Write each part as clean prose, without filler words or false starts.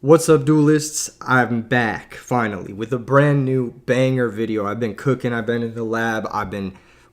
What's up, duelists? I'm back finally with a brand new banger video. I've been cooking, I've been in the lab,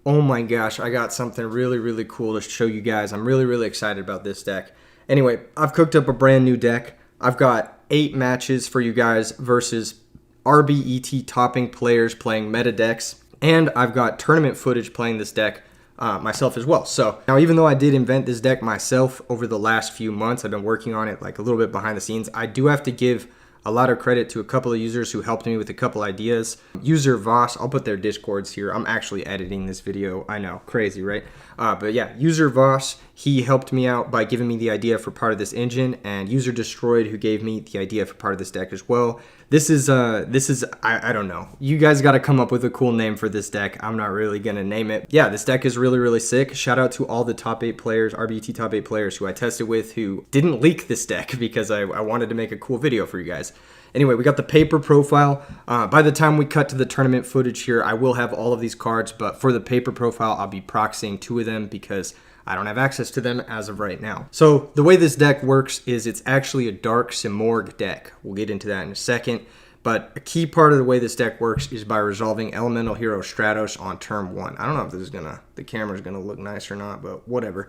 oh my gosh, I got something really cool to show you guys. I'm really excited about this deck. Anyway, I've cooked up a brand new deck. I've got 8 matches for you guys versus RBET topping players playing meta decks, and I've got tournament footage playing this deck myself as well. So now, even though I did invent this deck myself over the last few months, I've been working on it like a little bit behind the scenes. I do have to give a lot of credit to a couple of users who helped me with a couple ideas. User Voss, I'll put their discords here. I'm actually editing this video. I know, crazy, right? But yeah, User Voss, he helped me out by giving me the idea for part of this engine, and User Destroyed, who gave me the idea for part of this deck as well. This is I don't know. You guys got to come up with a cool name for this deck. I'm not really gonna name it. Yeah, this deck is really sick. Shout out to all the top 8 players, RBT top 8 players who I tested with, who didn't leak this deck because I wanted to make a cool video for you guys. Anyway, we got the paper profile. By the time we cut to the tournament footage here, I will have all of these cards, but for the paper profile, I'll be proxying 2 of them because I don't have access to them as of right now. So the way this deck works is it's actually a Dark Simorgh deck. We'll get into that in a second. But a key part of the way this deck works is by resolving Elemental Hero Stratos on turn 1. I don't know if this is the camera's gonna look nice or not, but whatever.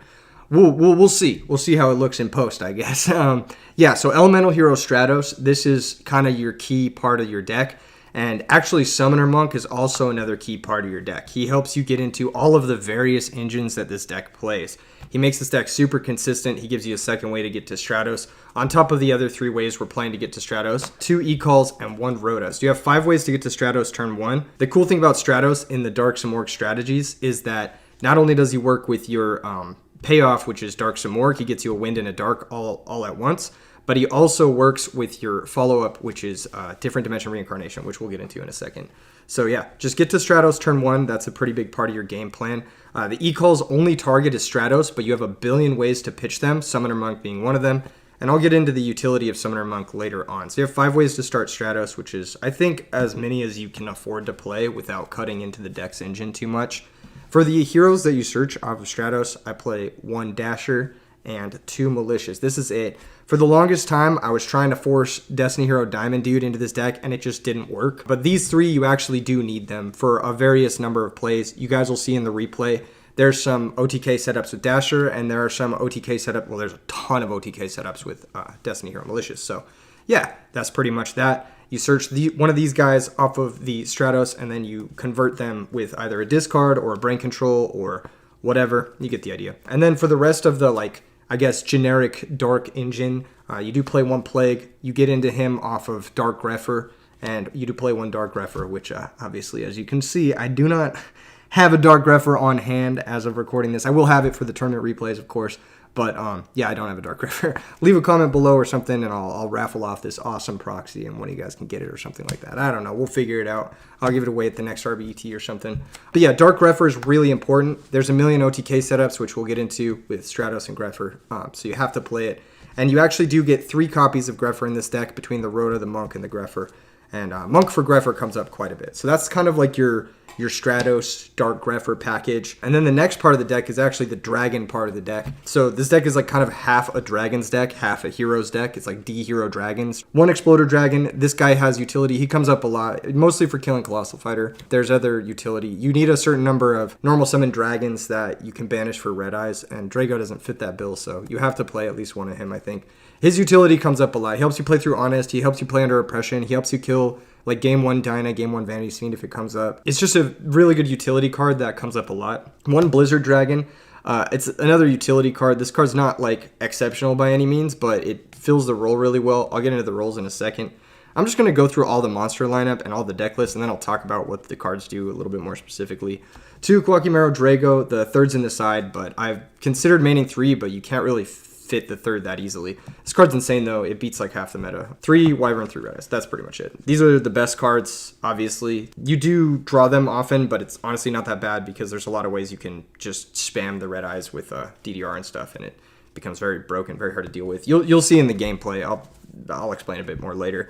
We'll see. We'll see how it looks in post, I guess. Yeah, so Elemental Hero Stratos, this is kind of your key part of your deck. And actually, Summoner Monk is also another key part of your deck. He helps you get into all of the various engines that this deck plays. He makes this deck super consistent. He gives you a second way to get to Stratos, on top of the other 3 ways we're playing to get to Stratos: 2 E-Calls and 1 Rhoda. So you have 5 ways to get to Stratos turn 1. The cool thing about Stratos in the Dark Simorgh strategies is that not only does he work with your payoff, which is Dark Simorgh, he gets you a wind and a dark all at once, but he also works with your follow-up, which is Different Dimension Reincarnation, which we'll get into in a second. So yeah, just get to Stratos turn 1. That's a pretty big part of your game plan. The E-Call's only target is Stratos, but you have a billion ways to pitch them, Summoner Monk being one of them. And I'll get into the utility of Summoner Monk later on. So you have 5 ways to start Stratos, which is, I think, as many as you can afford to play without cutting into the deck's engine too much. For the heroes that you search off of Stratos, I play 1 Dasher and 2 Malicious. This is it. For the longest time, I was trying to force Destiny Hero Diamond Dude into this deck, and it just didn't work. But these 3, you actually do need them for a various number of plays. You guys will see in the replay, there's some OTK setups with Dasher, and there are some OTK setups, well, there's a ton of OTK setups with Destiny Hero Malicious. So yeah, that's pretty much that. You search one of these guys off of the Stratos, and then you convert them with either a discard or a brain control or whatever. You get the idea. And then for the rest of the, like, I guess, generic dark engine, you do play 1 Plague. You get into him off of Dark Grepher, and you do play 1 Dark Grepher, which obviously, as you can see, I do not have a Dark Grepher on hand as of recording this. I will have it for the tournament replays, of course, but yeah, I don't have a Dark Grepher. Leave a comment below or something, and I'll raffle off this awesome proxy, and one of you guys can get it or something like that. I don't know. We'll figure it out. I'll give it away at the next RBET or something. But yeah, Dark Grepher is really important. There's a million OTK setups, which we'll get into with Stratos and Grepher, so you have to play it. And you actually do get 3 copies of Grepher in this deck between the Rhoda, the Monk, and the Grepher. And Monk for Grepher comes up quite a bit. So that's kind of like your Stratos Dark Grepher package. And then the next part of the deck is actually the dragon part of the deck. So this deck is like kind of half a dragon's deck, half a hero's deck. It's like D-Hero Dragons. 1 Exploder Dragon. This guy has utility. He comes up a lot, mostly for killing Colossal Fighter. There's other utility. You need a certain number of normal summon dragons that you can banish for red eyes, and Drago doesn't fit that bill, so you have to play at least 1 of him, I think. His utility comes up a lot. He helps you play through Honest. He helps you play under Oppression. He helps you kill like Game 1 Dinah, Game 1 Vanity Fiend if it comes up. It's just a really good utility card that comes up a lot. 1 Blizzard Dragon. It's another utility card. This card's not like exceptional by any means, but it fills the role really well. I'll get into the roles in a second. I'm just going to go through all the monster lineup and all the deck lists, and then I'll talk about what the cards do a little bit more specifically. 2 Quackimero Drago. The 3rd's in the side, but I've considered maining 3, but you can't really fit the 3rd that easily. This card's insane though. It beats like half the meta. 3 Wyvern, 3 Red Eyes. That's pretty much it. These are the best cards, obviously. You do draw them often, but it's honestly not that bad because there's a lot of ways you can just spam the Red Eyes with DDR and stuff, and it becomes very broken, very hard to deal with. You'll see in the gameplay. I'll explain a bit more later.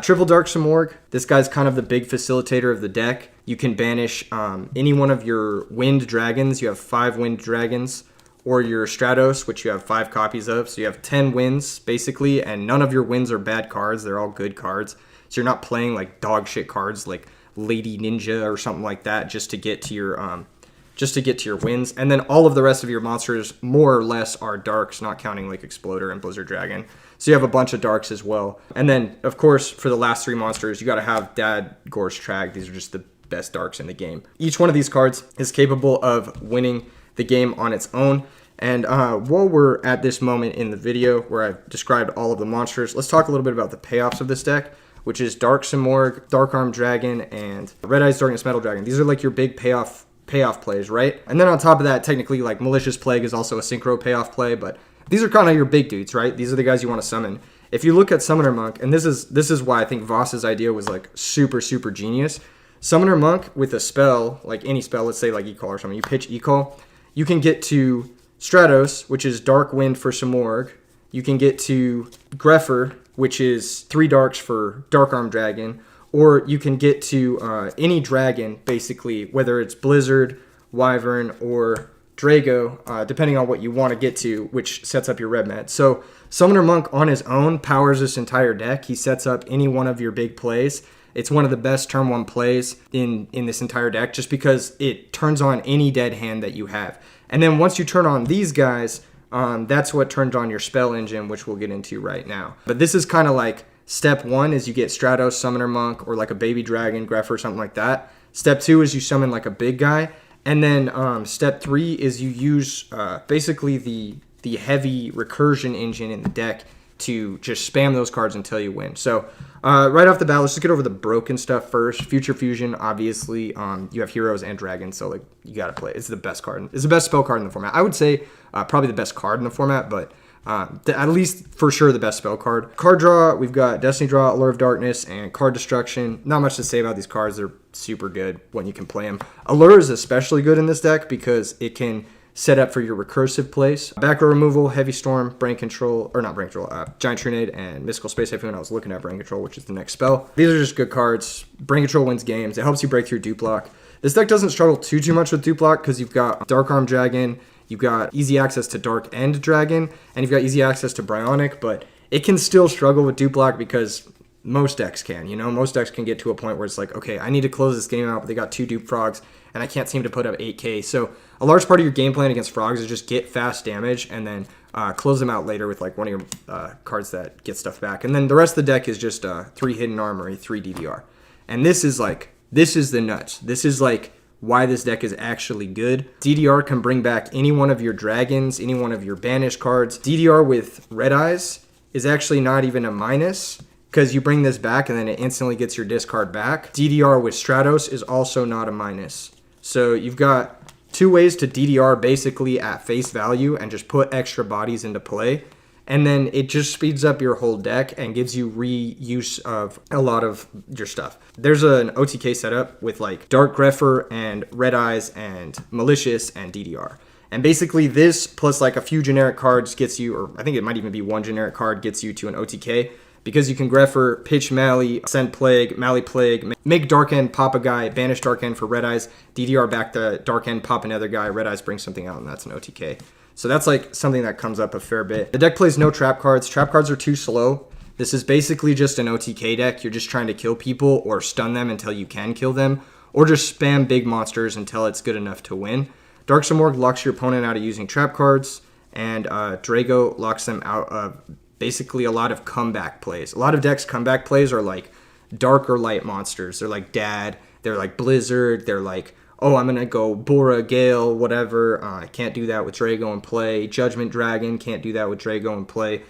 Triple Dark Simorgh. This guy's kind of the big facilitator of the deck. You can banish any one of your wind dragons. You have 5 wind dragons, or your Stratos, which you have 5 copies of. So you have 10 wins basically, and none of your wins are bad cards. They're all good cards. So you're not playing like dog shit cards like Lady Ninja or something like that just to get to your wins. And then all of the rest of your monsters more or less are darks, not counting like Exploder and Blizzard Dragon. So you have a bunch of darks as well. And then of course for the last 3 monsters, you got to have Dad, Gorge, Trag. These are just the best darks in the game. Each one of these cards is capable of winning the game on its own. And while we're at this moment in the video where I've described all of the monsters, let's talk a little bit about the payoffs of this deck, which is Dark Simorgh, Dark Arm Dragon, and Red Eyes Darkness Metal Dragon. These are like your big payoff plays, right? And then on top of that, technically like Malicious Plague is also a synchro payoff play, but these are kind of your big dudes, right? These are the guys you want to summon. If you look at Summoner Monk, and this is why I think Voss's idea was like super genius. Summoner Monk with a spell, like any spell, let's say like E-Call or something, you pitch E-Call, you can get to Stratos, which is Dark Wind for Simorgh. You can get to Grepher, which is 3 darks for Dark Arm Dragon, or you can get to any dragon, basically, whether it's Blizzard, Wyvern, or Drago, depending on what you want to get to, which sets up your red mat. So Summoner Monk on his own powers this entire deck. He sets up any one of your big plays. It's one of the best turn 1 plays in this entire deck just because it turns on any dead hand that you have. And then once you turn on these guys, that's what turns on your spell engine, which we'll get into right now. But this is kind of like step 1 is you get Stratos, Summoner Monk, or like a baby dragon, Grepher, or something like that. Step 2 is you summon like a big guy. And then step 3 is you use basically the heavy recursion engine in the deck to just spam those cards until you win. So right off the bat, let's just get over the broken stuff first. Future Fusion, obviously, you have heroes and dragons, so like you gotta play. It's the best card. It's the best spell card in the format. I would say probably the best card in the format, but at least for sure the best spell card. Card draw, we've got Destiny Draw, Allure of Darkness, and Card Destruction. Not much to say about these cards. They're super good when you can play them. Allure is especially good in this deck because it can set up for your recursive plays. Back row removal, Heavy Storm, Brain Control, or not Brain Control, Giant Trunade, and Mystical Space Typhoon. I was looking at Brain Control, which is the next spell. These are just good cards. Brain Control wins games. It helps you break through dupe block. This deck doesn't struggle too much with dupe block because you've got Dark Arm Dragon, you've got easy access to Dark End Dragon, and you've got easy access to Bryonic, but it can still struggle with dupe block because most decks can, most decks can get to a point where it's like, okay, I need to close this game out, but they got 2 dupe frogs, and I can't seem to put up 8k. So a large part of your game plan against frogs is just get fast damage and then close them out later with like one of your cards that get stuff back. And then the rest of the deck is just 3 Hidden Armory, 3 DDR. And this is the nuts. This is like why this deck is actually good. DDR can bring back any one of your dragons, any one of your banished cards. DDR with Red Eyes is actually not even a minus, because you bring this back and then it instantly gets your discard back. DDR with Stratos is also not a minus. So you've got 2 ways to DDR basically at face value and just put extra bodies into play. And then it just speeds up your whole deck and gives you reuse of a lot of your stuff. There's an OTK setup with like Dark Grepher and Red Eyes and Malicious and DDR. And basically this plus like a few generic cards gets you, or I think it might even be 1 generic card gets you to an OTK. Because you can Grepher, pitch Mally, send Plague, Mally Plague, make Dark End pop a guy, banish Dark End for Red Eyes, DDR back the Dark End, pop another guy, Red Eyes brings something out, and that's an OTK. So that's like something that comes up a fair bit. The deck plays no trap cards. Trap cards are too slow. This is basically just an OTK deck. You're just trying to kill people or stun them until you can kill them, or just spam big monsters until it's good enough to win. Dark Simorgh locks your opponent out of using trap cards, and Drago locks them out of basically a lot of comeback plays. A lot of decks' comeback plays are like dark or light monsters. They're like Dad, they're like Blizzard, they're like, oh, I'm going to go Bora, Gale, whatever. I can't do that with Drago in play. Judgment Dragon, can't do that with Drago in play.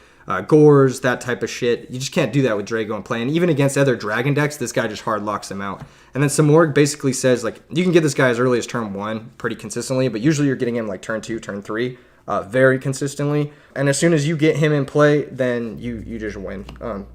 Gores, that type of shit. You just can't do that with Drago in play. And even against other Dragon decks, this guy just hard locks them out. And then Simorgh basically says, like, you can get this guy as early as turn 1 pretty consistently, but usually you're getting him like turn 2, turn 3. Very consistently, and as soon as you get him in play, then you just win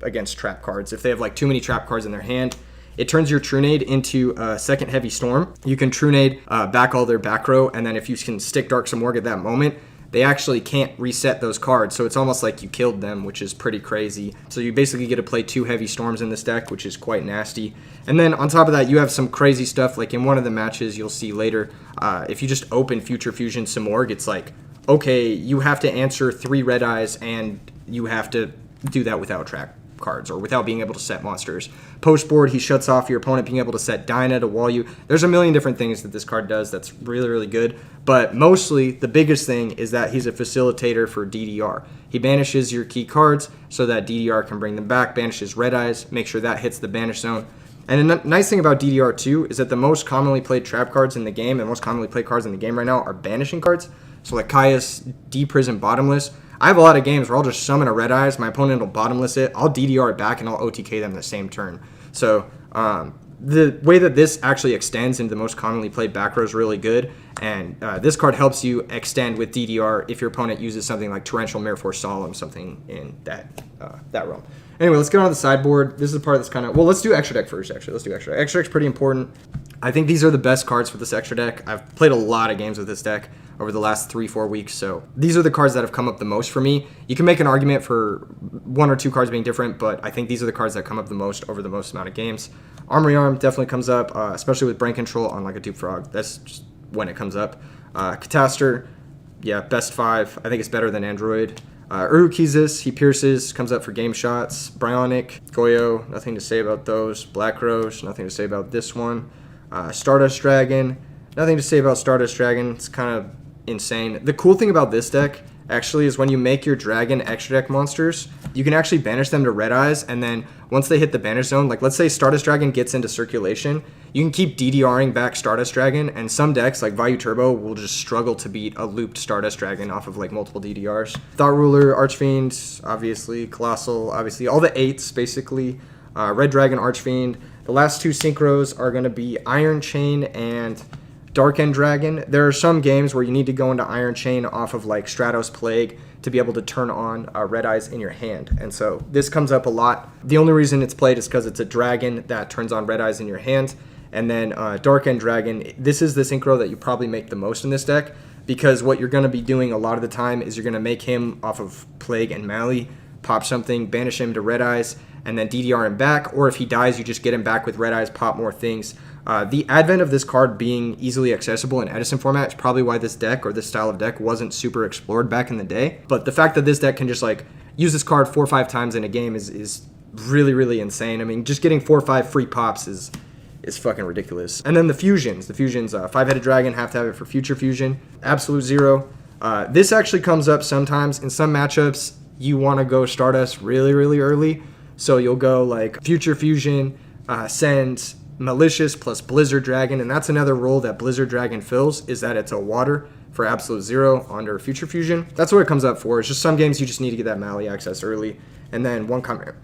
against trap cards. If they have like too many trap cards in their hand, it turns your Trunade into a second Heavy Storm. You can Trunade back all their back row, and then if you can stick Dark Simorgh at that moment, they actually can't reset those cards, so it's almost like you killed them, which is pretty crazy. So you basically get to play 2 Heavy Storms in this deck, which is quite nasty. And then on top of that, you have some crazy stuff, like in one of the matches you'll see later, if you just open Future Fusion Simorgh, it's like okay, you have to answer 3 red eyes, and you have to do that without trap cards or without being able to set monsters. Post board, he shuts off your opponent being able to set Dyna to wall you. There's a million different things that this card does that's really, really good. But mostly, the biggest thing is that he's a facilitator for DDR. He banishes your key cards so that DDR can bring them back, banishes red eyes, make sure that hits the banish zone. And a nice thing about DDR too is that the most commonly played trap cards in the game and most commonly played cards in the game right now are banishing cards. So like Caius, D-Prison, Bottomless. I have a lot of games where I'll just summon a red eyes, my opponent will bottomless it, I'll DDR it back, and I'll OTK them the same turn. So the way that this actually extends into the most commonly played back row is really good, and this card helps you extend with DDR if your opponent uses something like Torrential Mirror Force Solemn, something in that realm. Anyway, let's get on the sideboard. This is the part that's kind of, well, let's do extra deck first, actually. Let's do extra deck. Extra deck's pretty important. I think these are the best cards for this extra deck. I've played a lot of games with this deck over the last 3-4 weeks, so these are the cards that have come up the most for me. You can make an argument for 1 or 2 cards being different, but I think these are the cards that come up the most over the most amount of games. Armory Arm definitely comes up, especially with Brain Control on like a Dupe Frog. That's just when it comes up. Catastor, yeah, best 5. I think it's better than Android. Urukizis, he pierces, comes up for game shots. Bryonic, Yugioh, nothing to say about those. Black Rose, nothing to say about this one. Stardust Dragon, nothing to say about Stardust Dragon. It's kind of insane. The cool thing about this deck actually is when you make your dragon extra deck monsters, you can actually banish them to red eyes, and then once they hit the banish zone, like let's say Stardust Dragon gets into circulation, you can keep DDRing back Stardust Dragon, and some decks like Vayu Turbo will just struggle to beat a looped Stardust Dragon off of like multiple DDRs. Thought Ruler, Archfiend, obviously, Colossal, obviously, all the 8s basically. Red Dragon, Archfiend. The last 2 synchros are going to be Iron Chain and Dark End Dragon. There are some games where you need to go into Iron Chain off of like Stratos Plague to be able to turn on red eyes in your hand. And so this comes up a lot. The only reason it's played is because it's a dragon that turns on red eyes in your hand. And then Dark End Dragon, this is the synchro that you probably make the most in this deck, because what you're going to be doing a lot of the time is you're going to make him off of Plague and Mali, pop something, banish him to red eyes, and then DDR him back, or if he dies, you just get him back with red eyes, pop more things. The advent of this card being easily accessible in Edison format is probably why this deck, or this style of deck, wasn't super explored back in the day. But the fact that this deck can just like use this card 4 or 5 times in a game is really, really insane. I mean, just getting 4 or 5 free pops is fucking ridiculous. And then the fusions. The fusions, 5-headed dragon, have to have it for future fusion. Absolute Zero. This actually comes up sometimes. In some matchups, you want to go Stardust really, really early. So you'll go like Future Fusion, send Malicious plus Blizzard Dragon, and that's another role that Blizzard Dragon fills, is that it's a water for Absolute Zero under Future Fusion. That's what it comes up for. It's just some games you just need to get that Mali access early, and then 1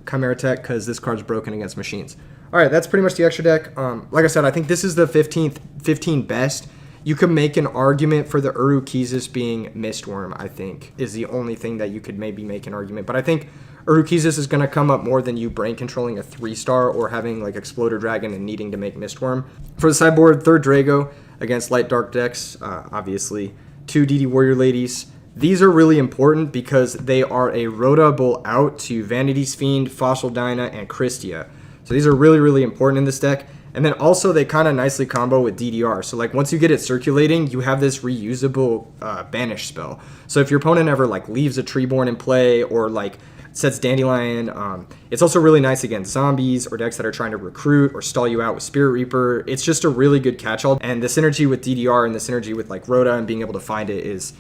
Chimera Tech because this card's broken against machines. All right, that's pretty much the extra deck. Like I said, I think this is the 15 best. You could make an argument for the Urukizis being Mistworm, I think, is the only thing that you could maybe make an argument. But I think Urukizis is going to come up more than you brain controlling a 3-star or having like Exploder Dragon and needing to make Mistworm. For the sideboard, 3rd Drago against Light Dark decks, obviously. 2 DD Warrior Ladies. These are really important because they are a rotable out to Vanity's Fiend, Fossil Dyna, and Christia. So these are really, really important in this deck. And then also they kind of nicely combo with DDR. So like once you get it circulating, you have this reusable banish spell. So if your opponent ever like leaves a Treeborn in play or like sets Dandelion, it's also really nice against zombies or decks that are trying to recruit or stall you out with Spirit Reaper. It's just a really good catch-all. And the synergy with DDR and the synergy with like Rhoda and being able to find it is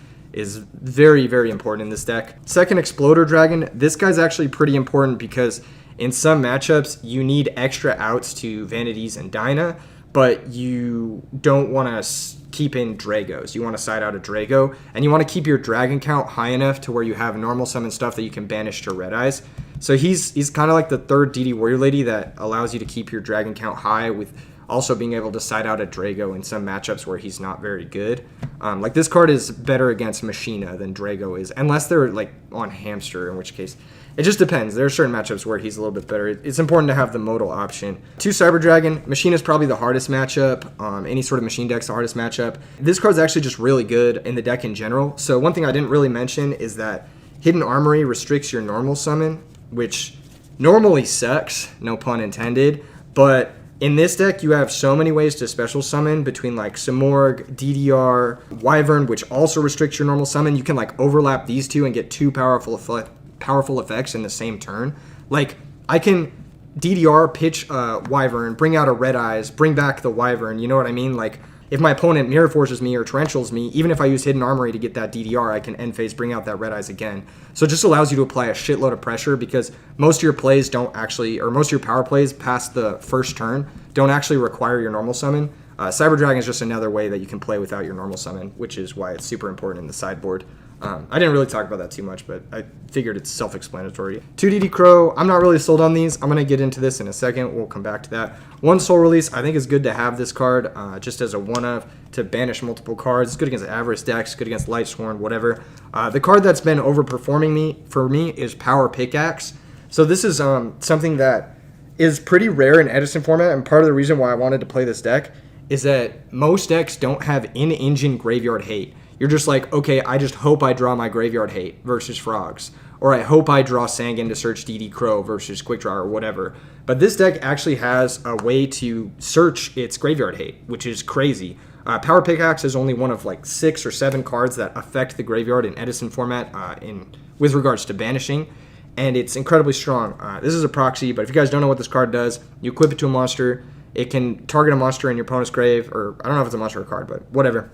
very, very important in this deck. 2nd Exploder Dragon. This guy's actually pretty important because in some matchups, you need extra outs to Vanities and Dyna, but you don't want to keep in Dragos. You want to side out a Drago, and you want to keep your dragon count high enough to where you have normal summon stuff that you can banish to red eyes. So he's kind of like the 3rd DD Warrior Lady that allows you to keep your dragon count high with also being able to side out a Drago in some matchups where he's not very good. Like this card is better against Machina than Drago is, unless they're like on Hamster, in which case it just depends. There are certain matchups where he's a little bit better. It's important to have the modal option. 2 Cyber Dragon. Machine is probably the hardest matchup. Any sort of machine deck's the hardest matchup. This card's actually just really good in the deck in general. So one thing I didn't really mention is that Hidden Armory restricts your normal summon, which normally sucks, no pun intended, but In this deck, you have so many ways to special summon between like Simorgh, DDR, Wyvern, which also restricts your normal summon. You can like overlap these two and get two powerful effects in the same turn. Like I can DDR, pitch Wyvern, bring out a Red Eyes, bring back the Wyvern. You know what I mean? Like if my opponent Mirror Forces me or Torrentials me, even if I use Hidden Armory to get that DDR, I can end phase bring out that Red Eyes again. So it just allows you to apply a shitload of pressure because most of your plays don't actually, or most of your power plays past the first turn don't actually require your normal summon. Cyber Dragon is just another way that you can play without your normal summon, which is why it's super important in the sideboard. I didn't really talk about that too much, but I figured it's self-explanatory. 2 DD Crow, I'm not really sold on these. I'm going to get into this in a second. We'll come back to that. 1 Soul Release, I think is good to have this card just as a one-of to banish multiple cards. It's good against Avarice decks, good against Lightsworn, whatever. The card that's been overperforming for me is Power Pickaxe. So this is something that is pretty rare in Edison format, and part of the reason why I wanted to play this deck is that most decks don't have in-engine Graveyard Hate. You're just like, okay, I just hope I draw my Graveyard Hate versus Frogs. Or I hope I draw Sangan to search DD Crow versus Quick Draw or whatever. But this deck actually has a way to search its Graveyard Hate, which is crazy. Power Pickaxe is only one of like 6 or 7 cards that affect the graveyard in Edison format with regards to banishing. And it's incredibly strong. This is a proxy, but if you guys don't know what this card does, you equip it to a monster. It can target a monster in your opponent's grave, or I don't know if it's a monster or card, but whatever.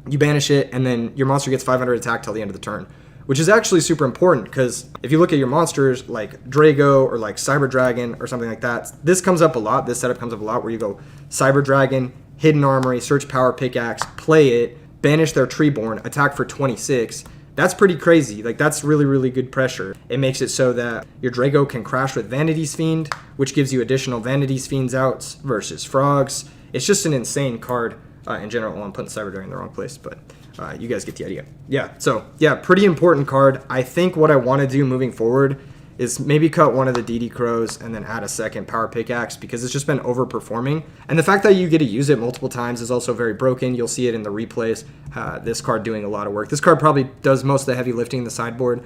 You banish it, and then your monster gets 500 attack till the end of the turn, which is actually super important because if you look at your monsters like Drago or like Cyber Dragon or something like that, this comes up a lot. This setup comes up a lot where you go Cyber Dragon, Hidden Armory, search Power Pickaxe, play it, banish their Treeborn, attack for 26. That's pretty crazy. Like that's really, really good pressure. It makes it so that your Drago can crash with Vanity's Fiend, which gives you additional Vanity's Fiends outs versus Frogs. It's just an insane card. In general, well, I'm putting Cyber Dragon in the wrong place, but you guys get the idea. Yeah, so, yeah, pretty important card. I think what I want to do moving forward is maybe cut one of the DD Crows and then add a second Power Pickaxe because it's just been overperforming. And the fact that you get to use it multiple times is also very broken. You'll see it in the replays, this card doing a lot of work. This card probably does most of the heavy lifting in the sideboard.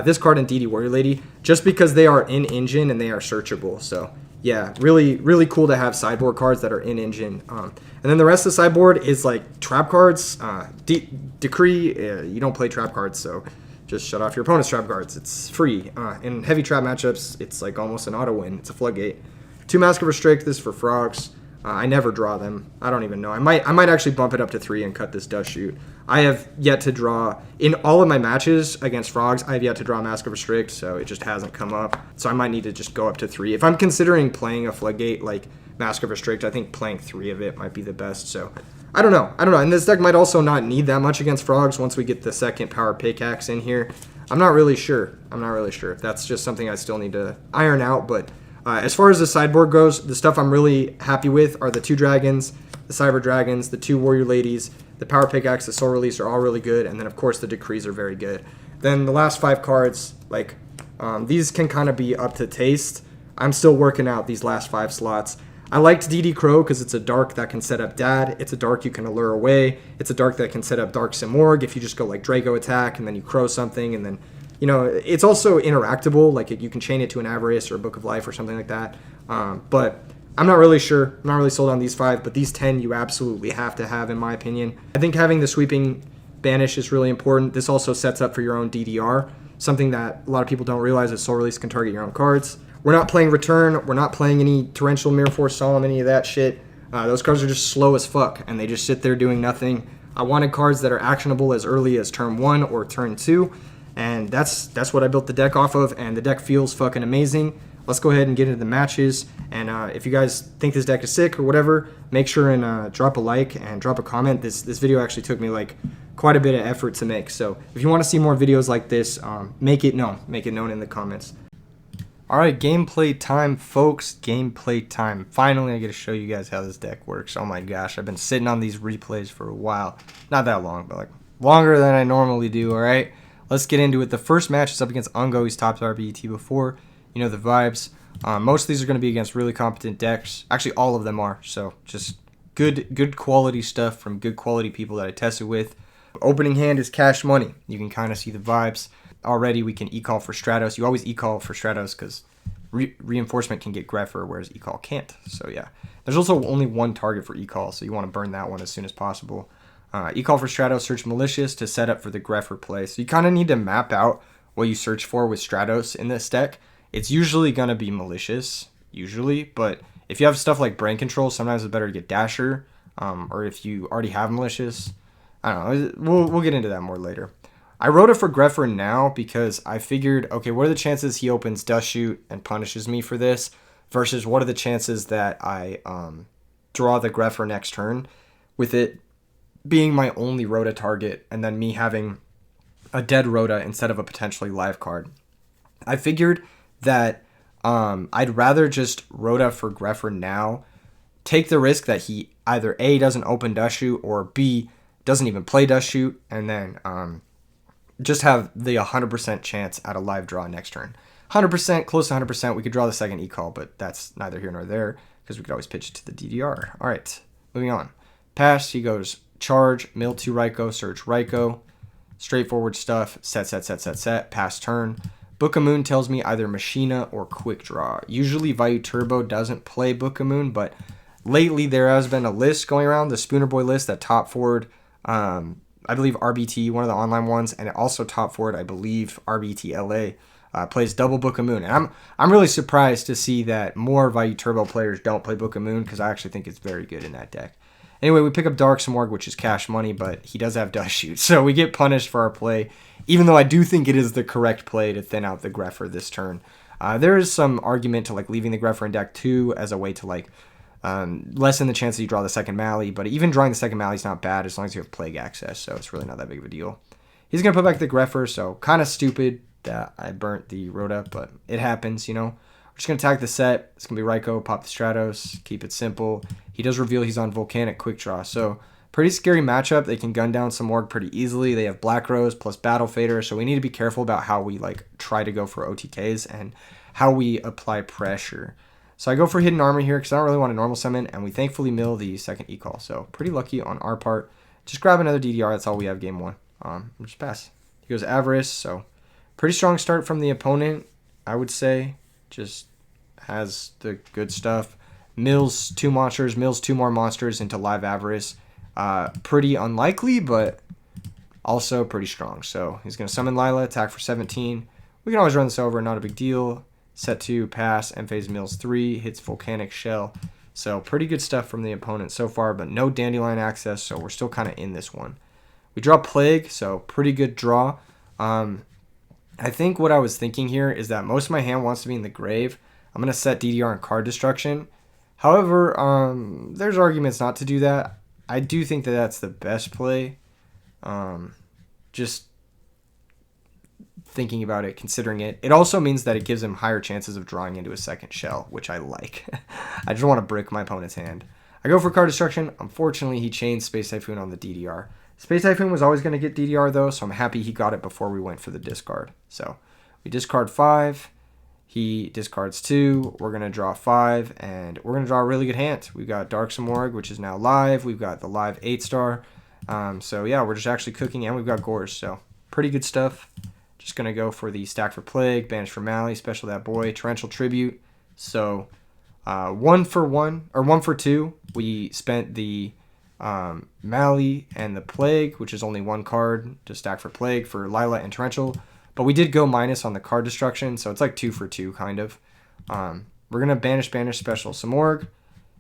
This card and DD Warrior Lady, just because they are in engine and they are searchable, so... Yeah, really, really cool to have sideboard cards that are in engine. And then the rest of the sideboard is like trap cards. Decree, you don't play trap cards, so just shut off your opponent's trap cards. It's free. In heavy trap matchups, it's like almost an auto win. It's a floodgate. 2 Mask of Restrict, this is for Frogs. I never draw them. I don't even know. I might actually bump it up to 3 and cut this Dust Shoot. I have yet to draw, in all of my matches against Frogs, I have yet to draw Mask of Restrict, so it just hasn't come up. So I might need to just go up to 3. If I'm considering playing a Floodgate like Mask of Restrict, I think playing 3 of it might be the best. So I don't know. And this deck might also not need that much against Frogs once we get the second Power Pickaxe in here. I'm not really sure. That's just something I still need to iron out, but... as far as the sideboard goes, the stuff I'm really happy with are the 2 Dragons, the Cyber Dragons, the 2 Warrior Ladies, the Power Pickaxe, the Soul Release are all really good, and then of course the Decrees are very good. Then the last 5 cards, like, these can kind of be up to taste. I'm still working out these last 5 slots. I liked DD Crow because it's a dark that can set up Dad. It's a dark you can allure away. It's a dark that can set up Dark Simorgh if you just go like Drago attack and then you Crow something and then... You know, it's also interactable, like you can chain it to an Avarice or a Book of Life or something like that. But I'm not really sure. I'm not really sold on these 5, but these 10 you absolutely have to have, in my opinion. I think having the sweeping banish is really important. This also sets up for your own DDR, something that a lot of people don't realize is Soul Release can target your own cards. We're not playing Return. We're not playing any Torrential, Mirror Force, Solemn, any of that shit. Those cards are just slow as fuck, and they just sit there doing nothing. I wanted cards that are actionable as early as turn 1 or turn 2. And that's what I built the deck off of, and the deck feels fucking amazing. Let's go ahead and get into the matches. And if you guys think this deck is sick or whatever, make sure and drop a like and drop a comment. This video actually took me like quite a bit of effort to make. So if you want to see more videos like this, make it known in the comments. All right, gameplay time, folks. Gameplay time. Finally, I get to show you guys how this deck works. Oh my gosh, I've been sitting on these replays for a while. Not that long, but like longer than I normally do. All right. Let's get into it. The first match is up against Ungo. He's topped RBET before. You know the vibes. Most of these are going to be against really competent decks. Actually, all of them are. So just good quality stuff from good quality people that I tested with. Opening hand is Cash Money. You can kind of see the vibes. Already we can e-call for Stratos. You always e-call for Stratos because Reinforcement can get Grepher, whereas E-Call can't. So yeah. There's also only one target for E-Call, so you want to burn that one as soon as possible. E-Call for Stratos, search Malicious to set up for the Grepher play. So you kind of need to map out what you search for with Stratos in this deck. It's usually going to be Malicious, but if you have stuff like Brain Control, sometimes it's better to get Dasher, or if you already have Malicious. I don't know. We'll get into that more later. I wrote it for Grepher now because I figured, okay, what are the chances he opens Dust Shoot and punishes me for this versus what are the chances that I draw the Grepher next turn, with it being my only Rhoda target and then me having a dead Rhoda instead of a potentially live card. I figured that I'd rather just Rhoda for Grepher now, take the risk that he either A, doesn't open Dust Shoot, or B, doesn't even play Dust Shoot, and then just have the 100% chance at a live draw next turn. 100%, close to 100%. We could draw the second E-Call, but that's neither here nor there because we could always pitch it to the DDR. All right, moving on. Pass, he goes charge, mill 2 Raikou, search Raikou. Straightforward stuff, set, pass turn. Book of Moon tells me either Machina or Quick Draw. Usually Vayu Turbo doesn't play Book of Moon, but lately there has been a list going around, the Spooner Boy list, that top forward, I believe RBT, one of the online ones, and also top forward, I believe RBT LA plays double Book of Moon. And I'm really surprised to see that more Vayu Turbo players don't play Book of Moon because I actually think it's very good in that deck. Anyway, we pick up Dark Samorg, which is cash money, but he does have Dust Shoot, so we get punished for our play, even though I do think it is the correct play to thin out the Grepher this turn. There is some argument to like leaving the Grepher in deck 2 as a way to like lessen the chance that you draw the second Mally, but even drawing the second Mally is not bad as long as you have Plague access, so it's really not that big of a deal. He's going to put back the Grepher, so kind of stupid that I burnt the Rhoda, but it happens, you know. We're just going to attack the set. It's going to be Raikou, pop the Stratos, keep it simple. He does reveal he's on Volcanic Quick Draw, so pretty scary matchup. They can gun down some Morg pretty easily. They have Black Rose plus Battle Fader, so we need to be careful about how we like try to go for OTKs and how we apply pressure. So I go for Hidden Armor here because I don't really want to normal summon, and we thankfully mill the second E-Call. So pretty lucky on our part. Just grab another DDR. That's all we have game 1. Just pass. He goes Avarice, so pretty strong start from the opponent, I would say. Just has the good stuff. Mills 2 monsters, mills 2 more monsters into live Avarice. Pretty unlikely, but also pretty strong. So he's going to summon Lila, attack for 17. We can always run this over, not a big deal. Set 2, pass, Emphase mills 3, hits Volcanic Shell. So pretty good stuff from the opponent so far, but no Dandelion access, so we're still kind of in this one. We draw Plague, so pretty good draw. I think what I was thinking here is that most of my hand wants to be in the grave. I'm going to set DDR and card destruction. However, there's arguments not to do that. I do think that that's the best play. Just thinking about it, considering it. It also means that it gives him higher chances of drawing into a second shell, which I like. I just want to brick my opponent's hand. I go for card destruction. Unfortunately, he chains Space Typhoon on the DDR. Space Typhoon was always going to get DDR though, so I'm happy he got it before we went for the discard. So we discard 5. He discards 2. We're going to draw 5, and we're going to draw a really good hand. We've got Dark Samorg, which is now live. We've got the live 8-star. So yeah, we're just actually cooking, and we've got Gores. So pretty good stuff. Just going to go for the stack for Plague, banish for Mally, special that boy, Torrential Tribute. So 1 for 1, or 1 for 2. We spent the Mally and the Plague, which is only 1 card to stack for Plague for Lila and Torrential. But we did go minus on the card destruction, so it's like 2 for 2, kind of. We're going to banish special Samorg.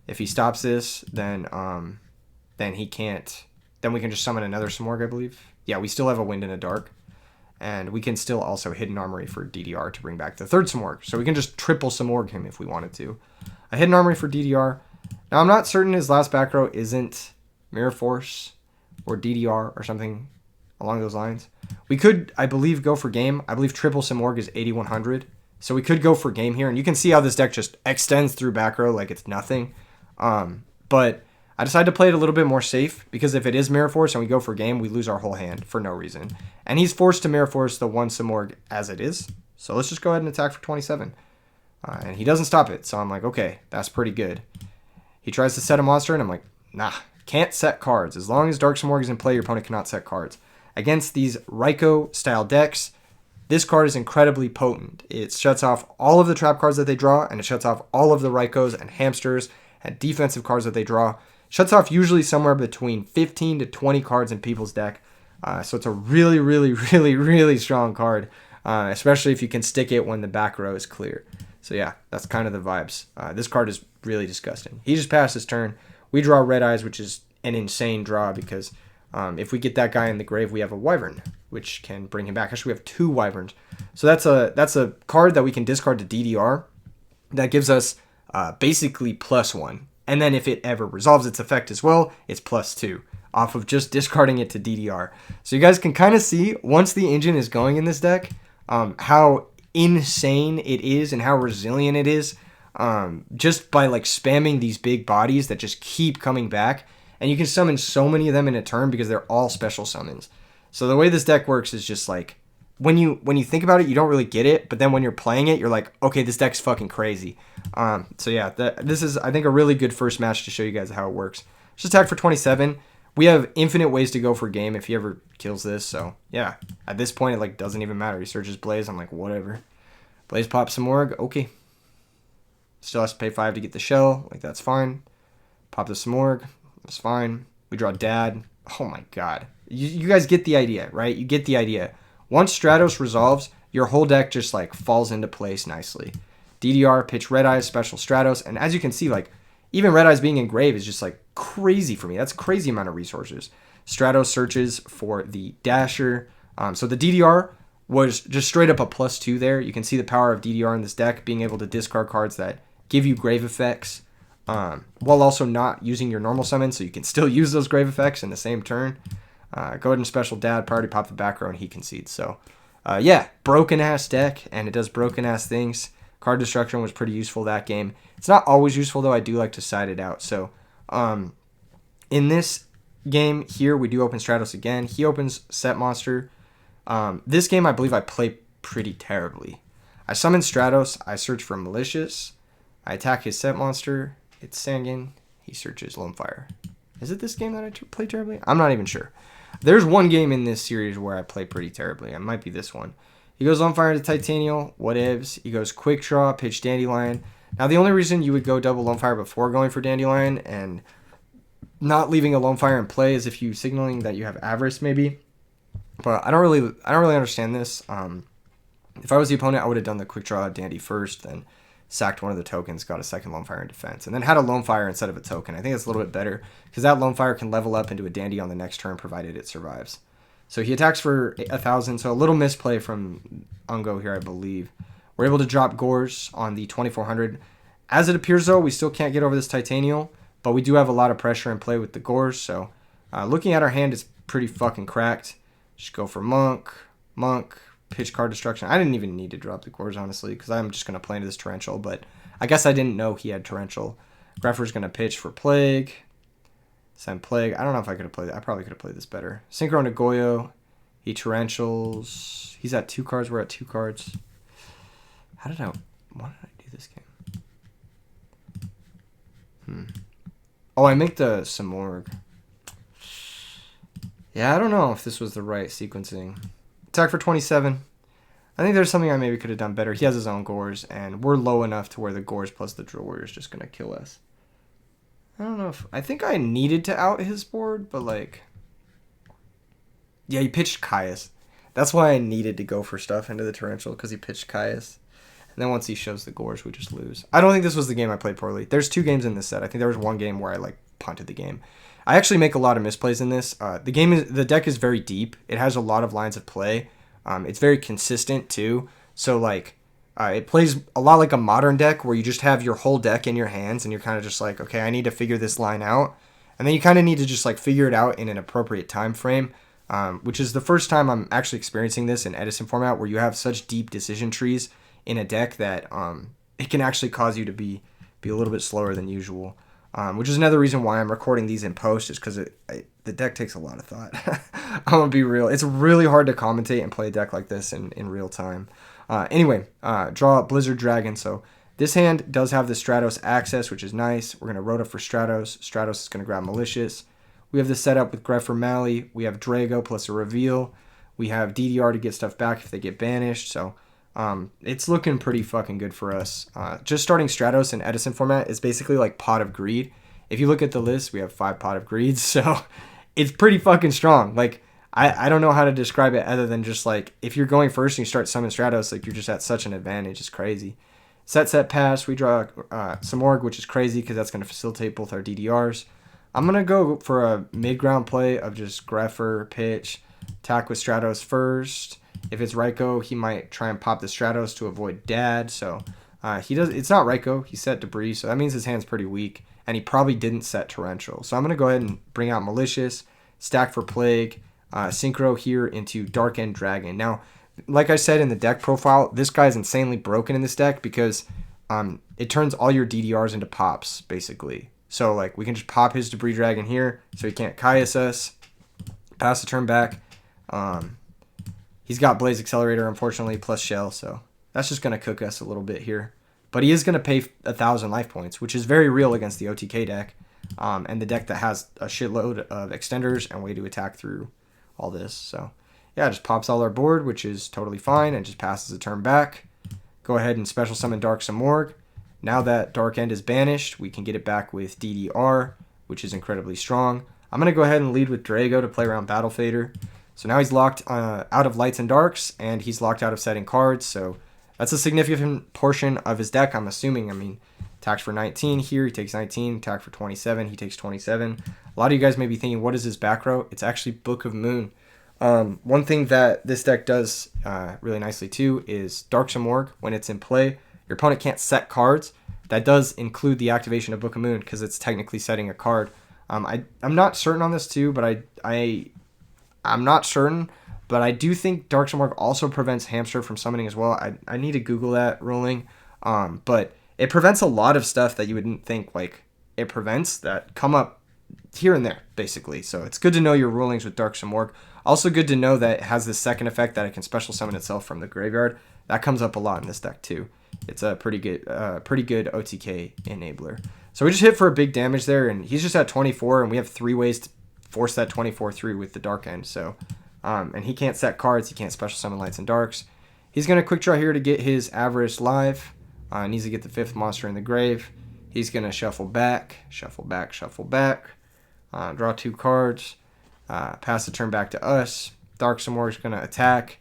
If he stops this, then he can't. Then we can just summon another Samorg, I believe. Yeah, we still have a Wind in a Dark. And we can still also Hidden Armory for DDR to bring back the third Samorg. So we can just triple Samorg him if we wanted to. A Hidden Armory for DDR. Now, I'm not certain his last back row isn't Mirror Force or DDR or something along those lines. We could, I believe, go for game. I believe triple Samorg is 8100. So we could go for game here. And you can see how this deck just extends through back row like it's nothing. But I decided to play it a little bit more safe because if it is Mirror Force and we go for game, we lose our whole hand for no reason. And he's forced to Mirror Force the 1 Samorg as it is. So let's just go ahead and attack for 27. And he doesn't stop it. So I'm like, okay, that's pretty good. He tries to set a monster and I'm like, nah, can't set cards. As long as Dark Samorg is in play, your opponent cannot set cards. Against these Raikou style decks, This card is incredibly potent. It shuts off all of the trap cards that they draw, and it shuts off all of the Raikos and Hamsters and defensive cards that they draw. Shuts off usually somewhere between 15 to 20 cards in people's deck. So it's a really, really, really, really strong card, especially if you can stick it when the back row is clear. So yeah, that's kind of the vibes. This card is really disgusting. He just passed his turn. We draw Red Eyes, which is an insane draw because if we get that guy in the grave, we have a Wyvern, which can bring him back. Actually, we have 2 Wyverns. So that's a card that we can discard to DDR that gives us basically +1. And then if it ever resolves its effect as well, it's +2 off of just discarding it to DDR. So you guys can kind of see, once the engine is going in this deck, how insane it is and how resilient it is, just by like spamming these big bodies that just keep coming back. And you can summon so many of them in a turn because they're all special summons. So the way this deck works is just like, when you think about it, you don't really get it, but then when you're playing it, you're like, okay, this deck's fucking crazy. So yeah, this is, I think, a really good first match to show you guys how it works. Just attack for 27. We have infinite ways to go for game if he ever kills this. So yeah, at this point, it like doesn't even matter. He searches Blaze. I'm like, whatever. Blaze pops some Morg. Okay. Still has to pay 5 to get the shell. Like, that's fine. Pop the Smorg. That's fine. We draw Dad. Oh my god. You guys get the idea, right? You get the idea. Once Stratos resolves, your whole deck just like falls into place nicely. DDR, pitch Red Eyes, special Stratos, and as you can see, like, even Red Eyes being engraved is just like crazy for me. That's a crazy amount of resources. Stratos searches for the Dasher. So the DDR was just straight up a +2 there. You can see the power of DDR in this deck, being able to discard cards that give you grave effects, while also not using your normal summon, so you can still use those grave effects in the same turn. Go ahead and special Dad, priority pop the back row, and he concedes. So yeah, broken ass deck, and it does broken ass things. Card destruction was pretty useful that game. It's not always useful though. I do like to side it out. So in this game here, we do open Stratos again. He opens Set Monster. This game, I believe I play pretty terribly. I summon Stratos. I search for Malicious. I attack his Set Monster. It's Sangan. He searches Lone Fire. Is it this game that I play terribly? I'm not even sure. There's one game in this series where I play pretty terribly. It might be this one. He goes Lone Fire to Titanial. Whatevs. He goes Quick Draw, pitch Dandelion. Now, the only reason you would go double Lone Fire before going for Dandelion and not leaving a Lone Fire in play is if you signaling that you have Avarice, maybe. But I don't really understand this. If I was the opponent, I would have done the Quick Draw Dandy first, then sacked one of the tokens, got a second Lone Fire in defense, and then had a Lone Fire instead of a token. I think that's a little bit better because that Lone Fire can level up into a Dandy on the next turn provided it survives. So he attacks for 1,000, so a little misplay from Ungo here, I believe. We're able to drop Gores on the 2,400. As it appears, though, we still can't get over this Titanial, but we do have a lot of pressure in play with the Gores, so looking at our hand, it's pretty fucking cracked. Just go for Monk, pitch card destruction. I didn't even need to drop the Gores, honestly, because I'm just going to play into this Torrential, but I guess I didn't know he had Torrential. Greffer's going to pitch for Plague. Send Plague. I don't know if I could have played. I probably could have played this better. Synchro to Yugioh. He Torrentials. He's at 2 cards. We're at 2 cards. Why did I do this game? Oh, I make the Samorg. Yeah, I don't know if this was the right sequencing. Attack for 27. I think there's something I maybe could have done better. He has his own Gores, and we're low enough to where the Gores plus the Drill Warrior is just going to kill us. I don't know if... I think I needed to out his board, but like... Yeah, he pitched Caius. That's why I needed to go for stuff into the Torrential, because he pitched Caius. And then once he shows the Gores, we just lose. I don't think this was the game I played poorly. There's 2 games in this set. I think there was one game where I like punted the game. I actually make a lot of misplays in this. The deck is very deep. It has a lot of lines of play. It's very consistent too. So like... it plays a lot like a modern deck where you just have your whole deck in your hands and you're kind of just like, okay, I need to figure this line out. And then you kind of need to just like figure it out in an appropriate time frame, which is the first time I'm actually experiencing this in Edison format where you have such deep decision trees in a deck that it can actually cause you to be a little bit slower than usual, which is another reason why I'm recording these in post, is because the deck takes a lot of thought. I'm going to be real. It's really hard to commentate and play a deck like this in real time. Anyway, draw Blizzard Dragon. So this hand does have the Stratos access, which is nice. We're going to road up for Stratos. Stratos is going to grab Malicious. We have the setup with Greffer Mally. We have Drago plus a reveal. We have DDR to get stuff back if they get banished. So it's looking pretty fucking good for us. Just starting Stratos in Edison format is basically like Pot of Greed. If you look at the list, we have 5 Pot of Greeds. So it's pretty fucking strong. Like, I don't know how to describe it other than just like, if you're going first and you start summon Stratos, like you're just at such an advantage. It's crazy. Set pass, we draw some Org, which is crazy because that's going to facilitate both our DDRs. I'm going to go for a mid-ground play of just Greffer, pitch, attack with Stratos first. If it's Raikou, he might try and pop the Stratos to avoid Dad. So he does. It's not Raikou. He set Debris, so that means his hand's pretty weak. And he probably didn't set Torrential. So I'm going to go ahead and bring out Malicious, stack for Plague, Synchro here into Dark End Dragon. Now, like I said in the deck profile, this guy's insanely broken in this deck because it turns all your DDRs into pops, basically. So, like, we can just pop his Debris Dragon here so he can't Caius us. Pass the turn back. He's got Blaze Accelerator, unfortunately, plus Shell, so that's just going to cook us a little bit here. But he is going to pay 1,000 life points, which is very real against the OTK deck, and the deck that has a shitload of extenders and way to attack through all this. So, yeah, just pops all our board, which is totally fine, and just passes the turn back. Go ahead and special summon Dark Samorg. Now that Dark End is banished, we can get it back with DDR, which is incredibly strong. I'm going to go ahead and lead with Drago to play around Battle Fader. So now he's locked out of Lights and Darks, and he's locked out of setting cards, so that's a significant portion of his deck, I'm assuming. I mean, attacks for 19 here, he takes 19. Attack for 27, he takes 27. A lot of you guys may be thinking, what is his back row? It's actually Book of Moon. One thing that this deck does really nicely too is Dark Samorg, when it's in play, your opponent can't set cards. That does include the activation of Book of Moon because it's technically setting a card. I'm not certain on this too, but I'm not certain, but I do think Dark Samorg also prevents Hamster from summoning as well. I need to Google that ruling, but it prevents a lot of stuff that you wouldn't think like it prevents that come up here and there, basically. So it's good to know your rulings with Dark Samorg. Also good to know that it has this second effect that it can special summon itself from the graveyard. That comes up a lot in this deck too. It's a pretty good OTK enabler. So we just hit for a big damage there, and he's just at 24, and we have 3 ways to force that 24 through with the Dark End. So, and he can't set cards. He can't special summon Lights and Darks. He's going to quick draw here to get his Avarice live. Needs to get the 5th monster in the grave. He's going to shuffle back, shuffle back, shuffle back. Draw 2 cards. Pass the turn back to us. Dark Samorg is going to attack.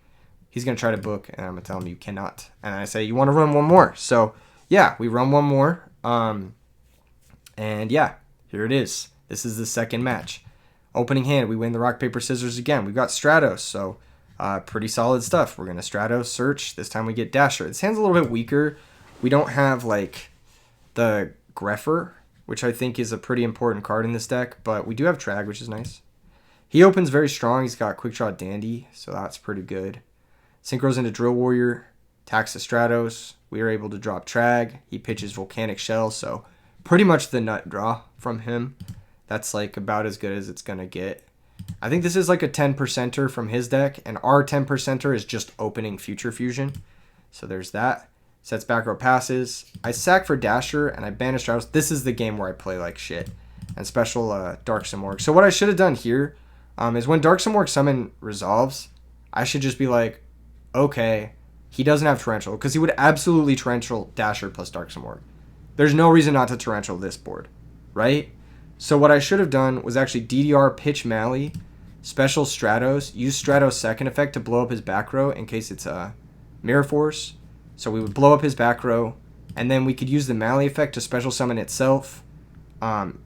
He's going to try to book, and I'm going to tell him you cannot. And I say, you want to run one more. So, yeah, we run one more. And, yeah, here it is. This is the second match. Opening hand, we win the rock, paper, scissors again. We've got Stratos, so pretty solid stuff. We're going to Stratos, search. This time we get Dasher. This hand's a little bit weaker. We don't have, like, the Greffer, which I think is a pretty important card in this deck, but we do have Trag, which is nice. He opens very strong. He's got Quick Draw Dandy, so that's pretty good. Synchros into Drill Warrior, attacks the Stratos. We are able to drop Trag. He pitches Volcanic Shell, so pretty much the nut draw from him. That's like about as good as it's going to get. I think this is like a 10%er from his deck, and our 10%er is just opening Future Fusion. So there's that. Sets back row passes. I sack for Dasher, and I banish Stratos. This is the game where I play like shit. And special Dark Samorg. So what I should have done here is when Dark Samorg summon resolves, I should just be like, okay, he doesn't have Torrential, because he would absolutely Torrential Dasher plus Dark Samorg. There's no reason not to Torrential this board, right? So what I should have done was actually DDR pitch Mally, special Stratos, use Stratos' second effect to blow up his back row in case it's a Mirror Force. So we would blow up his back row, and then we could use the Mally effect to special summon itself.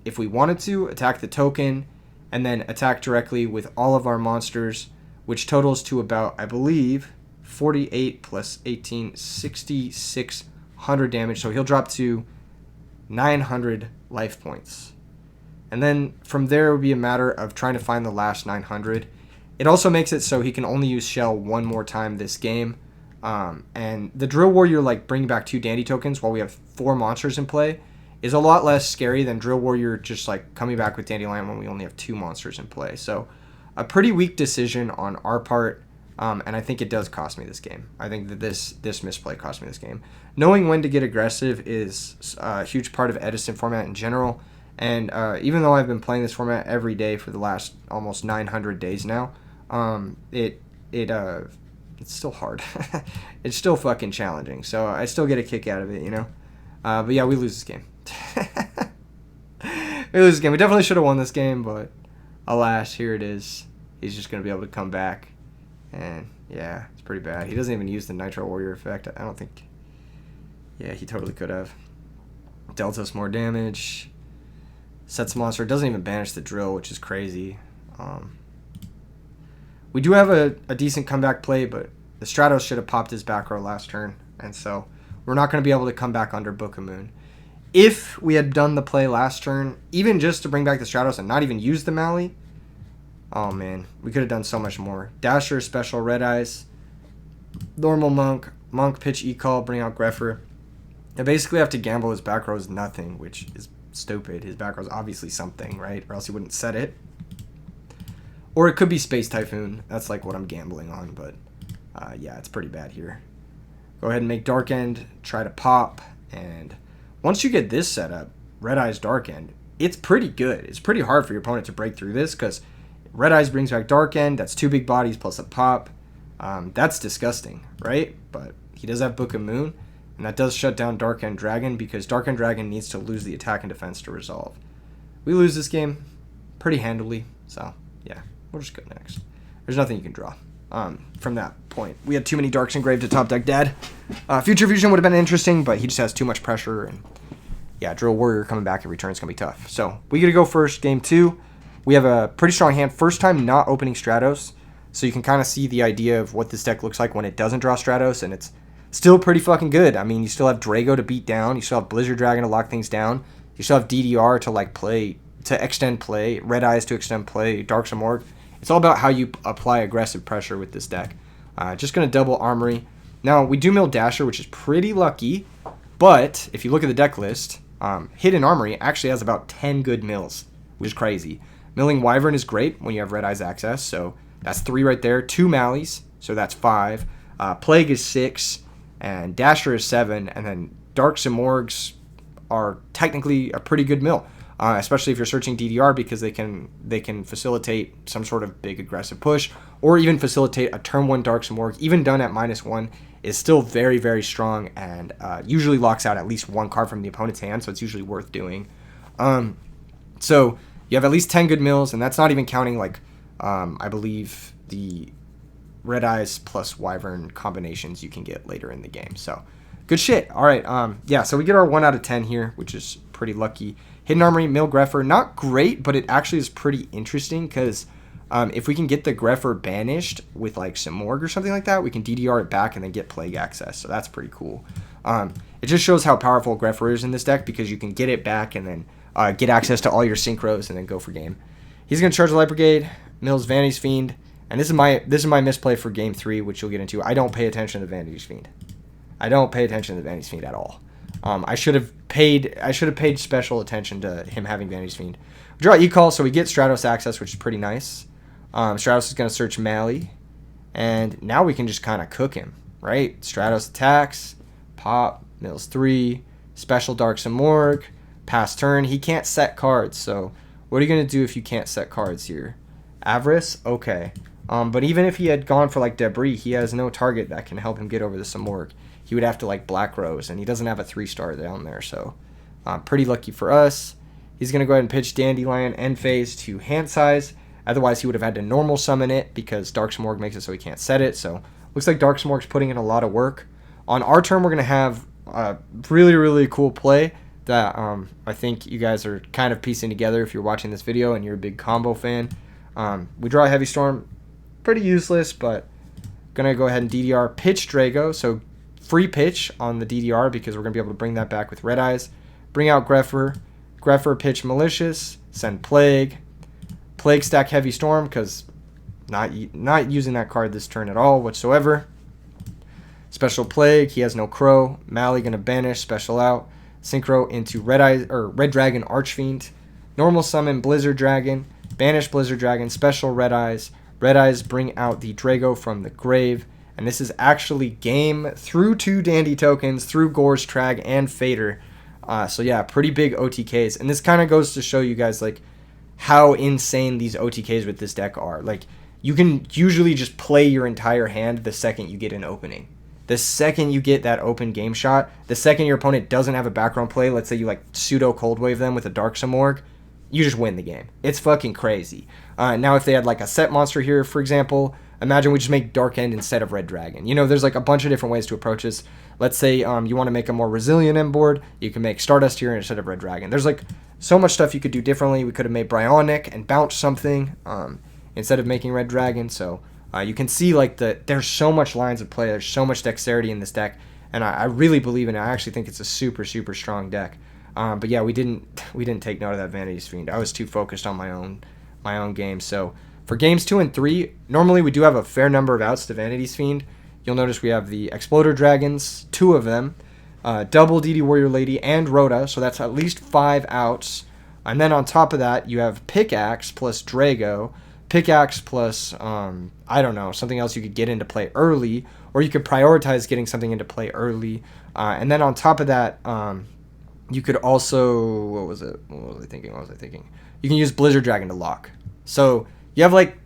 If we wanted to, attack the token, and then attack directly with all of our monsters, which totals to about, I believe, 48 plus 18, 6,600 damage. So he'll drop to 900 life points. And then from there, it would be a matter of trying to find the last 900. It also makes it so he can only use Shell one more time this game. And the Drill Warrior, like, bringing back 2 Dandy tokens while we have 4 monsters in play is a lot less scary than Drill Warrior just, like, coming back with Dandelion when we only have 2 monsters in play. So a pretty weak decision on our part, and I think it does cost me this game. I think that this misplay cost me this game. Knowing when to get aggressive is a huge part of Edison format in general. And even though I've been playing this format every day for the last almost 900 days now, it's still hard. It's still fucking challenging. So I still get a kick out of it, you know. But yeah, we lose this game. We lose this game. We definitely should have won this game, but alas, here it is. He's just gonna be able to come back, and yeah, it's pretty bad. He doesn't even use the Nitro Warrior effect. I don't think. Yeah, he totally could have. Dealt us more damage. Sets monster. Doesn't even banish the drill, which is crazy. We do have a decent comeback play, but the Stratos should have popped his back row last turn, and so we're not going to be able to come back under Book of Moon. If we had done the play last turn, even just to bring back the Stratos and not even use the Mally, oh man, we could have done so much more. Dasher, special Red Eyes, normal Monk pitch E-Call, bring out Greffer. I basically have to gamble his back row is nothing, which is stupid. His back row is obviously something, right? Or else he wouldn't set it. Or it could be Space Typhoon. That's like what I'm gambling on, but yeah, it's pretty bad here. Go ahead and make Dark End, try to pop, and once you get this set up, Red Eyes Dark End, it's pretty good. It's pretty hard for your opponent to break through this because Red Eyes brings back Dark End. That's 2 big bodies plus a pop. That's disgusting, right? But he does have Book of Moon, and that does shut down Dark End Dragon because Dark End Dragon needs to lose the attack and defense to resolve. We lose this game pretty handily, so yeah, we'll just go next. There's nothing you can draw from that point. We had too many Darks engraved to top deck dead. Future Fusion would have been interesting, but he just has too much pressure, and yeah, Drill Warrior coming back every turn is going to be tough. So we get to go first, game 2. We have a pretty strong hand. First time not opening Stratos, so you can kind of see the idea of what this deck looks like when it doesn't draw Stratos, and it's still pretty fucking good. I mean, you still have Drago to beat down. You still have Blizzard Dragon to lock things down. You still have DDR to like play, to extend play, Red Eyes to extend play, Dark Samorg. It's all about how you apply aggressive pressure with this deck. Just going to double Armory. Now, we do mill Dasher, which is pretty lucky, but if you look at the deck list, Hidden Armory actually has about 10 good mills, which is crazy. Milling Wyvern is great when you have Red Eyes access, so that's 3 right there. 2 Mallies, so that's 5. Plague is 6, and Dasher is 7, and then Dark Samorgs are technically a pretty good mill. Especially if you're searching DDR because they can facilitate some sort of big aggressive push or even facilitate a turn 1 Dark Samorg, even done at -1, is still very, very strong and usually locks out at least 1 card from the opponent's hand, so it's usually worth doing. So you have at least 10 good mills, and that's not even counting, like, I believe the Red Eyes plus Wyvern combinations you can get later in the game. So good shit. All right, yeah, so we get our 1 out of 10 here, which is pretty lucky. Hidden Armory, Mill Greffer, not great, but it actually is pretty interesting because if we can get the Greffer banished with like some Morg or something like that, we can DDR it back and then get Plague access, so that's pretty cool. It just shows how powerful Greffer is in this deck because you can get it back and then get access to all your synchros and then go for game. He's going to charge the Light Brigade, Mills Vanity's Fiend, and this is my misplay for game 3, which you'll get into. I don't pay attention to the Vanity's Fiend. I don't pay attention to the Vanity's Fiend at all. I should have paid special attention to him having Vanity's Fiend. We draw E-Call, so we get Stratos access, which is pretty nice. Stratos is going to search Mally, and now we can just kind of cook him, right? Stratos attacks, pop, mills 3, special Dark Samorg, pass turn. He can't set cards, so what are you going to do if you can't set cards here? Avarice? Okay. But even if he had gone for like Debris, he has no target that can help him get over the Samorg. He would have to like Black Rose, and he doesn't have a 3-star down there, so pretty lucky for us. He's going to go ahead and pitch Dandelion end phase to hand size. Otherwise, he would have had to normal summon it because Dark Samorg makes it so he can't set it. So looks like Dark Samorg's putting in a lot of work. On our turn, we're going to have a really, really cool play that I think you guys are kind of piecing together if you're watching this video and you're a big combo fan. We draw a Heavy Storm. Pretty useless, but going to go ahead and DDR pitch Drago. So free pitch on the DDR because we're going to be able to bring that back with Red Eyes. Bring out Greffer. Greffer pitch Malicious. Send Plague. Plague stack Heavy Storm because not using that card this turn at all whatsoever. Special Plague. He has no Crow. Mally going to banish. Special out. Synchro into Red Eyes or Red Dragon Archfiend. Normal summon Blizzard Dragon. Banish Blizzard Dragon. Special Red Eyes. Red Eyes bring out the Drago from the grave. And this is actually game through 2 Dandy tokens, through Gorge, Trag, and Fader. So yeah, pretty big OTKs. And this kind of goes to show you guys like how insane these OTKs with this deck are. Like, you can usually just play your entire hand the second you get an opening. The second you get that open game shot, the second your opponent doesn't have a background play, let's say you like pseudo cold wave them with a Dark Simorgh, you just win the game. It's fucking crazy. Now if they had like a set monster here, for example, imagine we just make Dark End instead of Red Dragon. You know, there's like a bunch of different ways to approach this. Let's say you want to make a more resilient end board, you can make Stardust here instead of Red Dragon. There's like so much stuff you could do differently. We could have made Bryonic and bounce something instead of making Red Dragon. So you can see like there's so much lines of play. There's so much dexterity in this deck, and I really believe in it. I actually think it's a super, super strong deck. But yeah, we didn't take note of that Vanity's Fiend. I was too focused on my own game. So for games 2 and 3, normally we do have a fair number of outs to Vanity's Fiend. You'll notice we have the Exploder Dragons, 2 of them, double DD Warrior Lady and Rhoda, so that's at least 5 outs. And then on top of that, you have Pickaxe plus Drago, Pickaxe plus, I don't know, something else you could get into play early, or you could prioritize getting something into play early. And then on top of that, you could also, what was I thinking? You can use Blizzard Dragon to lock. So you have like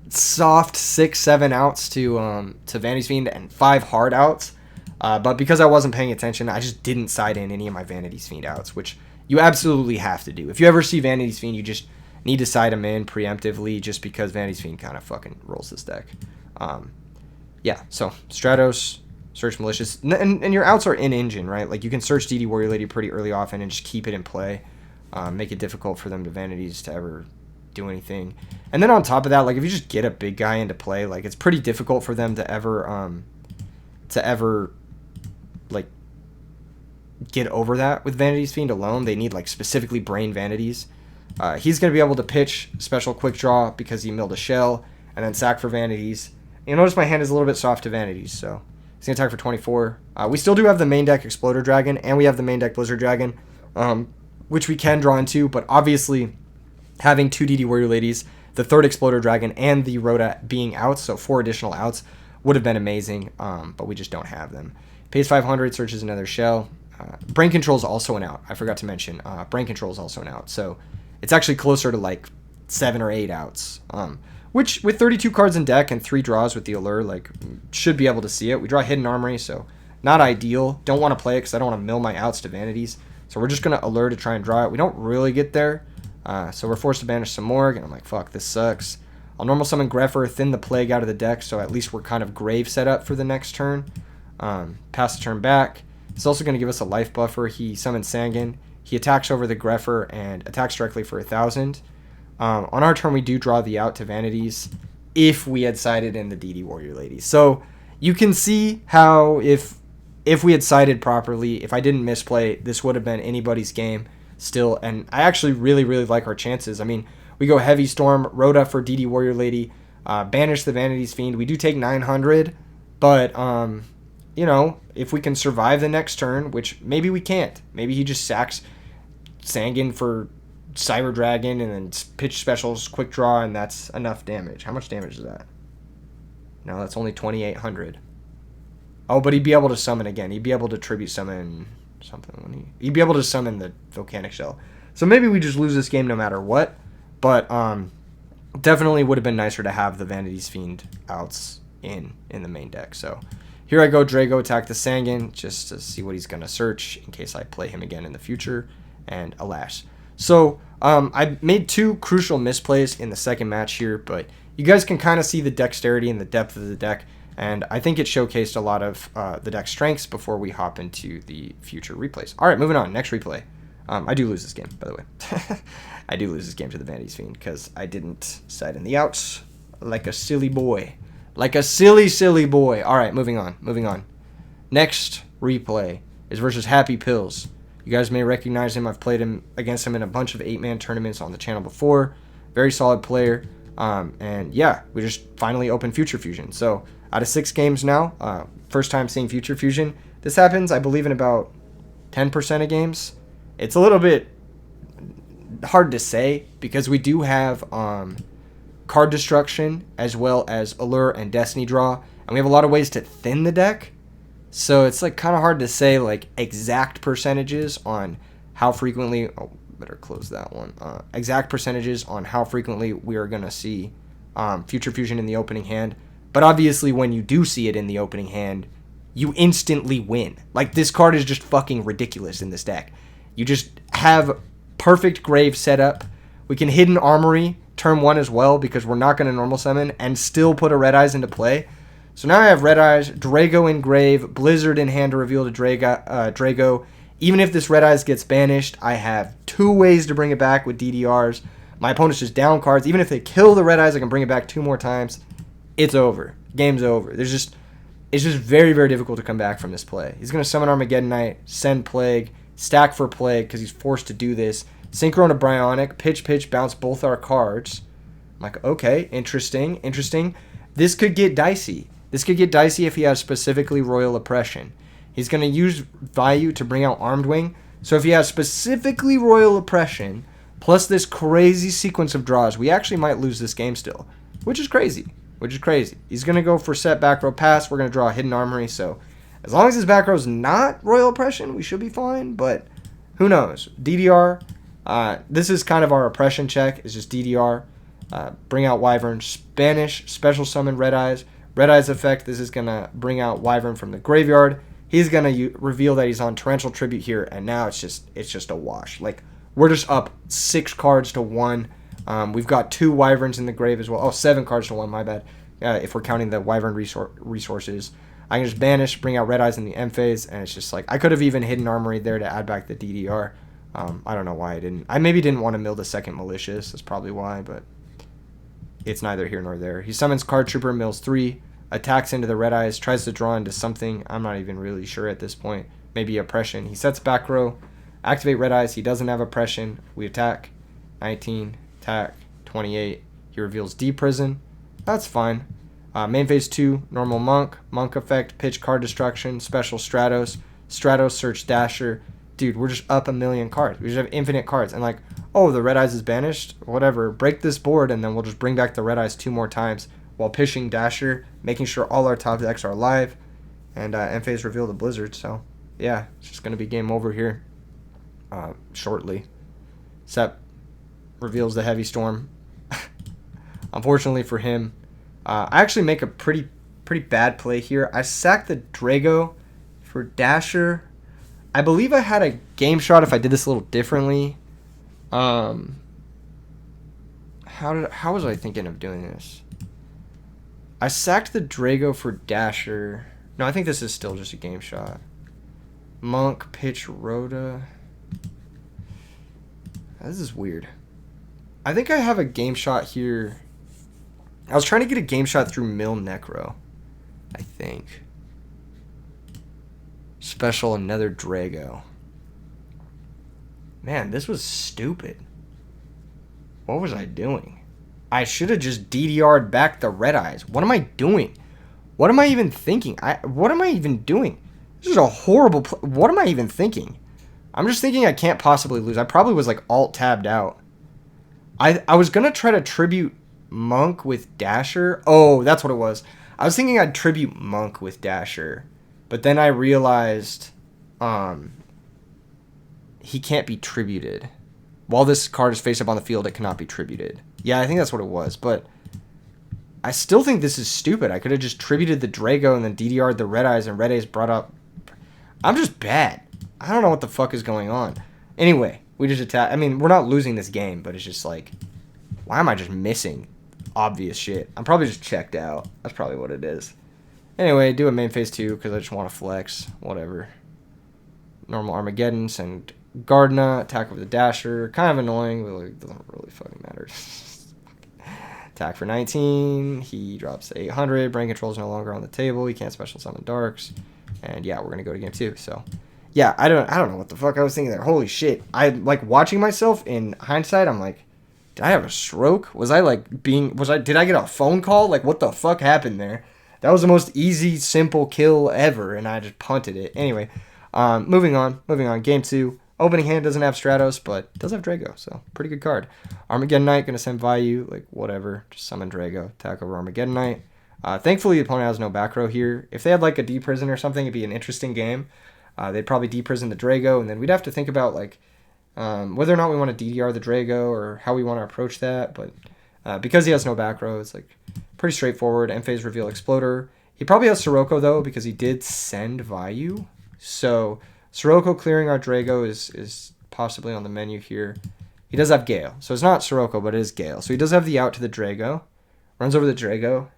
soft 6-7 outs to Vanity's Fiend and 5 hard outs. But because I wasn't paying attention, I just didn't side in any of my Vanity's Fiend outs, which you absolutely have to do. If you ever see Vanity's Fiend, you just need to side him in preemptively, just because Vanity's Fiend kind of fucking rolls this deck. Yeah, so Stratos, search Malicious, and your outs are in engine, right? Like you can search DD Warrior Lady pretty early often and just keep it in play, make it difficult for them to Vanities to ever do anything. And then on top of that, like if you just get a big guy into play, like it's pretty difficult for them to ever like get over that with Vanity's Fiend alone. They need like specifically Brain Vanities. He's going to be able to pitch special quick draw because he milled a shell and then sack for Vanities. You'll notice my hand is a little bit soft to Vanities, so he's going to attack for 24. We still do have the main deck Exploder Dragon, and we have the main deck Blizzard Dragon, which we can draw into, but obviously having 2 DD Warrior Ladies, the 3rd Exploder Dragon, and the Rhoda being out, so 4 additional outs, would have been amazing, but we just don't have them. Pays 500, searches another shell. Brain Control is also an out. I forgot to mention. Brain Control is also an out, so it's actually closer to like 7 or 8 outs, which with 32 cards in deck and 3 draws with the Allure, like should be able to see it. We draw Hidden Armory, so not ideal. Don't want to play it because I don't want to mill my outs to Vanities, so we're just going to Allure to try and draw it. We don't really get there, so we're forced to banish some Morg, and I'm like, fuck, this sucks. I'll normal summon Grepher, thin the Plague out of the deck, so at least we're kind of grave set up for the next turn. Pass the turn back. It's also going to give us a life buffer. He summons Sangan. He attacks over the Grepher and attacks directly for 1,000. On our turn, we do draw the out to Vanities if we had sided in the DD Warrior Lady. So you can see how if we had sided properly, if I didn't misplay, this would have been anybody's game still. And I actually really, really like our chances. I mean, we go Heavy Storm, Rhoda for DD Warrior Lady, banish the Vanity's Fiend. We do take 900, but you know, if we can survive the next turn, which maybe we can't. Maybe he just sacks Sangan for Cyber Dragon and then pitch specials, quick draw, and that's enough damage. How much damage is that? No, that's only 2,800. Oh, but he'd be able to summon again. He'd be able to tribute summon something. He'd be able to summon the Volcanic Shell. So maybe we just lose this game no matter what. But definitely would have been nicer to have the Vanity's Fiend outs in the main deck. So here I go, Drago, attack the Sangan, just to see what he's going to search in case I play him again in the future. And alas. So I made 2 crucial misplays in the second match here, but you guys can kind of see the dexterity and the depth of the deck, and I think it showcased a lot of the deck strengths before we hop into the future replays. All right, moving on. Next replay. I do lose this game, by the way. I do lose this game to the Vanity's Fiend because I didn't side in the outs like a silly boy. Like a silly, silly boy. All right, moving on. Next replay is versus Happy Pills. You guys may recognize him. I've played against him in a bunch of 8-man tournaments on the channel before. Very solid player. And yeah, we just finally opened Future Fusion. So out of 6 games now, first time seeing Future Fusion. This happens, I believe, in about 10% of games. It's a little bit hard to say because we do have card destruction as well as Allure and Destiny Draw. And we have a lot of ways to thin the deck. So it's like kind of hard to say like exact percentages on how frequently. Oh, better close that one. Exact percentages on how frequently we are gonna see Future Fusion in the opening hand. But obviously, when you do see it in the opening hand, you instantly win. Like, this card is just fucking ridiculous in this deck. You just have perfect Grave set up. We can Hidden Armory turn 1 as well, because we're not going to normal summon, and still put a Red Eyes into play. So now I have Red Eyes, Drago in Grave, Blizzard in hand to reveal to Drago. Even if this Red Eyes gets banished, I have 2 ways to bring it back with DDRs. My opponent's just down cards. Even if they kill the Red Eyes, I can bring it back 2 more times. It's over. Game's over. It's just very, very difficult to come back from this play. He's going to summon Armageddon Knight, send Plague, stack for Plague because he's forced to do this. Synchro into Bryonic, pitch, bounce both our cards. I'm like, okay, interesting. This could get dicey. This could get dicey if he has specifically Royal Oppression. He's going to use Value to bring out Armed Wing. So if he has specifically Royal Oppression, plus this crazy sequence of draws, we actually might lose this game still, which is crazy. He's going to go for set back row pass. We're going to draw a Hidden Armory. So as long as his back row is not Royal Oppression, we should be fine. But who knows? DDR. This is kind of our oppression check. It's just DDR. Bring out Wyvern. Spanish. Special summon Red Eyes. Red Eyes effect. This is going to bring out Wyvern from the graveyard. He's going to reveal that he's on Torrential Tribute here. And now it's just a wash. Like, we're just up 6 cards to 1. We've got 2 Wyverns in the grave as well. Oh, 7 cards to 1, my bad. If we're counting the Wyvern resources. I can just banish, bring out Red Eyes in the end phase, and it's just like, I could have even Hidden Armory there to add back the DDR. I don't know why I didn't. I maybe didn't want to mill the second Malicious. That's probably why, but it's neither here nor there. He summons Card Trooper, mills 3, attacks into the Red Eyes, tries to draw into something. I'm not even really sure at this point. Maybe Oppression. He sets back row, activate Red Eyes. He doesn't have Oppression. We attack. 19, attack, 28. He reveals Deep Prison. That's fine. Main phase 2, normal Monk effect, pitch card destruction, special Stratos, search Dasher. Dude, we're just up a million cards. We just have infinite cards. And like, oh, the Red Eyes is banished? Whatever. Break this board, and then we'll just bring back the Red Eyes 2 more times while pitching Dasher, making sure all our top decks are alive. And end phase reveal the Blizzard. So, yeah, it's just going to be game over here shortly. Sep reveals the Heavy Storm. Unfortunately for him, I actually make a pretty bad play here. I sack the Drago for Dasher. I believe I had a game shot if I did this a little differently. How was I thinking of doing this? I sacked the Drago for Dasher. No, I think this is still just a game shot. Monk, pitch, Rhoda. This is weird. I think I have a game shot here. I was trying to get a game shot through Mill Necro, I think. Special another Drago. Man, this was stupid. What was I doing? I should have just DDR'd back the Red Eyes. What am I doing? What am I even thinking? What am I even doing? This is a horrible what am I even thinking? I'm just thinking I can't possibly lose. I probably was like alt-tabbed out. I was going to try to tribute Monk with Dasher. Oh, that's what it was. I was thinking I'd tribute Monk with Dasher. But then I realized he can't be tributed. While this card is face up on the field, it cannot be tributed. Yeah, I think that's what it was. But I still think this is stupid. I could have just tributed the Drago and then DDR'd the Red Eyes, and Red Eyes brought up... I'm just bad. I don't know what the fuck is going on. Anyway, we just attack. I mean, we're not losing this game, but it's just like... Why am I just missing obvious shit? I'm probably just checked out. That's probably what it is. Anyway, do a main phase 2 because I just want to flex. Whatever. Normal Armageddon, send Gardna, attack with the Dasher. Kind of annoying, but like, doesn't really fucking matter. Attack for 19. He drops 800. Brain control is no longer on the table. He can't special summon Darks. And yeah, we're going to go to game 2. So yeah, I don't know what the fuck I was thinking there. Holy shit. I like watching myself in hindsight. I'm like, did I have a stroke? Did I get a phone call? Like, what the fuck happened there? That was the most easy, simple kill ever, and I just punted it. Anyway, moving on. Game 2. Opening hand doesn't have Stratos, but does have Drago, so pretty good card. Armageddon Knight, going to send Value, like, whatever. Just summon Drago, attack over Armageddon Knight. Thankfully, the opponent has no back row here. If they had, like, a D-Prison or something, it'd be an interesting game. They'd probably D-Prison the Drago, and then we'd have to think about, like, whether or not we want to DDR the Drago or how we want to approach that, but Because he has no back row, it's like pretty straightforward. End phase reveal Exploder. He probably has Sirocco though, because he did send Vayu. So Sirocco clearing our Drago is possibly on the menu here. He does have Gale. So it's not Sirocco, but it is Gale. So he does have the out to the Drago. Runs over the Drago.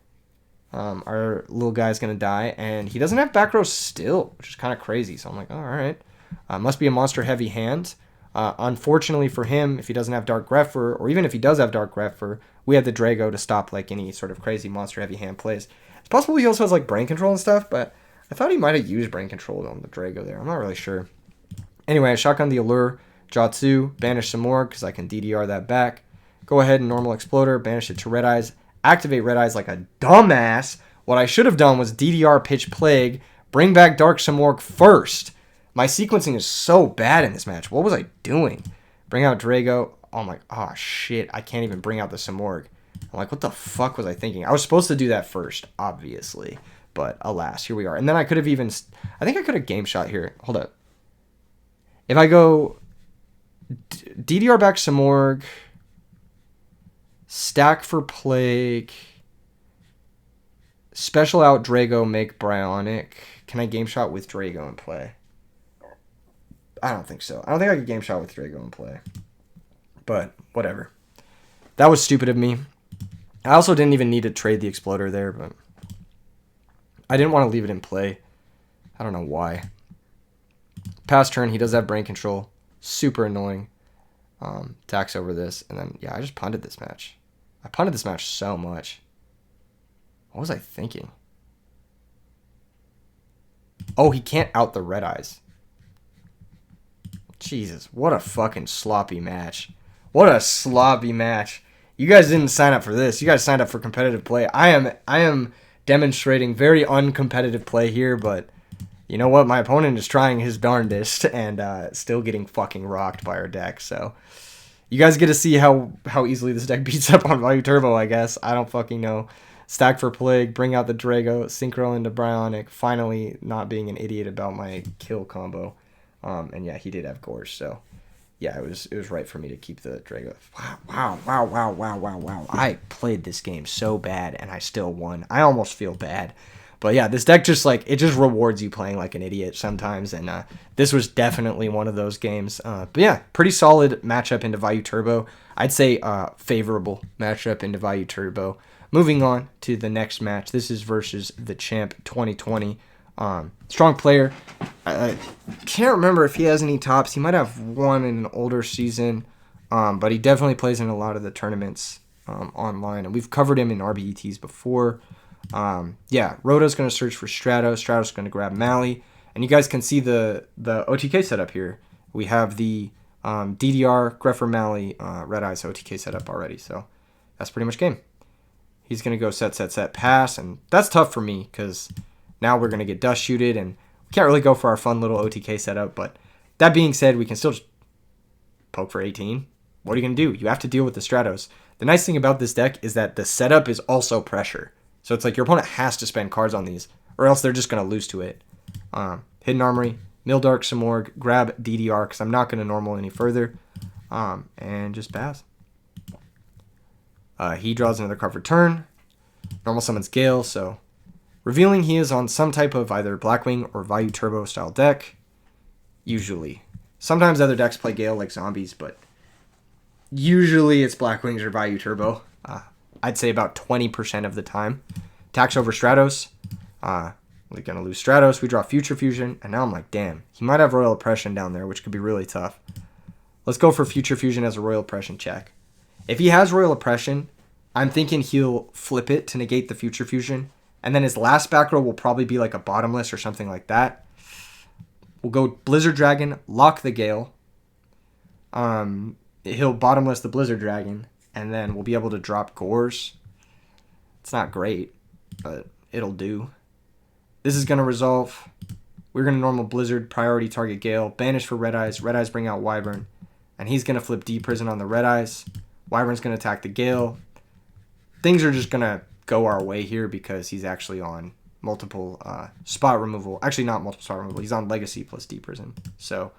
Our little guy's going to die. And he doesn't have back row still, which is kind of crazy. So I'm like, oh, all right. Must be a monster-heavy hand. Unfortunately for him, if he doesn't have Dark Grepher, or even if he does have Dark Grepher, we have the Drago to stop like any sort of crazy monster-heavy hand plays. It's possible he also has like Brain Control and stuff, but I thought he might have used Brain Control on the Drago there. I'm not really sure. Anyway, I shotgun the Allure, Jatsu, banish some more because I can DDR that back. Go ahead and normal Exploder, banish it to Red Eyes, activate Red Eyes like a dumbass. What I should have done was DDR Pitch Plague, bring back Dark Samorg first. My sequencing is so bad in this match. What was I doing? Bring out Drago. Oh shit, I can't even bring out the Samorg. I'm like, what the fuck was I thinking? I was supposed to do that first, obviously. But alas, here we are. And then I could have even... I think I could have game shot here. Hold up. If I go... DDR back Samorg... Stack for Plague... Special out Drago, make Bryonic. Can I game shot with Drago in play? I don't think so. I don't think I could game shot with Drago in play. But, whatever. That was stupid of me. I also didn't even need to trade the Exploder there, but... I didn't want to leave it in play. I don't know why. Past turn, he does have Brain Control. Super annoying. Attacks over this. And then, yeah, I just punted this match. I punted this match so much. What was I thinking? Oh, he can't out the Red Eyes. Jesus, what a fucking sloppy match. What a sloppy match. You guys didn't sign up for this. You guys signed up for competitive play. I am demonstrating very uncompetitive play here, but you know what? My opponent is trying his darndest and still getting fucking rocked by our deck. So you guys get to see how easily this deck beats up on Vayu Turbo, I guess. I don't fucking know. Stack for Plague, bring out the Drago, Synchro into Bryonic, finally not being an idiot about my kill combo. And yeah, he did have Gorge, so yeah, it was right for me to keep the Drago. Wow. I played this game so bad and I still won. I almost feel bad. But yeah, this deck just like, it just rewards you playing like an idiot sometimes, and this was definitely one of those games. But yeah, pretty solid matchup into Vayu Turbo. I'd say favorable matchup into Vayu Turbo. Moving on to the next match. This is versus the Champ 2020. Strong player. I can't remember if he has any tops. He might have one in an older season, but he definitely plays in a lot of the tournaments online, and we've covered him in RBETs before. Yeah, Roto's going to search for Strato. Strato's going to grab Mally, and you guys can see the OTK setup here. We have the DDR, Grepher, Mally, Red Eyes OTK setup already, so that's pretty much game. He's going to go set, pass, and that's tough for me because now we're going to get dust shooted, and we can't really go for our fun little OTK setup, but that being said, we can still just poke for 18. What are you going to do? You have to deal with the Stratos. The nice thing about this deck is that the setup is also pressure. So it's like your opponent has to spend cards on these, or else they're just going to lose to it. Hidden Armory, Mill Dark Samorg, grab DDR, because I'm not going to normal any further, and just pass. He draws another card for turn. Normal summons Gale, so revealing he is on some type of either Blackwing or Vayu Turbo style deck. Usually. Sometimes other decks play Gale like zombies, but usually it's Blackwings or Vayu Turbo. I'd say about 20% of the time. Attacks over Stratos. We're going to lose Stratos. We draw Future Fusion, and now I'm like, damn. He might have Royal Oppression down there, which could be really tough. Let's go for Future Fusion as a Royal Oppression check. If he has Royal Oppression, I'm thinking he'll flip it to negate the Future Fusion, and then his last back row will probably be like a Bottomless or something like that. We'll go Blizzard Dragon, lock the Gale. He'll Bottomless the Blizzard Dragon, and then we'll be able to drop Gores. It's not great, but it'll do. This is going to resolve. We're going to normal Blizzard, priority target Gale, banish for Red Eyes. Red Eyes bring out Wyvern, and he's going to flip D-Prison on the Red Eyes. Wyvern's going to attack the Gale. Things are just going to go our way here because he's actually on multiple spot removal. Actually, not multiple spot removal. He's on Legacy plus D-Prison. So,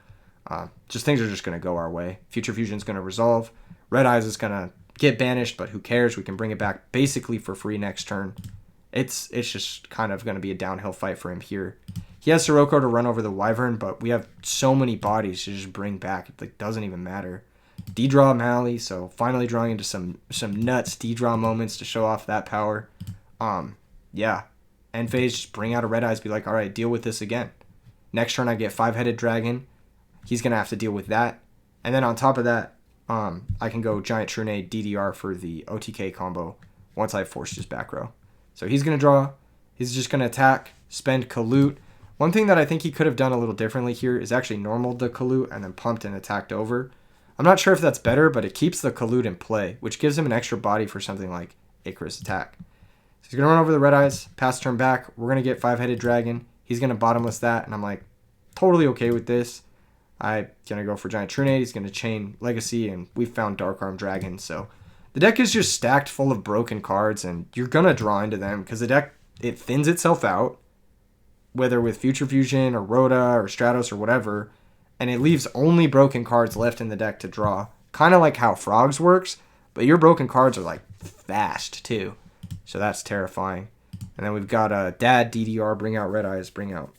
just things are just going to go our way. Future Fusion's going to resolve. Red Eyes is going to get banished, but who cares? We can bring it back basically for free next turn. It's just kind of going to be a downhill fight for him here. He has Sirocco to run over the Wyvern, but we have so many bodies to just bring back. It like, doesn't even matter. D-draw Mally, so finally drawing into some nuts D-draw moments to show off that power. Yeah. End phase, just bring out a Red Eyes, be like, all right, deal with this again. Next turn I get 5-headed Dragon. He's going to have to deal with that. And then on top of that, I can go Giant Trunade DDR for the OTK combo once I've forced his back row. So he's going to draw. He's just going to attack, spend Kalut. One thing that I think he could have done a little differently here is actually normaled the Kalut and then pumped and attacked over. I'm not sure if that's better, but it keeps the Kalut in play, which gives him an extra body for something like Icarus attack. So he's going to run over the Red Eyes, pass turn back. We're going to get 5-headed Dragon. He's going to bottomless that, and I'm like, totally okay with this. I'm going to go for Giant Trunade. He's going to chain Legacy, and we found Dark Arm Dragon. So the deck is just stacked full of broken cards, and you're going to draw into them because the deck, it thins itself out, whether with Future Fusion or Rhoda or Stratos or whatever, and it leaves only broken cards left in the deck to draw. Kind of like how Frogs works, but your broken cards are like fast too. So that's terrifying. And then we've got Dad, DDR, bring out Red Eyes, bring out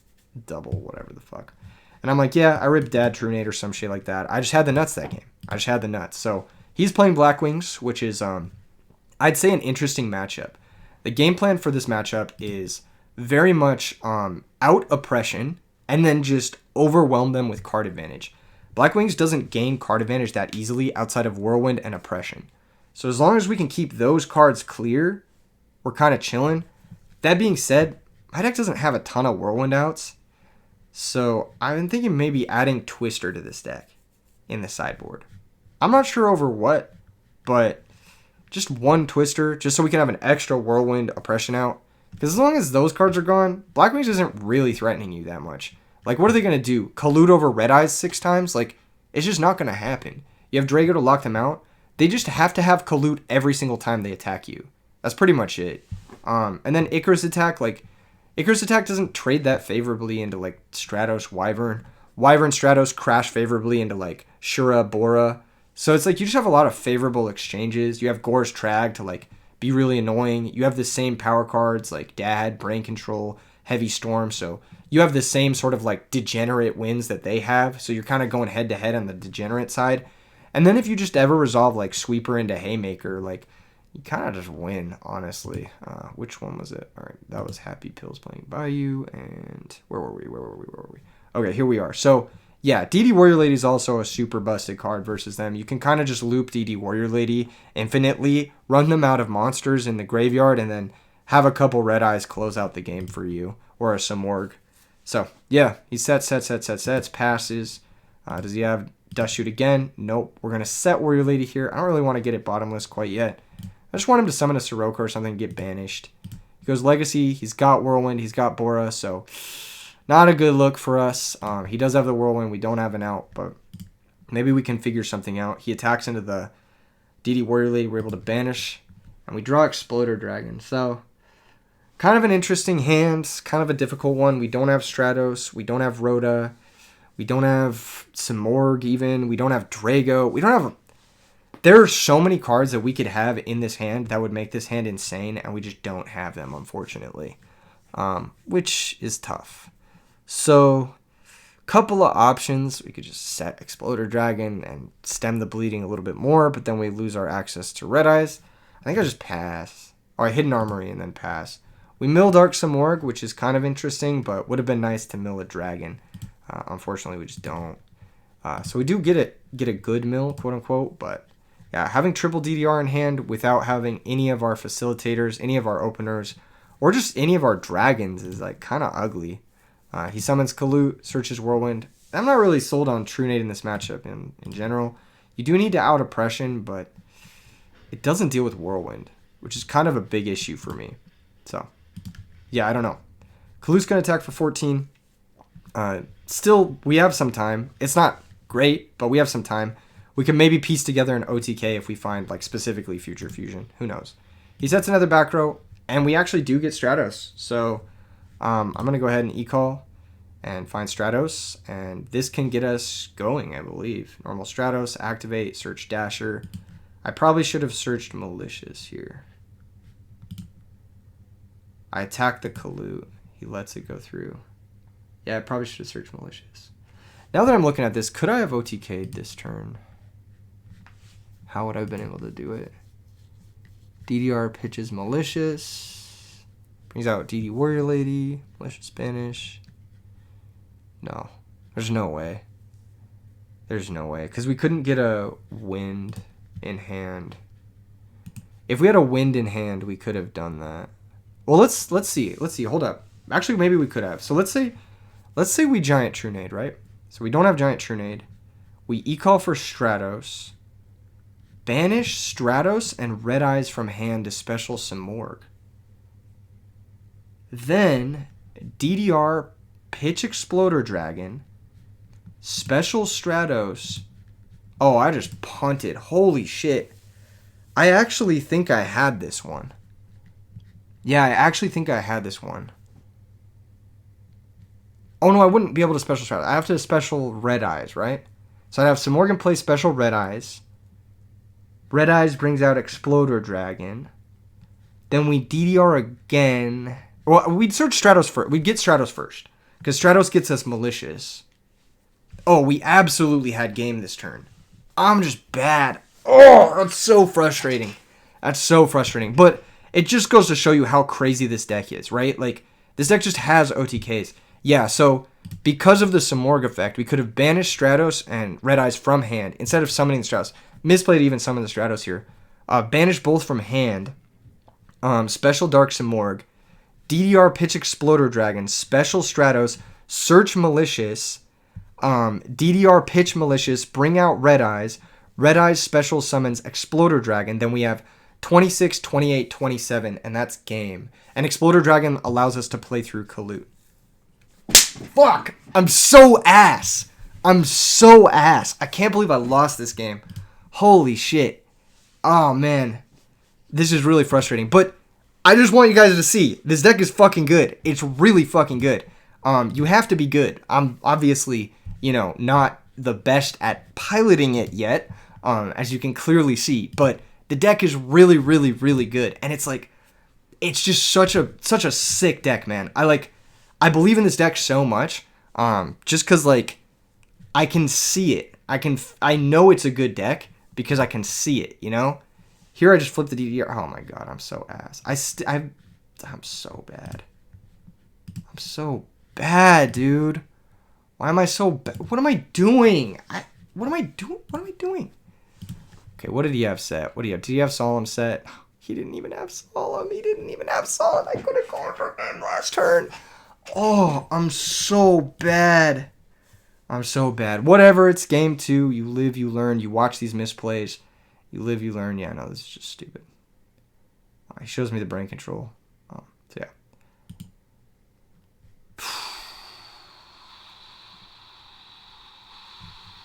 double, whatever the fuck. And I'm like, yeah, I ripped Dad Trunade or some shit like that. I just had the nuts that game. I just had the nuts. So he's playing Black Wings, which is, I'd say, an interesting matchup. The game plan for this matchup is very much out oppression and then just overwhelm them with card advantage. Black Wings doesn't gain card advantage that easily outside of Whirlwind and Oppression. So as long as we can keep those cards clear, we're kind of chilling. That being said, my deck doesn't have a ton of Whirlwind outs. So I've been thinking maybe adding Twister to this deck in the sideboard. I'm not sure over what, but just one Twister, just so we can have an extra Whirlwind Oppression out. Because as long as those cards are gone, Black Wings isn't really threatening you that much. Like, what are they going to do? Collude over Red Eyes 6 times? Like, it's just not going to happen. You have Drago to lock them out. They just have to have Collude every single time they attack you. That's pretty much it. And then Icarus attack, like, Icarus attack doesn't trade that favorably into, like, Stratos, Wyvern. Wyvern, Stratos crash favorably into, like, Shura, Bora. So it's like you just have a lot of favorable exchanges. You have Gore's Trag to, like, be really annoying. You have the same power cards, like Dad, Brain Control, Heavy Storm. So you have the same sort of, like, degenerate wins that they have. So you're kind of going head-to-head on the degenerate side. And then if you just ever resolve, like, Sweeper into Haymaker, like, you kind of just win, honestly. Which one was it? All right, that was Happy Pills playing Bayou, and where were we? Okay, here we are. So, yeah, DD Warrior Lady is also a super busted card versus them. You can kind of just loop DD Warrior Lady infinitely, run them out of monsters in the graveyard, and then have a couple Red Eyes close out the game for you, or a Samorg. So, yeah, he sets, passes. Does he have Dust Shoot again? Nope. We're going to set Warrior Lady here. I don't really want to get it bottomless quite yet. I just want him to summon a Sirocco or something and get banished. He goes Legacy. He's got Whirlwind. He's got Bora. So not a good look for us. He does have the Whirlwind. We don't have an out, but maybe we can figure something out. He attacks into the DD Warrior Lady. We're able to banish. And we draw Exploder Dragon. So kind of an interesting hand. Kind of a difficult one. We don't have Stratos. We don't have Rhoda. We don't have Samorg even. We don't have Drago. We don't have... There are so many cards that we could have in this hand that would make this hand insane, and we just don't have them, unfortunately, which is tough. So, couple of options. We could just set Exploder Dragon and stem the bleeding a little bit more, but then we lose our access to Red Eyes. I think I just pass. Or Hidden Armory and then pass. We mill Dark Samorg, which is kind of interesting, but would have been nice to mill a dragon. Unfortunately, we just don't. So we do get a good mill, quote unquote, but yeah, having triple DDR in hand without having any of our facilitators, any of our openers, or just any of our dragons is like kind of ugly. He summons Kalut, searches Whirlwind. I'm not really sold on Trunade in this matchup in general. You do need to out Oppression, but it doesn't deal with Whirlwind, which is kind of a big issue for me. So, yeah, I don't know. Kalut's going to attack for 14. Still, we have some time. It's not great, but we have some time. We can maybe piece together an OTK if we find, like, specifically Future Fusion. Who knows? He sets another back row, and we actually do get Stratos. So I'm going to go ahead and e-call and find Stratos, and this can get us going, I believe. Normal Stratos, activate, search Dasher. I probably should have searched malicious here. I attack the Kalut. He lets it go through. Yeah, I probably should have searched malicious. Now that I'm looking at this, could I have OTK'd this turn? How would I have been able to do it? DDR pitches malicious. Brings out DD Warrior Lady. Malicious Spanish. No. There's no way. There's no way. Because we couldn't get a wind in hand. If we had a wind in hand, we could have done that. Well, let's see. Let's see. Hold up. Actually, maybe we could have. So let's say we Giant Trunade, right? So we don't have Giant Trunade. We e-call for Stratos. Banish Stratos and Red Eyes from hand to special Simorgh. Then DDR pitch Exploder Dragon. Special Stratos. Oh, I just punted. Holy shit. I actually think I had this one. Yeah, I actually think I had this one. Oh no, I wouldn't be able to special Stratos. I have to special Red Eyes, right? So I'd have Simorgh play special Red Eyes. Red Eyes brings out Exploder Dragon. Then we DDR again. Well, we'd search Stratos first. We'd get Stratos first. Because Stratos gets us malicious. Oh, we absolutely had game this turn. I'm just bad. Oh, that's so frustrating. That's so frustrating. But it just goes to show you how crazy this deck is, right? Like, this deck just has OTKs. Yeah, so because of the Simorgh effect, we could have banished Stratos and Red Eyes from hand instead of summoning the Stratos. Misplayed even summon the Stratos here. Banish both from hand. Special Dark Simorgh. DDR pitch Exploder Dragon. Special Stratos. Search Malicious. DDR pitch Malicious. Bring out Red Eyes. Red Eyes special summons Exploder Dragon. Then we have 26, 28, 27, and that's game. And Exploder Dragon allows us to play through Kalut. Fuck! I'm so ass! I'm so ass. I can't believe I lost this game. Holy shit. Oh, man. This is really frustrating. But I just want you guys to see. This deck is fucking good. It's really fucking good. You have to be good. I'm obviously, not the best at piloting it yet, as you can clearly see. But the deck is really, really, really good. And it's like, it's just such a sick deck, man. I believe in this deck so much, just because, I can see it. I know it's a good deck because I can see it, Here I just flipped the DDR. Oh my god, I'm so ass. I'm so bad. I'm so bad, dude. Why am I so bad? What am I doing? What am I doing? Okay, what did he have set? What do you have? Did he have Solemn set? He didn't even have Solemn. I could have gone for him last turn. Oh, I'm so bad. Whatever, it's game 2. You live, you learn. You watch these misplays. You live, you learn. Yeah, no, this is just stupid. He shows me the brain control. So yeah.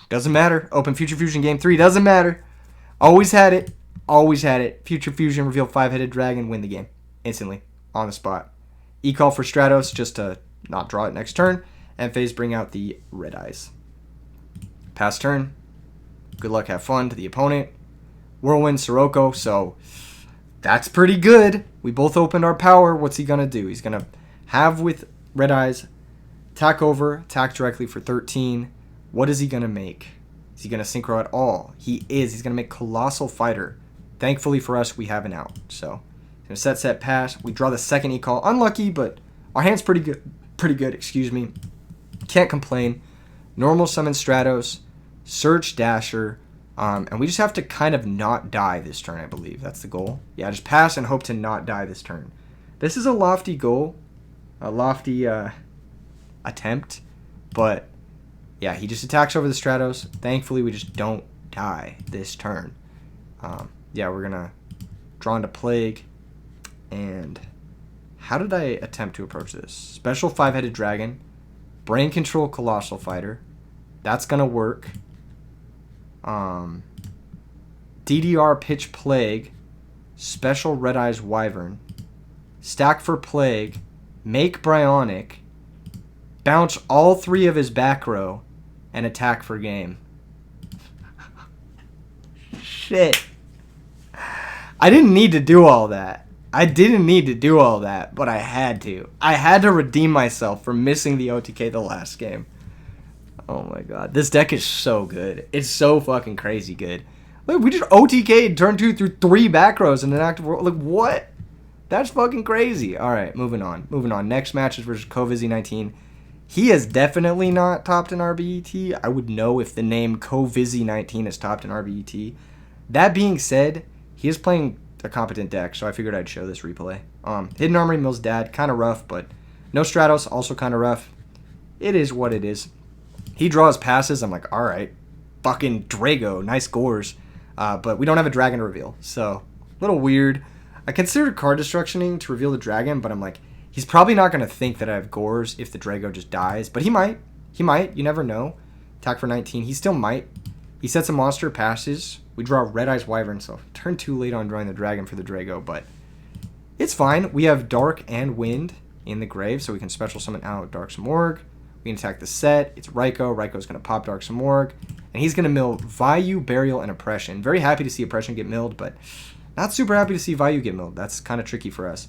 Doesn't matter. Open Future Fusion game 3. Doesn't matter. Always had it. Future Fusion, reveal 5-headed dragon, win the game. Instantly. On the spot. E-call for Stratos just to not draw it next turn. And phase bring out the Red Eyes. Pass turn. Good luck, have fun to the opponent. Whirlwind, Sirocco. So that's pretty good. We both opened our power. What's he going to do? He's going to have with Red Eyes. Attack over. Attack directly for 13. What is he going to make? Is he going to synchro at all? He is. He's going to make Colossal Fighter. Thankfully for us, we have an out. So he's going to set, pass. We draw the second e-call. Unlucky, but our hand's pretty good. Excuse me. Can't complain. Normal summon Stratos. Search Dasher. And we just have to kind of not die this turn, I believe. That's the goal. Yeah, just pass and hope to not die this turn. This is a lofty goal. A lofty attempt. But yeah, he just attacks over the Stratos. Thankfully, we just don't die this turn. Yeah, we're going to draw into Plague. And how did I attempt to approach this? Special 5-headed dragon. Brain control Colossal Fighter. That's going to work. DDR pitch Plague. Special Red Eyes Wyvern. Stack for Plague. Make Bryonic. Bounce all 3 of his back row. And attack for game. Shit. I didn't need to do all that. I didn't need to do all that, but I had to. I had to redeem myself for missing the OTK the last game. Oh my god. This deck is so good. It's so fucking crazy good. Look, we just OTK'd turn 2 through 3 back rows in an active world. Like, what? That's fucking crazy. Alright, moving on. Moving on. Next match is versus Covizzy19. He is definitely not topped in RBET. I would know if the name Covizzy19 is topped in RBET. That being said, he is playing a competent deck, so I figured I'd show this replay. Hidden Armory Mill's dad, kind of rough, but no Stratos, also kind of rough. It is what it is. He draws passes. I'm like, all right, fucking Drago, nice scores. But we don't have a dragon to reveal, so a little weird. I considered card destructioning to reveal the dragon, but I'm like, he's probably not going to think that I have Gores if the Drago just dies. But he might. He might. You never know. Attack for 19. He still might. He sets a monster, passes. We draw Red Eyes Wyvern, so turn too late on drawing the dragon for the Drago, but it's fine. We have Dark and Wind in the grave, so we can special summon out Dark Samorg. We can attack the set. It's Raikou. Raikou's going to pop Dark Samorg, and he's going to mill Vayu, Burial, and Oppression. Very happy to see Oppression get milled, but not super happy to see Vayu get milled. That's kind of tricky for us.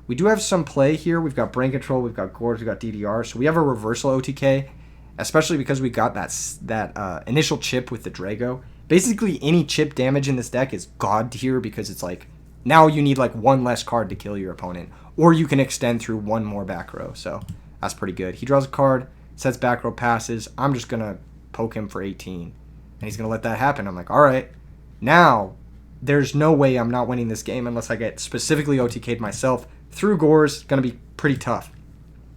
We do have some play here. We've got Brain Control, we've got Gorge, we've got DDR, so we have a reversal OTK, especially because we got that initial chip with the Drago. Basically, any chip damage in this deck is god tier because it's like, now you need like one less card to kill your opponent, or you can extend through one more back row, so that's pretty good. He draws a card, sets back row, passes. I'm just going to poke him for 18, and he's going to let that happen. I'm like, all right, now there's no way I'm not winning this game unless I get specifically OTK'd myself through Gores. Going to be pretty tough.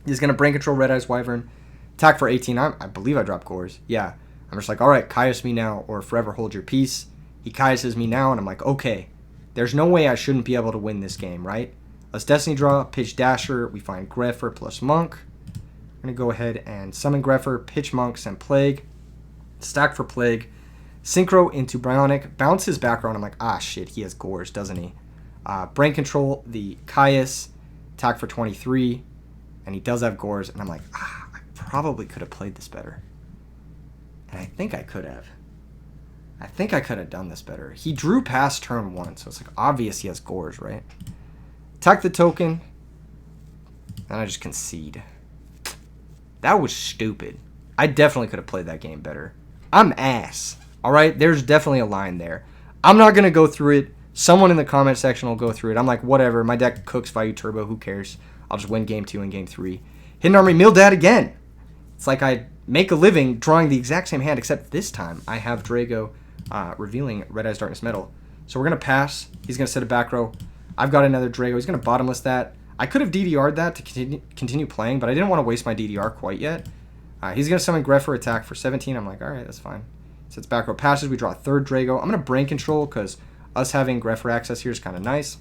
He's going to Brain Control Red Eyes Wyvern, attack for 18. I believe I dropped Gores. Yeah. I'm just like, all right, Caius me now or forever hold your peace. He Caiuses me now, and I'm like, okay, there's no way I shouldn't be able to win this game, right? Let's Destiny draw, pitch Dasher. We find Greffer plus Monk. I'm going to go ahead and summon Greffer, pitch Monk, send Plague, stack for Plague, Synchro into Bionic, bounce his back row, and I'm like, ah, shit, he has Gores, doesn't he? Brain Control, the Caius, attack for 23, and he does have Gores, and I'm like, I probably could have played this better. And I think I could have. I think I could have done this better. He drew past turn 1, so it's like obvious he has Gores, right? Attack the token. And I just concede. That was stupid. I definitely could have played that game better. I'm ass. Alright? There's definitely a line there. I'm not going to go through it. Someone in the comment section will go through it. I'm like, whatever. My deck cooks Vayu Turbo. Who cares? I'll just win game 2 and game 3. Hidden Armory Mill Dad again. It's like I make a living drawing the exact same hand, except this time I have Drago revealing Red Eyes Darkness Metal. So we're going to pass. He's going to set a back row. I've got another Drago. He's going to bottomless that. I could have DDR'd that to continue playing, but I didn't want to waste my DDR quite yet. He's going to summon Greffer attack for 17. I'm like, all right, that's fine. Sets back row passes. We draw a third Drago. I'm going to Brain Control because us having Greffer access here is kind of nice.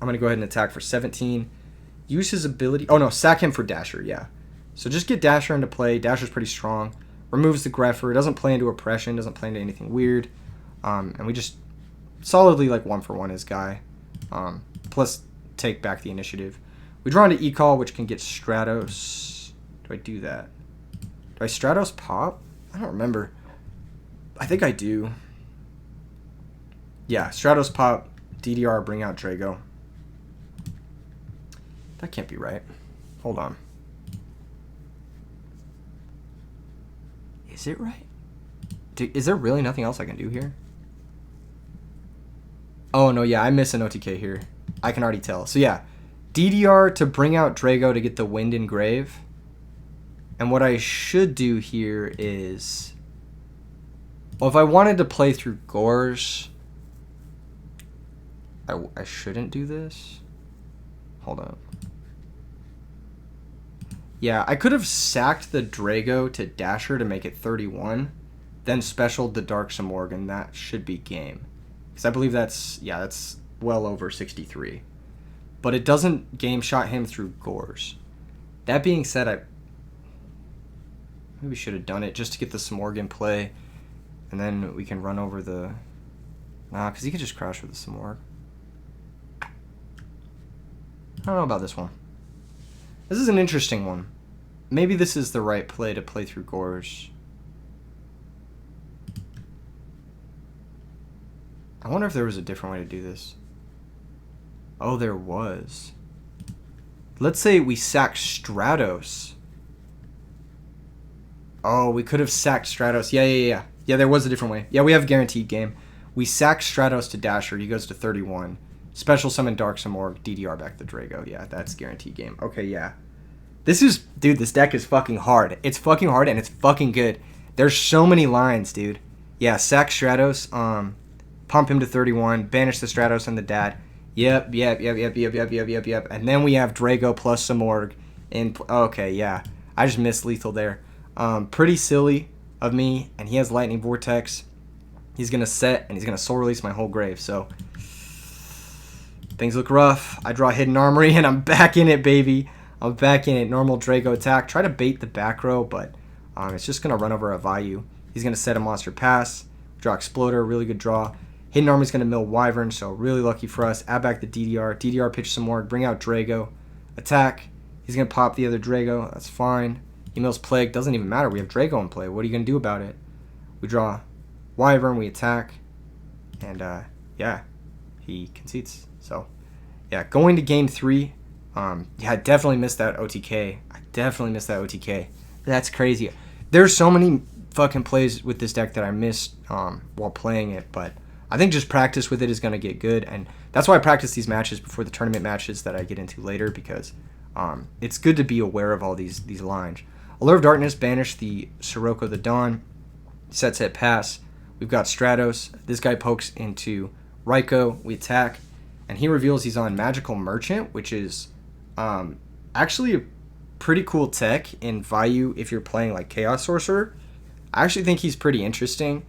I'm going to go ahead and attack for 17. Use his ability. Oh, no, sack him for Dasher, yeah. So just get Dasher into play. Dasher's pretty strong. Removes the Greffer. Doesn't play into Oppression. Doesn't play into anything weird. And we just solidly like 1-for-1 his guy. Plus take back the initiative. We draw into E-Call, which can get Stratos. Do I do that? Do I Stratos pop? I don't remember. I think I do. Yeah, Stratos pop. DDR, bring out Drago. That can't be right. Hold on. Is it right? Is there really nothing else I can do here? Oh, no, yeah, I miss an OTK here. I can already tell. So, yeah, DDR to bring out Drago to get the Wind and Grave. And what I should do here is... Well, if I wanted to play through Gores, I shouldn't do this. Hold on. Yeah, I could have sacked the Drago to Dasher to make it 31, then specialed the Dark Samorg, and that should be game. Because I believe that's well over 63. But it doesn't game shot him through Gores. That being said, I maybe should have done it just to get the Samorg in play, and then we can run over the... Nah, because he could just crash with the Samorg. I don't know about this one. This is an interesting one. Maybe this is the right play to play through Gores. I wonder if there was a different way to do this. Oh, there was. Let's say we sack Stratos. Oh, we could have sacked Stratos. Yeah. Yeah, there was a different way. Yeah, we have guaranteed game. We sack Stratos to Dasher. He goes to 31. Special summon Dark Samorg. DDR back to Drago. Yeah, that's guaranteed game. Okay, yeah. Dude, this deck is fucking hard. It's fucking hard and it's fucking good. There's so many lines, dude. Yeah, sack Stratos. Pump him to 31. Banish the Stratos and the Dad. Yep. And then we have Drago plus Samorg. Okay, yeah. I just missed lethal there. Pretty silly of me, and he has Lightning Vortex. He's going to set, and he's going to Soul Release my whole grave, so things look rough. I draw Hidden Armory, and I'm back in it, baby. I'm back in it. Normal Drago attack. Try to bait the back row, but it's just going to run over a Vayu. He's going to set a Monster Pass. Draw Exploder, really good draw. Hidden Armory's going to mill Wyvern, so really lucky for us. Add back the DDR. DDR pitch some more. Bring out Drago. Attack. He's going to pop the other Drago. That's fine. He mills Plague. Doesn't even matter. We have Drago in play. What are you going to do about it? We draw Wyvern. We attack. And, yeah, he concedes. So, yeah, going to game 3. Yeah, I definitely missed that OTK. That's crazy. There's so many fucking plays with this deck that I missed while playing it, but I think just practice with it is going to get good, and that's why I practice these matches before the tournament matches that I get into later, because it's good to be aware of all these lines. Allure of Darkness, banish the Sirocco the Dawn, set pass. We've got Stratos. This guy pokes into Raikou. We attack, and he reveals he's on Magical Merchant, which is actually a pretty cool tech in Vayu if you're playing like Chaos Sorcerer. I actually think he's pretty interesting,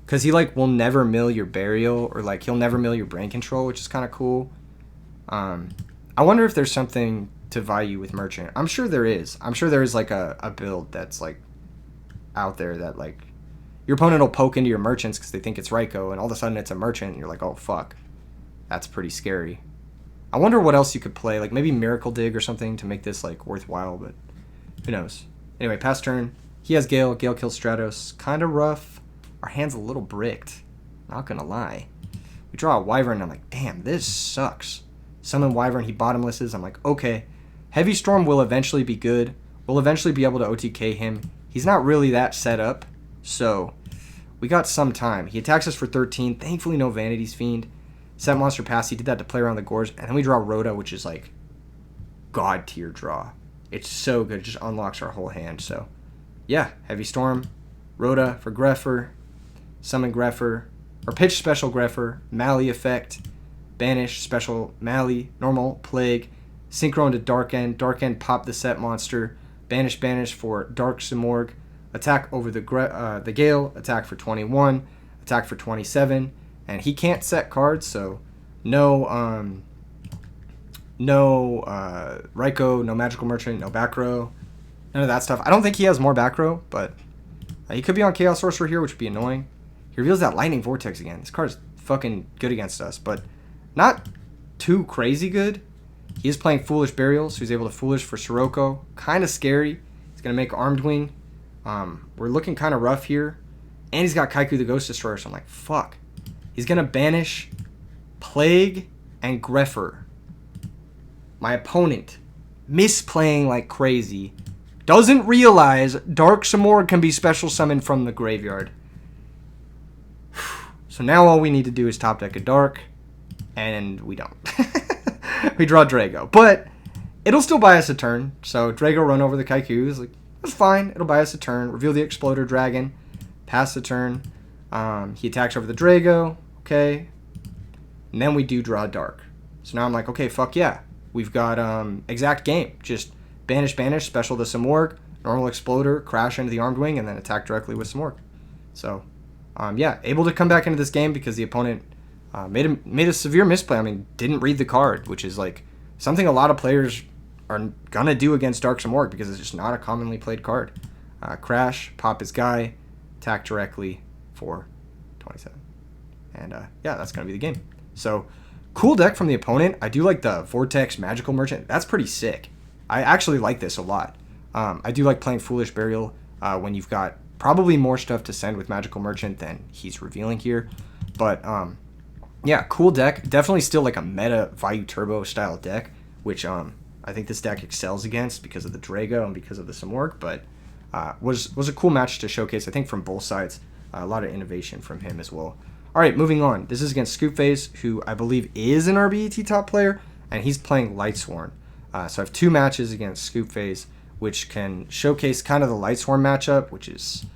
because he like will never mill your Burial, or like he'll never mill your Brain Control, which is kind of cool. I wonder if there's something to Vayu with Merchant. I'm sure there is. I'm sure there is like a build that's like out there that like your opponent will poke into your Merchants because they think it's Raikou, and all of a sudden it's a Merchant, and you're like, oh fuck, that's pretty scary. I wonder what else you could play, like maybe Miracle Dig or something to make this like worthwhile, but who knows. Anyway, pass turn. He has Gale. Gale kills Stratos. Kind of rough. Our hand's a little bricked. Not gonna lie. We draw a Wyvern, and I'm like, damn, this sucks. Summon Wyvern, he bottomlesses. I'm like, okay. Heavy Storm will eventually be good. We'll eventually be able to OTK him. He's not really that set up, so we got some time. He attacks us for 13. Thankfully, no Vanity's Fiend. Set Monster Pass. He did that to play around the Gorge. And then we draw Rhoda, which is like God tier draw. It's so good. It just unlocks our whole hand. So, yeah. Heavy Storm. Rhoda for Greffer. Summon Greffer. Or pitch special Greffer. Mally effect. Banish special Mally. Normal. Plague. Synchro into Dark End. Dark End pop the set monster. Banish for Dark Samorg. Attack over the Gale. Attack for 21. Attack for 27. And he can't set cards, so no Raikou, no Magical Merchant, no back row, none of that stuff. I don't think he has more back row, but he could be on Chaos Sorcerer here, which would be annoying. He reveals that Lightning Vortex again. This card's fucking good against us, but not too crazy good. He is playing Foolish Burial, so he's able to Foolish for Sirocco. Kind of scary. He's going to make Armed Wing. We're looking kind of rough here. And he's got Kaiku the Ghost Destroyer, so I'm like, fuck. He's going to banish Plague and Greffer. My opponent, misplaying like crazy, doesn't realize Dark Samorg can be special summoned from the graveyard. So now all we need to do is top deck a Dark, and we don't. We draw Drago. But it'll still buy us a turn. So Drago run over the Kaikus. Like, that's fine. It'll buy us a turn. Reveal the Exploder Dragon. Pass the turn. He attacks over the Drago. Okay. And then we do draw Dark. So now I'm like, okay, fuck yeah. We've got exact game. Just banish, special to Samorg, normal Exploder, crash into the Armed Wing, and then attack directly with Samorg. So, yeah, able to come back into this game because the opponent made a severe misplay. I mean, didn't read the card, which is like something a lot of players are gonna do against Dark Samorg because it's just not a commonly played card. Crash, pop his guy, attack directly for 27. And yeah, that's gonna be the game. So, cool deck from the opponent. I do like the Vortex Magical Merchant. That's pretty sick. I actually like this a lot. I do like playing Foolish Burial when you've got probably more stuff to send with Magical Merchant than he's revealing here. But Yeah, cool deck. Definitely still like a meta Vayu Turbo style deck, which I think this deck excels against because of the Drago and because of the Simorgh, but was a cool match to showcase, I think, from both sides. A lot of innovation from him as well. All right, moving on. This is against Scoopface, who I believe is an RBET top player, and he's playing Lightsworn. So I have two matches against Scoopface, which can showcase kind of the Lightsworn matchup, which is,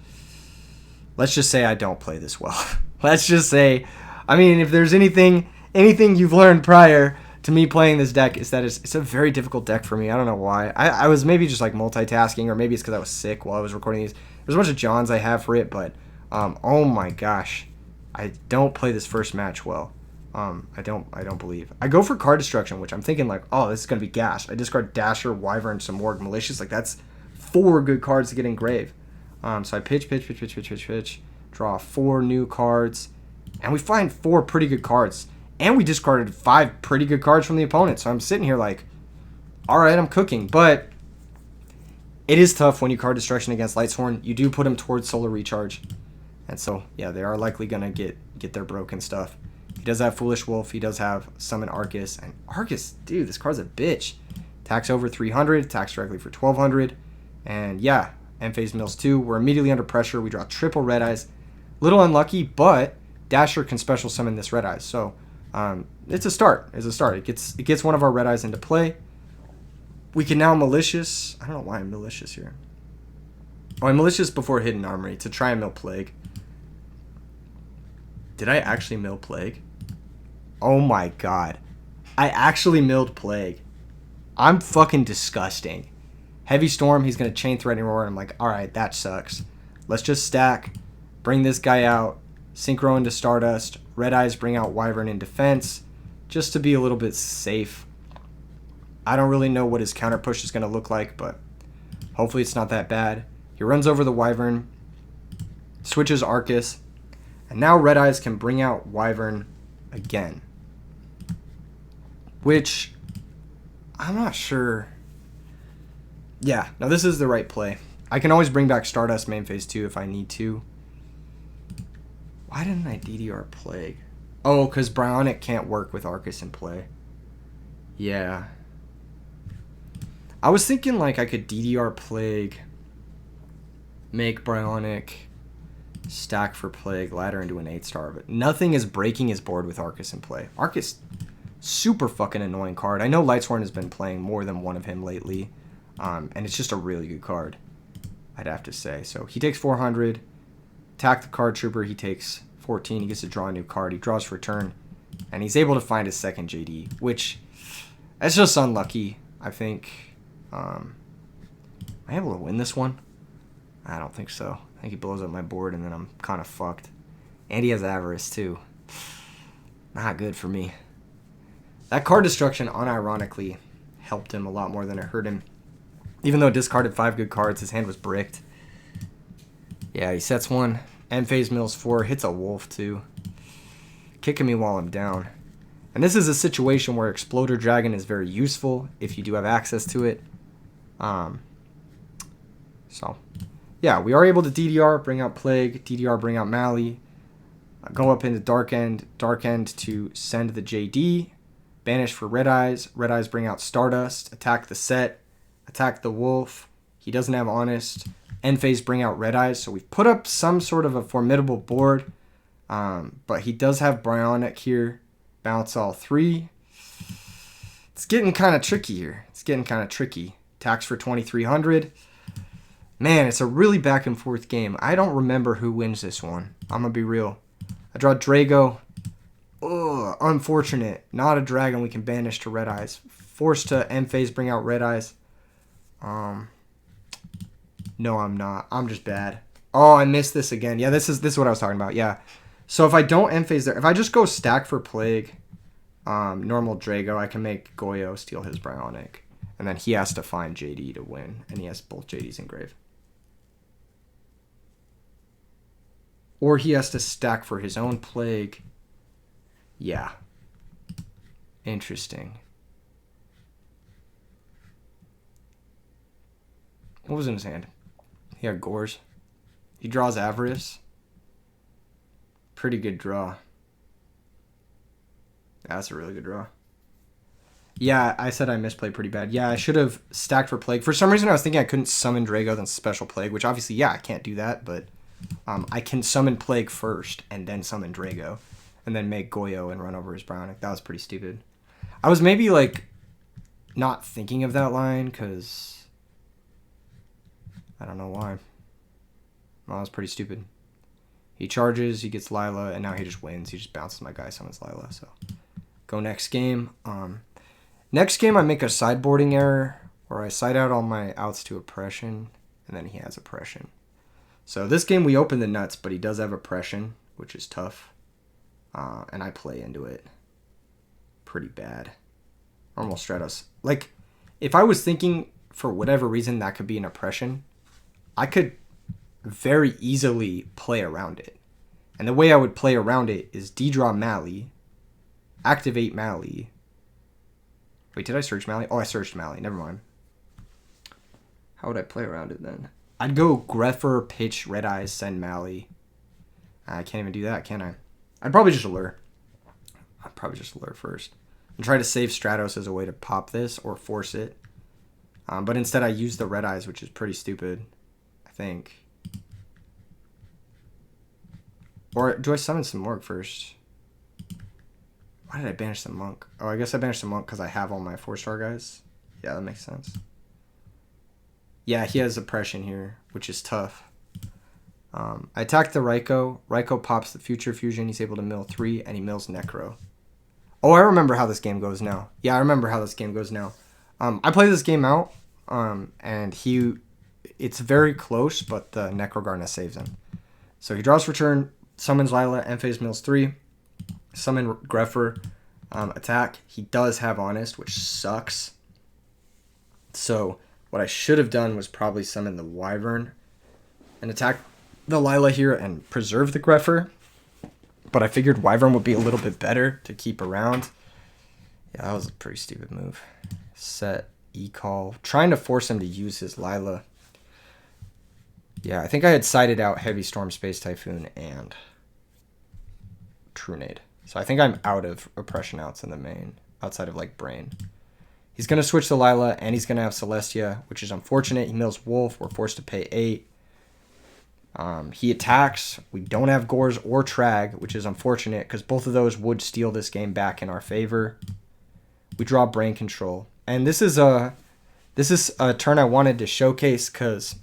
let's just say I don't play this well. Let's just say, I mean, if there's anything you've learned prior to me playing this deck, is that it's a very difficult deck for me. I don't know why. I was maybe just like multitasking, or maybe it's because I was sick while I was recording these. There's a bunch of Johns I have for it, but oh my gosh, I don't play this first match well. I don't believe. I go for card destruction, which I'm thinking like, oh, this is gonna be gash. I discard Dasher, Wyvern, Simorgh, Malicious. Like that's 4 good cards to get engraved. So I pitch, draw 4 new cards, and we find 4 pretty good cards. And we discarded 5 pretty good cards from the opponent. So I'm sitting here like, all right, I'm cooking. But it is tough when you card destruction against Lightsworn. You do put him towards Solar Recharge. And so, yeah, they are likely going to get their broken stuff. He does have Foolish Wolf. He does have Summon Arcus. And Arcus, dude, this card's a bitch. Attacks over 300. Attacks directly for 1200. And yeah, End-Phase Mills 2. We're immediately under pressure. We draw triple Red Eyes. Little unlucky, but Dasher can special summon this Red Eyes. So it's a start. It gets one of our Red Eyes into play. We can now Malicious. I don't know why I'm Malicious here. Oh, I'm Malicious before Hidden Armory to try and mill Plague. Did I actually mill Plague? Oh my god. I actually milled Plague. I'm fucking disgusting. Heavy Storm, he's going to Chain Threatening Roar, and I'm like, alright, that sucks. Let's just stack, bring this guy out, Synchro into Stardust, Red Eyes bring out Wyvern in defense, just to be a little bit safe. I don't really know what his counter push is going to look like, but hopefully it's not that bad. He runs over the Wyvern, switches Arcus, and now Red Eyes can bring out Wyvern again. Which, I'm not sure. Yeah, no, this is the right play. I can always bring back Stardust main phase 2 if I need to. Why didn't I DDR Plague? Oh, because Bryonic can't work with Arcus in play. Yeah. I was thinking like I could DDR Plague, make Bryonic, stack for Plague, ladder into an 8-star, but nothing is breaking his board with Arcus in play. Arcus, super fucking annoying card. I know Lightsworn has been playing more than one of him lately, and it's just a really good card, I'd have to say. So he takes 400, attack the card trooper, he takes 14, he gets to draw a new card, he draws for turn, and he's able to find his second JD, which, that's just unlucky, I think. Am I able to win this one? I don't think so. I think he blows up my board and then I'm kind of fucked. And he has Avarice too. Not good for me. That card destruction unironically helped him a lot more than it hurt him. Even though it discarded 5 good cards, his hand was bricked. Yeah, he sets 1. End-Phase Mills 4. Hits a Wolf too. Kicking me while I'm down. And this is a situation where Exploder Dragon is very useful if you do have access to it. So, yeah, we are able to DDR, bring out Plague, DDR, bring out Mally, go up into Dark End to send the JD, banish for Red Eyes bring out Stardust, attack the set, attack the Wolf, he doesn't have Honest, End Phase bring out Red Eyes, so we've put up some sort of a formidable board, but he does have Bryonic here, bounce all 3. It's getting kind of tricky here. Attacks for 2,300. Man, it's a really back and forth game. I don't remember who wins this one. I'm going to be real. I draw Drago. Ugh, unfortunate. Not a dragon we can banish to Red Eyes. Forced to end phase, bring out Red Eyes. No, I'm not. I'm just bad. Oh, I missed this again. Yeah, this is what I was talking about. Yeah. So if I don't end phase there, if I just go stack for Plague, normal Drago, I can make Goyo steal his Bryonic. And then he has to find JD to win. And he has both JDs engraved. Or he has to stack for his own Plague. Yeah. Interesting. What was in his hand? He had Gores. He draws Avarice. Pretty good draw. That's a really good draw. Yeah, I said I misplayed pretty bad. Yeah, I should have stacked for Plague. For some reason, I was thinking I couldn't summon Drago, then Special Plague, which obviously, yeah, I can't do that, but I can summon Plague first and then summon Drago, and then make Goyo and run over his Brownic. That was pretty stupid. I was maybe, like, not thinking of that line, because I don't know why. Well, that was pretty stupid. He charges, he gets Lila, and now he just wins. He just bounces my guy, summons Lila, so go next game. Next game, I make a sideboarding error where I side out all my outs to Oppression, and then he has Oppression. So this game, we open the nuts, but he does have Oppression, which is tough. And I play into it pretty bad. Normal Stratos. Like, if I was thinking, for whatever reason, that could be an Oppression, I could very easily play around it. And the way I would play around it is D-draw Mally, activate Mally. Wait, did I search Mally? Oh, I searched Mally. Never mind. How would I play around it then? I'd go Greffer, pitch, Red Eyes, send Mally. I can't even do that, can I? I'd probably just Allure. I'd probably just Allure first. And try to save Stratos as a way to pop this or force it. But instead I use the Red Eyes, which is pretty stupid, I think. Or do I summon some Morg first? Why did I banish the Monk? Oh, I guess I banished the Monk because I have all my 4-star guys. Yeah, that makes sense. Yeah, he has Oppression here, which is tough. I attack the Raikou. Raikou pops the Future Fusion. He's able to mill 3, and he mills Necro. Oh, I remember how this game goes now. Yeah, I remember how this game goes now. I play this game out, and it's very close, but the Necro Gardener saves him. So he draws for turn, summons Lila, Emphase mills 3. Summon Greffer, attack. He does have Honest, which sucks. So what I should have done was probably summon the Wyvern and attack the Lila here and preserve the Greffer. But I figured Wyvern would be a little bit better to keep around. Yeah, that was a pretty stupid move. Set, E-Call. Trying to force him to use his Lila. Yeah, I think I had sided out Heavy Storm, Space Typhoon, and Trunade. So I think I'm out of Oppression outs in the main, outside of, like, Brain. He's going to switch to Lila, and he's going to have Celestia, which is unfortunate. He mills Wolf. We're forced to pay 8. He attacks. We don't have Gores or Trag, which is unfortunate, because both of those would steal this game back in our favor. We draw Brain Control. And this is a turn I wanted to showcase, because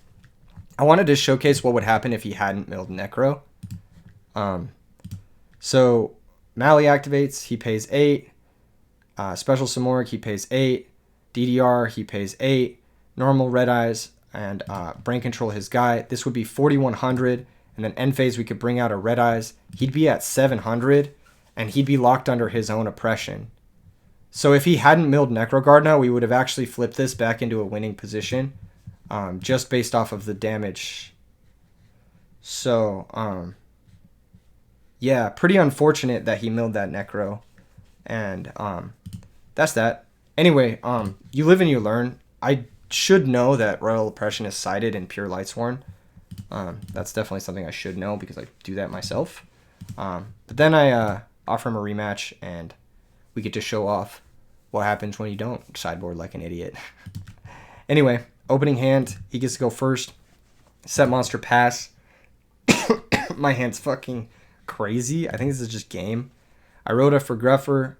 I wanted to showcase what would happen if he hadn't milled Necro. So Mally activates, he pays 8. Special Samoric, he pays 8. DDR, he pays 8. Normal Red Eyes, and Brain Control his guy. This would be 4,100. And then end phase, we could bring out a Red Eyes. He'd be at 700, and he'd be locked under his own Oppression. So if he hadn't milled Necroguard, we would have actually flipped this back into a winning position, just based off of the damage. So, yeah, pretty unfortunate that he milled that Necro. And that's that. Anyway, you live and you learn. I should know that Royal Oppression is sided in Pure Lightsworn. That's definitely something I should know because I do that myself. But then I offer him a rematch, and we get to show off what happens when you don't sideboard like an idiot. Anyway, opening hand, he gets to go first. Set monster pass. My hand's fucking crazy. I think this is just game. I Rhoda for Greffer,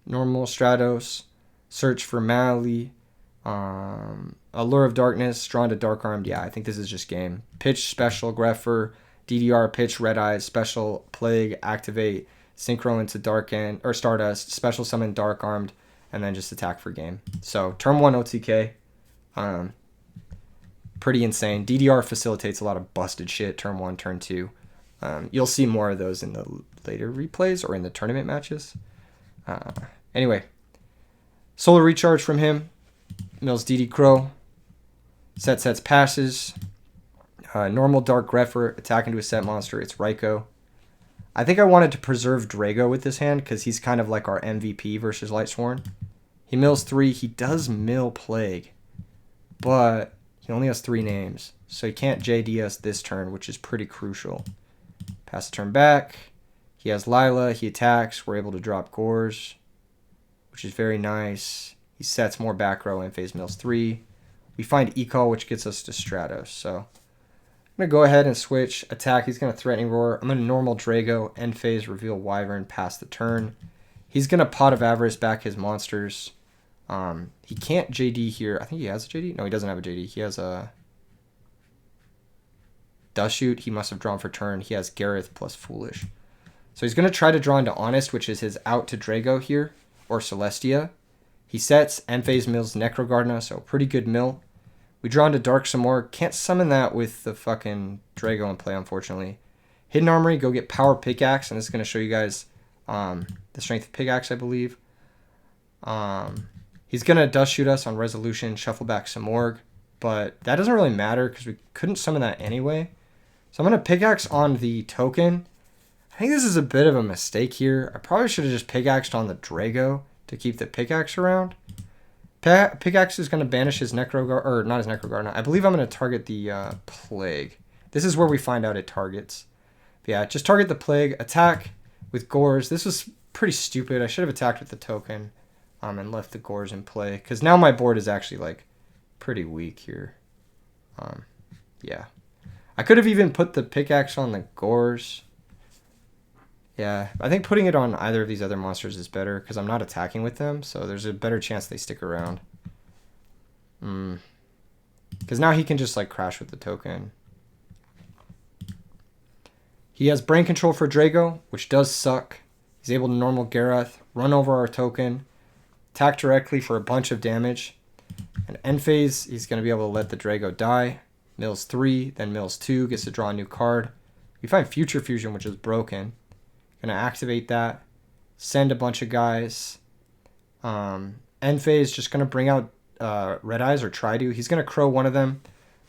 normal Stratos, search for Mally, Allure of Darkness, drawn to Dark Armed. Yeah, I think this is just game. Pitch, special, Greffer, DDR, pitch, Red Eyes, special, Plague, activate, synchro into Dark End, or Stardust, special summon, Dark Armed, and then just attack for game. So, turn 1 OTK. Pretty insane. DDR facilitates a lot of busted shit, turn 1, turn 2. You'll see more of those in the later replays or in the tournament matches. Anyway, Solar Recharge from him. Mills DD Crow. Sets passes. Normal Dark Greffer. Attack into a set monster. It's Raikou. I think I wanted to preserve Drago with this hand because he's kind of like our MVP versus Lightsworn. He mills 3. He does mill Plague, but he only has 3 names. So he can't JD us this turn, which is pretty crucial. Pass the turn back. He has Lila. He attacks. We're able to drop Gores. which is very nice. He sets more back row and phase mills 3. We find yugioh, which gets us to Stratos. So I'm going to go ahead and switch attack. He's going to threatening roar. I'm going to normal Drago, end phase, reveal wyvern, pass the turn. He's going to Pot of Avarice back his monsters. He can't JD here. I think he has a JD. No, he doesn't have a JD. He has a Dust Shoot. He must have drawn for turn. He has Gareth plus Foolish. So he's going to try to draw into Honest, which is his out to Drago here, or Celestia. He sets, end phase mills Necrogardener, so pretty good mill. We draw into Dark some more. Can't summon that with the fucking Drago in play, unfortunately. Hidden Armory, go get Power Pickaxe, and this is going to show you guys the strength of Pickaxe, I believe. He's going to Dust Shoot us on Resolution, shuffle back some Morg, but that doesn't really matter because we couldn't summon that anyway. So I'm going to Pickaxe on the token. I think this is a bit of a mistake here. I probably should have just Pickaxed on the Drago to keep the Pickaxe around. Pickaxe is going to banish his Necrogardener, or not his Necrogardener. I believe I'm going to target the Plague. This is where we find out it targets. But yeah, just target the Plague, attack with Gores. This was pretty stupid. I should have attacked with the token and left the Gores in play. Because now my board is actually like pretty weak here. Yeah. I could have even put the Pickaxe on the Gores. Yeah, I think putting it on either of these other monsters is better because I'm not attacking with them, so there's a better chance they stick around. Because now he can just like crash with the token. He has Brain Control for Drago, which does suck. He's able to normal Gareth, run over our token, attack directly for a bunch of damage. And end phase, he's going to be able to let the Drago die. Mills 3, then Mills 2, gets to draw a new card. We find Future Fusion, which is broken. Gonna activate that, send a bunch of guys. End phase, just gonna bring out Red Eyes or try to. He's gonna crow one of them.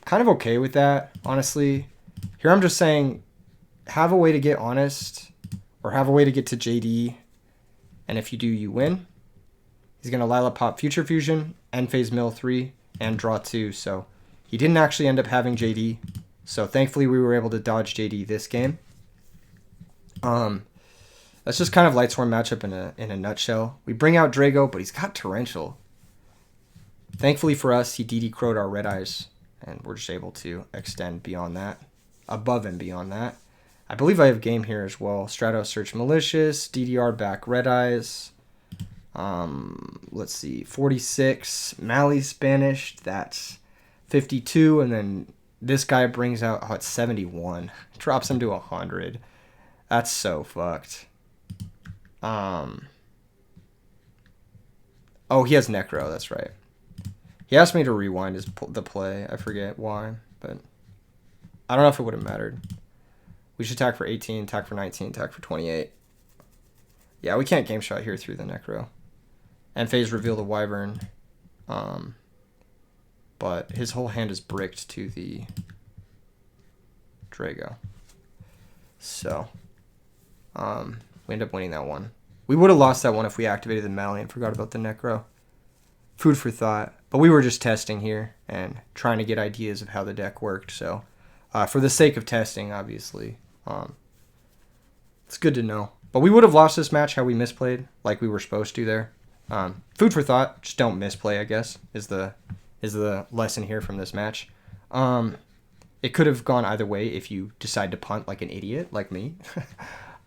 Kind of okay with that, honestly. Here I'm just saying, have a way to get Honest, or have a way to get to JD, and if you do, you win. He's gonna Lila pop Future Fusion, end phase mill 3, and draw 2. So he didn't actually end up having JD. So thankfully we were able to dodge JD this game. That's just kind of Lightsworn matchup in a nutshell. We bring out Drago, but he's got Torrential. Thankfully for us, he DD crowed our Red Eyes, and we're just able to extend beyond that, above and beyond that. I believe I have game here as well. Stratos search Malicious, DDR back Red Eyes. Let's see, 46. Mally's banished, that's 52, and then this guy brings out, it's 71. Drops him to 100. That's so fucked. Oh, he has Necro, that's right. He asked me to rewind the play. I forget why, but I don't know if it would have mattered. We should attack for 18, attack for 19, attack for 28. Yeah, we can't game shot here through the Necro. End phase reveal the Wyvern. But his whole hand is bricked to the Drago. So we end up winning that one. We would have lost that one if we activated the Mally and forgot about the Necro. Food for thought. But we were just testing here and trying to get ideas of how the deck worked. So for the sake of testing, obviously, it's good to know. But we would have lost this match had we misplayed like we were supposed to there. Food for thought. Just don't misplay, I guess, is the lesson here from this match. It could have gone either way if you decide to punt like an idiot like me.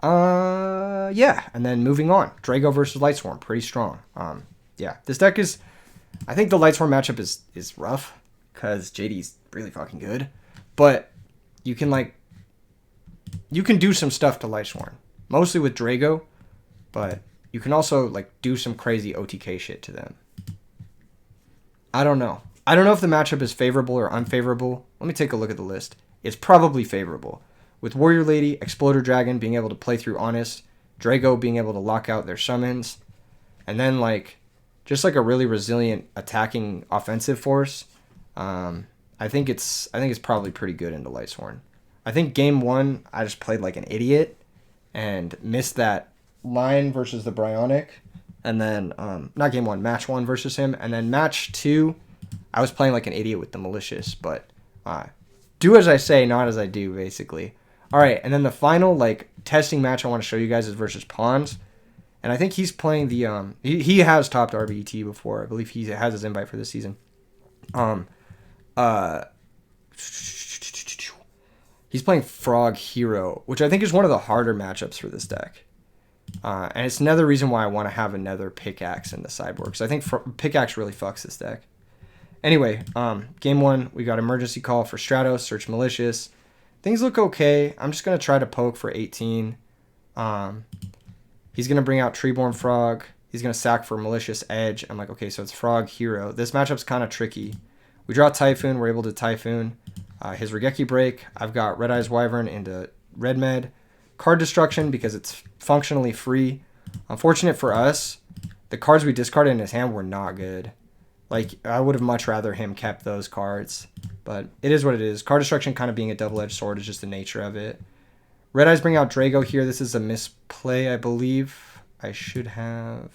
Yeah, and then moving on. Drago versus Lightsworn, pretty strong. Yeah, this deck is... I think the Lightsworn matchup is rough because JD's really fucking good. But you can do some stuff to Lightsworn. Mostly with Drago, but you can also do some crazy OTK shit to them. I don't know. I don't know if the matchup is favorable or unfavorable. Let me take a look at the list. It's probably favorable. With Warrior Lady, Exploder Dragon being able to play through Honest, Drago being able to lock out their summons, and then just a really resilient attacking offensive force. I think it's probably pretty good into Lightsworn. I think game 1 I just played like an idiot and missed that line versus the Bryonic, and then not game 1, match 1 versus him, and then match 2 I was playing like an idiot with the Malicious, but do as I say, not as I do, basically. All right, and then the final testing match I want to show you guys is versus Pawns. And I think he's playing the he has topped RBT before. I believe he has his invite for this season. He's playing Frog Hero, which I think is one of the harder matchups for this deck. And it's another reason why I want to have another Pickaxe in the sideboard, because I think Pickaxe really fucks this deck. Anyway, game 1, we got Emergency Call for Stratos, Search Malicious. Things look okay. I'm just going to try to poke for 18. He's going to bring out Treeborn Frog. He's going to sack for Malicious Edge. I'm like, okay, so it's Frog Hero. This matchup's kind of tricky. We draw Typhoon. We're able to Typhoon. His Regeki Break. I've got Red Eyes Wyvern into Red Med. Card Destruction because it's functionally free. Unfortunate for us, the cards we discarded in his hand were not good. Like, I would have much rather him kept those cards. But it is what it is. Card Destruction kind of being a double-edged sword is just the nature of it. Red Eyes bring out Drago here. This is a misplay, I believe. I should have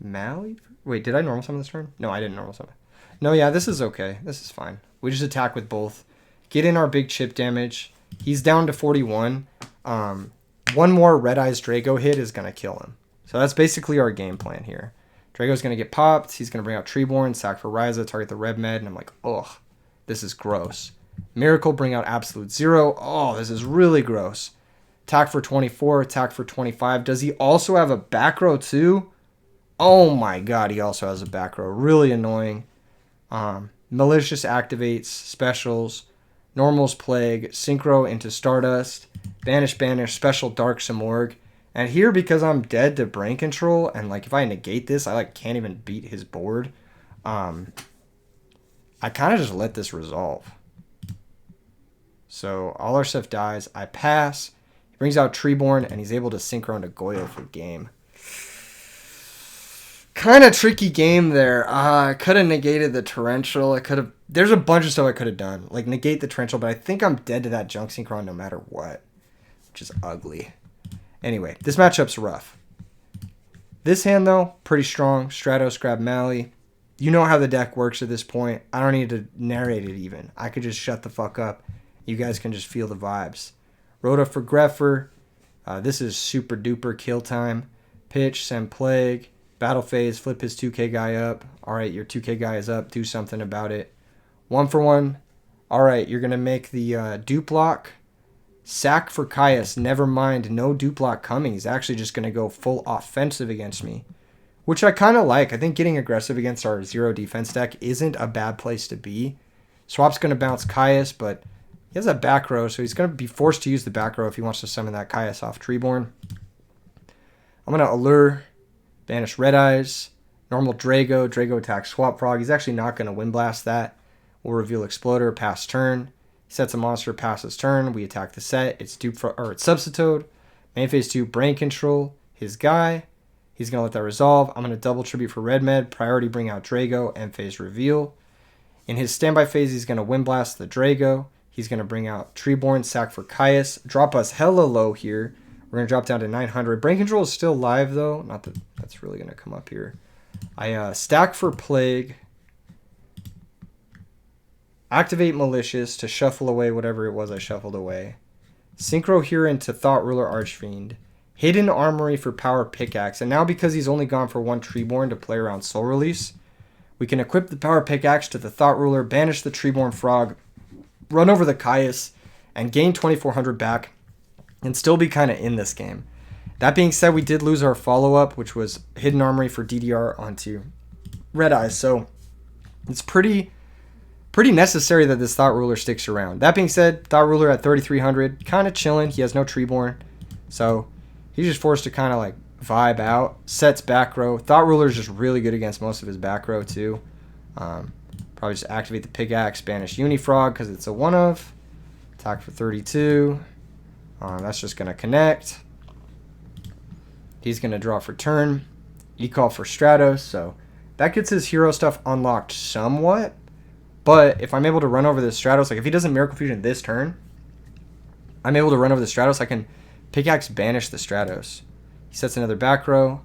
Mally? Wait, did I normal summon this turn? No, I didn't normal summon. No, yeah, this is okay. This is fine. We just attack with both. Get in our big chip damage. He's down to 41. One more Red Eyes Drago hit is going to kill him. So that's basically our game plan here. Drago's going to get popped. He's going to bring out Treeborn, sack for Ryza, target the Red Med, and I'm like, ugh, this is gross. Miracle, bring out Absolute Zero. Oh, this is really gross. Attack for 24, attack for 25. Does he also have a back row too? Oh my god, he also has a back row. Really annoying. Malicious activates, specials, Normal's Plague, Synchro into Stardust, Banish, Special Dark Simorg. And here, because I'm dead to Brain Control, and like if I negate this, I like can't even beat his board. I kind of just let this resolve. So all our stuff dies. I pass. He brings out Treeborn, and he's able to Synchro into Goyo for game. Kind of tricky game there. I could have negated the Torrential. I could have. There's a bunch of stuff I could have done, like negate the Torrential, but I think I'm dead to that Junk Synchron no matter what, which is ugly. Anyway, this matchup's rough. This hand, though, pretty strong. Stratos, grab Mally. You know how the deck works at this point. I don't need to narrate it even. I could just shut the fuck up. You guys can just feel the vibes. Rhoda for Greffer. This is super duper kill time. Pitch, send Plague. Battle phase, flip his 2k guy up. Alright, your 2k guy is up. Do something about it. 1 for 1. Alright, you're going to make the dupe lock. Sack for Caius. Never mind, no dupe lock coming. He's actually just going to go full offensive against me, which I kind of like. I think getting aggressive against our 0 defense deck isn't a bad place to be. Swap's going to bounce Caius, but he has a back row, so he's going to be forced to use the back row if he wants to summon that Caius off Treeborn. I'm going to Allure, banish Red Eyes, normal Drago attacks Swap Frog. He's actually not going to Wind Blast that. We'll reveal Exploder, pass turn. Sets a monster, passes turn. We attack the set. It's it's Substitute. Main phase 2, Brain Control. His guy. He's going to let that resolve. I'm going to double tribute for Red Med. Priority bring out Drago. End phase reveal. In his standby phase, he's going to Wind Blast the Drago. He's going to bring out Treeborn, sack for Caius. Drop us hella low here. We're going to drop down to 900. Brain Control is still live, though. Not that that's really going to come up here. I stack for Plague. Activate Malicious to shuffle away whatever it was I shuffled away. Synchro here into Thought Ruler Archfiend. Hidden Armory for Power Pickaxe. And now because he's only gone for 1 Treeborn to play around Soul Release, we can equip the Power Pickaxe to the Thought Ruler, banish the Treeborn Frog, run over the Caius, and gain 2400 back, and still be kind of in this game. That being said, we did lose our follow-up, which was Hidden Armory for DDR onto Red Eyes. So it's pretty necessary that this Thought Ruler sticks around. That being said, Thought Ruler at 3,300, kind of chilling. He has no Treeborn, so he's just forced to kind of like vibe out. Sets back row. Thought Ruler is just really good against most of his back row too. Probably just activate the Pickaxe, banish Unifrog because it's a 1-of. Attack for 32. That's just going to connect. He's going to draw for turn. E-call for Stratos, so that gets his hero stuff unlocked somewhat. But if I'm able to run over the Stratos, like if he doesn't Miracle Fusion this turn, I'm able to run over the Stratos. I can Pickaxe banish the Stratos. He sets another back row.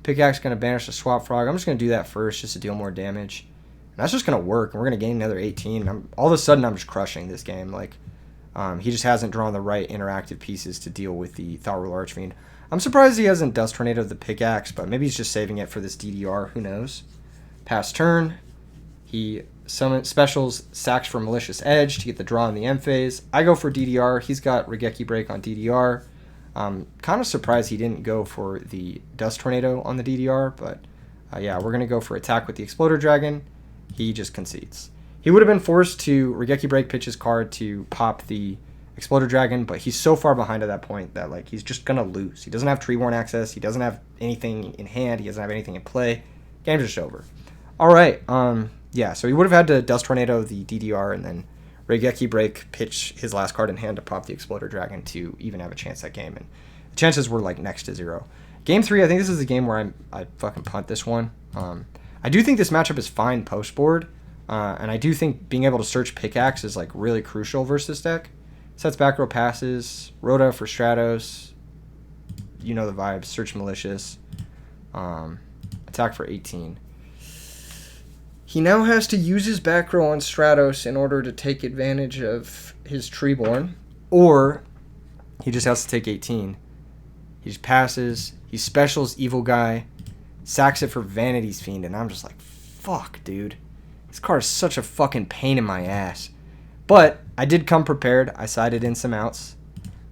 Pickaxe going to banish the Swap Frog. I'm just going to do that first just to deal more damage. And that's just going to work. And we're going to gain another 18. All of a sudden, I'm just crushing this game. Like, He just hasn't drawn the right interactive pieces to deal with the Thought Ruler Archfiend. I'm surprised he hasn't Dust Tornado the pickaxe, but maybe he's just saving it for this DDR. Who knows? Pass turn. He specials sacks for Malicious Edge to get the draw in the end phase. I go for DDR. He's got Regeki Break on DDR. Kind of surprised he didn't go for the Dust Tornado on the DDR, but yeah, we're going to go for attack with the Exploder Dragon. He just concedes. He would have been forced to Regeki Break pitch his card to pop the Exploder Dragon, but he's so far behind at that point that like he's just going to lose. He doesn't have Treeborn access. He doesn't have anything in hand. He doesn't have anything in play. Game's just over. All right. Yeah, so he would have had to Dust Tornado the DDR and then Regeki Break pitch his last card in hand to pop the Exploder Dragon to even have a chance at game. And the chances were like next to 0. Game 3, I think this is the game where I fucking punt this one. I do think this matchup is fine post board. And I do think being able to search pickaxe is like really crucial versus this deck. Sets back row passes, Rhoda for Stratos. You know the vibes. Search Malicious. Attack for 18. He now has to use his back row on Stratos in order to take advantage of his Treeborn. Or he just has to take 18. He just passes. He specials Evil Guy. Sacks it for Vanity's Fiend. And I'm just like, fuck, dude. This card is such a fucking pain in my ass. But I did come prepared. I sided in some outs.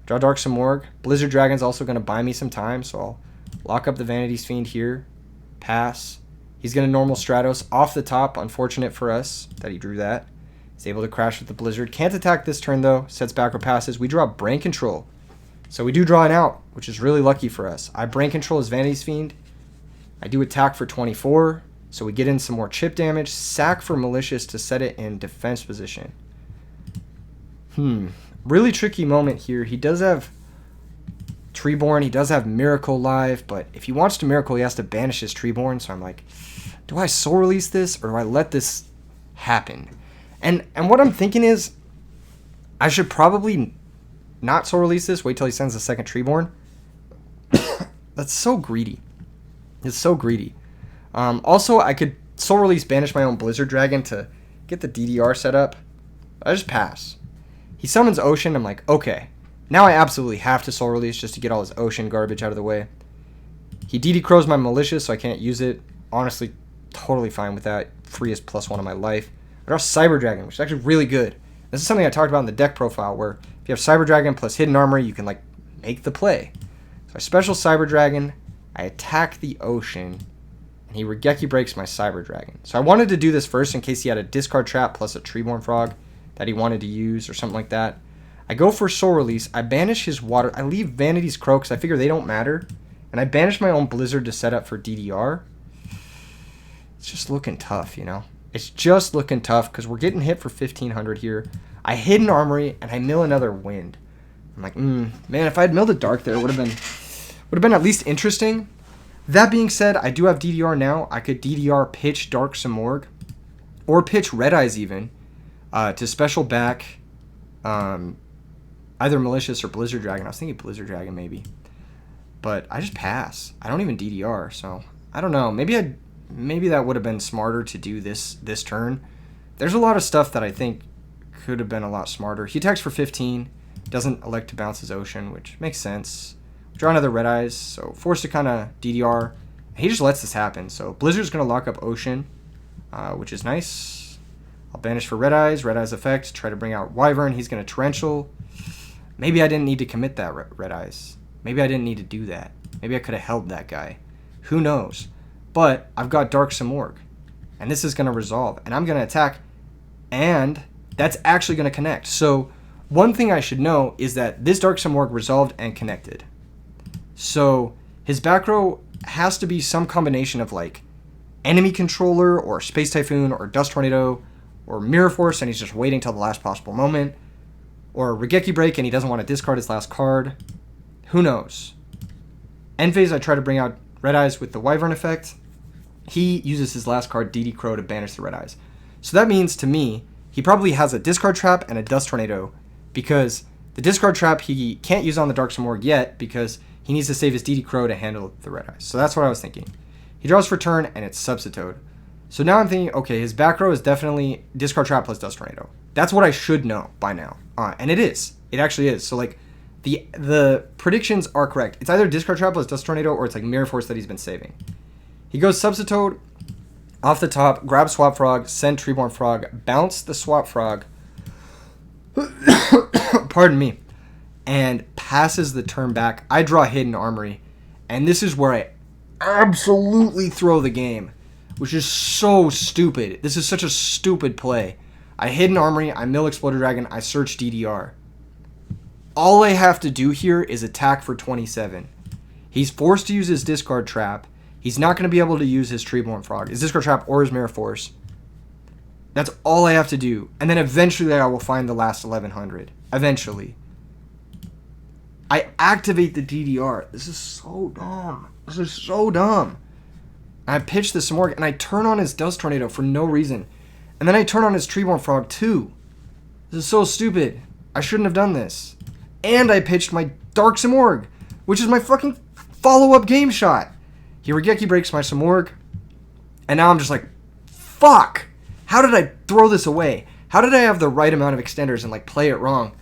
Draw Dark Simorgh. Blizzard Dragon's also going to buy me some time, so I'll lock up the Vanity's Fiend here. Pass. He's going to normal Stratos off the top. Unfortunate for us that he drew that. He's able to crash with the Blizzard. Can't attack this turn, though. Sets back or passes. We draw Brain Control. So we do draw an out, which is really lucky for us. I Brain Control his Vanity's Fiend. I do attack for 24. So we get in some more chip damage. Sack for Malicious to set it in defense position. Really tricky moment here. He does have Treeborn. He does have Miracle live. But if he wants to Miracle, he has to banish his Treeborn. So I'm like, do I soul release this or do I let this happen? And what I'm thinking is I should probably not soul release this. Wait till he sends the second Treeborn. That's so greedy. It's so greedy. Also, I could soul release banish my own Blizzard Dragon to get the DDR set up. I just pass. He summons Ocean. I'm like, okay. Now I absolutely have to soul release just to get all his Ocean garbage out of the way. He DD Crows my Malicious, so I can't use it. Honestly, totally fine with that. Freest +1 of my life. I draw Cyber Dragon, which is actually really good. This is something I talked about in the deck profile, where if you have Cyber Dragon plus Hidden Armor, you can like make the play. So I special Cyber Dragon. I attack the Ocean. And he Regeki Breaks my Cyber Dragon. So I wanted to do this first in case he had a discard trap plus a Treeborn Frog that he wanted to use or something like that. I go for Soul Release. I banish his Water. I leave Vanity's Crow because I figure they don't matter. And I banish my own Blizzard to set up for DDR. It's just looking tough, you know? It's just looking tough because we're getting hit for 1,500 here. I Hidden Armory and I mill another Wind. I'm like, man, if I had milled a Dark there, it would have been at least interesting. That being said, I do have DDR now. I could DDR pitch Dark Simorgh or pitch Red Eyes even to special back either Malicious or Blizzard Dragon. I was thinking Blizzard Dragon maybe. But I just pass. I don't even DDR, so I don't know. Maybe that would have been smarter to do this turn. There's a lot of stuff that I think could have been a lot smarter. He attacks for 15, doesn't elect to bounce his Ocean, which makes sense. Draw another Red Eyes, so forced to kind of DDR. He just lets this happen. So Blizzard's going to lock up Ocean, which is nice. I'll banish for Red Eyes effect, try to bring out Wyvern. He's going to Torrential. Maybe I didn't need to commit that Red Eyes. Maybe I didn't need to do that. Maybe I could have held that guy. Who knows? But I've got Dark Simorgh, and this is going to resolve. And I'm going to attack, and that's actually going to connect. So one thing I should know is that this Dark Simorgh resolved and connected. So his back row has to be some combination of like enemy controller or Space Typhoon or Dust Tornado or Mirror Force, and he's just waiting till the last possible moment. Or Regeki Break and he doesn't want to discard his last card. Who knows? End phase, I try to bring out Red Eyes with the Wyvern effect. He uses his last card, DD Crow, to banish the Red Eyes. So that means, to me, he probably has a discard trap and a Dust Tornado, because the discard trap he can't use on the Dark Simorgh yet because he needs to save his DD Crow to handle the Red Eyes. So that's what I was thinking. He draws for turn, and it's Substitute. So now I'm thinking, okay, his back row is definitely discard trap plus Dust Tornado. That's what I should know by now. And it is. It actually is. So, like, the predictions are correct. It's either Discard Trap plus Dust Tornado or it's, like, Mirror Force that he's been saving. He goes Substitute off the top, grab Swap Frog, send Treeborn Frog, bounce the Swap Frog, pardon me, and passes the turn back. I draw Hidden Armory, and this is where I absolutely throw the game, which is so stupid. This is such a stupid play. I Hidden Armory, I mill Exploded Dragon, I search DDR. All I have to do here is attack for 27. He's forced to use his Discard Trap. He's not going to be able to use his Treeborn Frog, his Discard Trap, or his Mirror Force. That's all I have to do. And then eventually I will find the last 1100. Eventually. I activate the DDR. This is so dumb. This is so dumb. I pitch the Samorg, and I turn on his Dust Tornado for no reason. And then I turn on his Treeborn Frog, too. This is so stupid. I shouldn't have done this. And I pitched my Dark Samorg, which is my fucking follow-up game shot. He Regeki breaks my Samorg, and now I'm just like, fuck! How did I throw this away? How did I have the right amount of extenders and, like, play it wrong?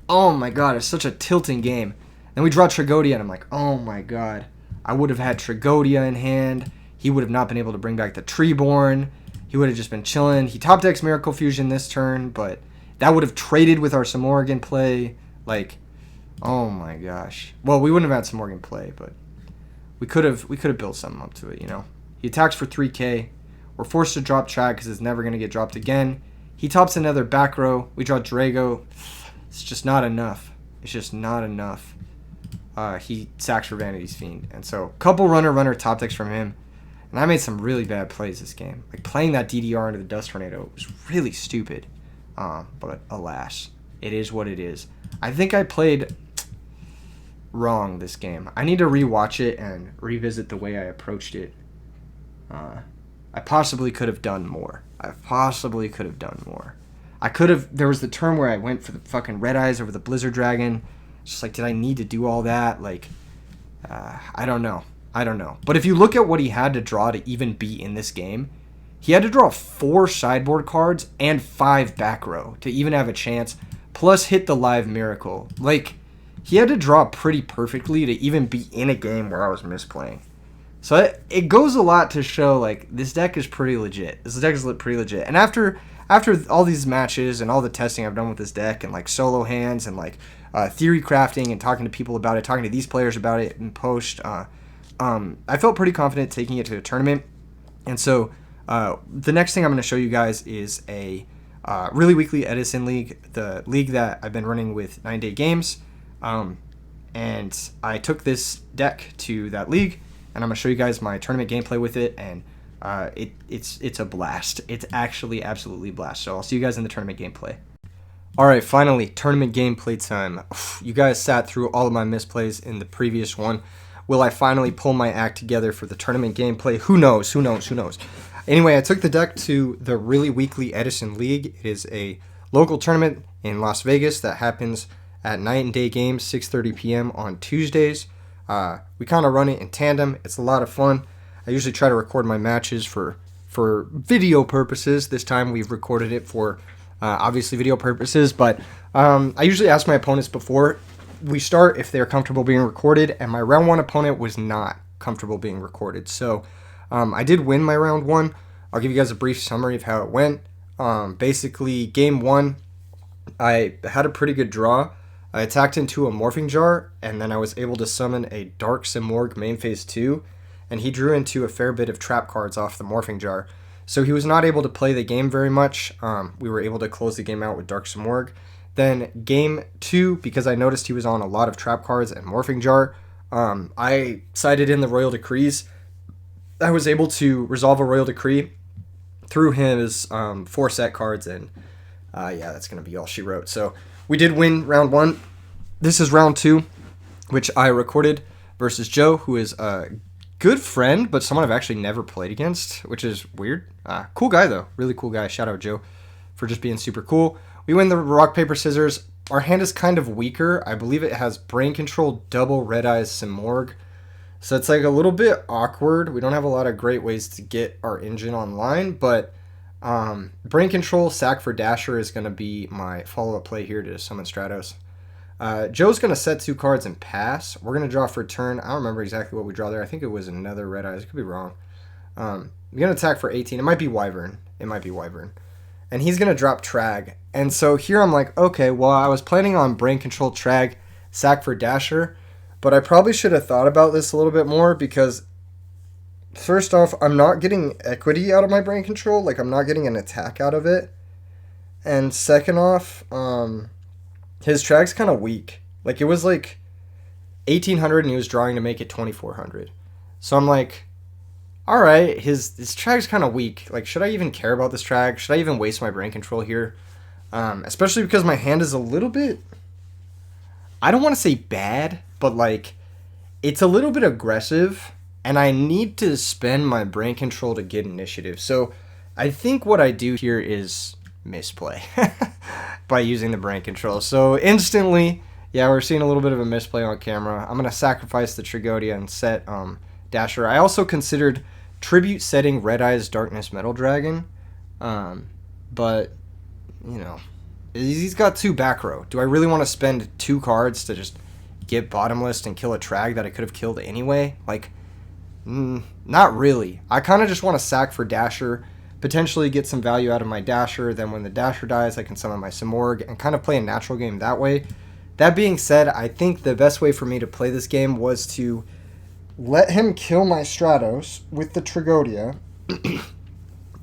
Oh my god, it's such a tilting game. Then we draw Tragodia, and I'm like, oh my god. I would have had Tragodia in hand. He would have not been able to bring back the Treeborn. He would have just been chilling. He top decks Miracle Fusion this turn, but that would have traded with our Samorg in play. Like, oh my gosh. Well, we wouldn't have had Samorg in play, but we could have built something up to it, you know. He attacks for 3k. We're forced to drop Trag because it's never going to get dropped again. He tops another back row. We draw Drago. It's just not enough. It's just not enough. He sacks for Vanity's Fiend. And so, couple runner top decks from him. And I made some really bad plays this game. Like, playing that DDR into the Dust Tornado was really stupid. But alas, it is what it is. I think I played wrong this game. I need to rewatch it and revisit the way I approached it. I possibly could have done more. I could have... There was the turn where I went for the fucking Red Eyes over the Blizzard Dragon. It's just like, did I need to do all that? Like, I don't know. But if you look at what he had to draw to even be in this game, he had to draw 4 sideboard cards and 5 back row to even have a chance, plus hit the live Miracle. Like, he had to draw pretty perfectly to even be in a game where I was misplaying. So it goes a lot to show, like, this deck is pretty legit. And after all these matches and all the testing I've done with this deck and, like, solo hands and, like, theory crafting and talking to people about it, talking to these players about it in post, I felt pretty confident taking it to a tournament. And so the next thing I'm going to show you guys is a really weekly Edison League, the league that I've been running with 9 Day Games. And I took this deck to that league, and I'm going to show you guys my tournament gameplay with it, and it's a blast. It's actually absolutely a blast. So I'll see you guys in the tournament gameplay. Alright, finally, tournament gameplay time. You guys sat through all of my misplays in the previous one. Will I finally pull my act together for the tournament gameplay? Who knows? Anyway, I took the deck to the Really Weekly Edison League. It is a local tournament in Las Vegas that happens at Night and Day Games, 6:30 p.m. on Tuesdays. We kind of run it in tandem. It's a lot of fun. I usually try to record my matches for video purposes. This time we've recorded it for obviously video purposes, but I usually ask my opponents before we start if they're comfortable being recorded, and my round 1 opponent was not comfortable being recorded. So I did win my round 1. I'll give you guys a brief summary of how it went. Basically, game 1, I had a pretty good draw. I attacked into a Morphing Jar, and then I was able to summon a Dark Simorg main phase 2, and he drew into a fair bit of trap cards off the Morphing Jar. So he was not able to play the game very much. We were able to close the game out with Dark Simorg. Then game 2, because I noticed he was on a lot of trap cards and Morphing Jar, I sided in the Royal Decrees. I was able to resolve a Royal Decree through his 4 set cards, and yeah, that's going to be all she wrote. So we did win round 1. This is round 2, which I recorded versus Joe, who is a good friend, but someone I've actually never played against, which is weird. Cool guy, though. Really cool guy. Shout out Joe for just being super cool. We win the rock, paper, scissors. Our hand is kind of weaker. I believe it has Brain Control, double Red Eyes, Simorg. So it's like a little bit awkward. We don't have a lot of great ways to get our engine online, but Brain Control, sack for Dasher is going to be my follow-up play here to summon Stratos. Joe's going to set 2 cards and pass. We're going to draw for turn. I don't remember exactly what we draw there. I think it was another Red Eyes. I could be wrong. We're going to attack for 18. It might be Wyvern. And he's going to drop Trag. And so here I'm like, okay, well, I was planning on Brain Control, Trag, sack for Dasher. But I probably should have thought about this a little bit more because, first off, I'm not getting equity out of my Brain Control. Like, I'm not getting an attack out of it. And second off, his Trag's kind of weak. Like, it was like 1,800 and he was drawing to make it 2,400. So I'm like, all right, his Trag's kind of weak. Like, should I even care about this Trag? Should I even waste my Brain Control here? Especially because my hand is a little bit, I don't want to say bad, but like, it's a little bit aggressive, and I need to spend my Brain Control to get initiative. So I think what I do here is misplay by using the Brain Control. So instantly, yeah, we're seeing a little bit of a misplay on camera. I'm going to sacrifice the Tragodia and set Dasher. I also considered tribute setting Red Eyes Darkness Metal Dragon, but, you know, he's got 2 back row. Do I really want to spend 2 cards to just get bottomless and kill a Trag that I could have killed anyway? Like, not really. I kind of just want to sack for Dasher, potentially get some value out of my Dasher, then when the Dasher dies, I can summon my Simorgh and kind of play a natural game that way. That being said, I think the best way for me to play this game was to let him kill my Stratos with the Tragodia,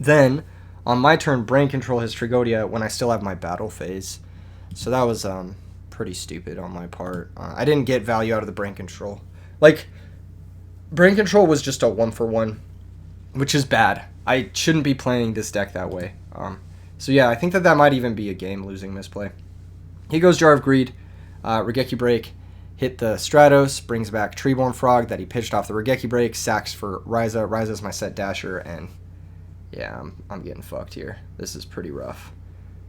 then on my turn, Brain Control his Tragodia when I still have my battle phase. So that was pretty stupid on my part. I didn't get value out of the Brain Control. Like, Brain Control was just a 1-for-1, which is bad. I shouldn't be playing this deck that way. So yeah, I think that might even be a game-losing misplay. He goes Jar of Greed, Regeki Break, hit the Stratos, brings back Treeborn Frog that he pitched off the Regeki Break, sacks for Ryza. Ryza's my set Dasher, and yeah, I'm getting fucked here. This is pretty rough.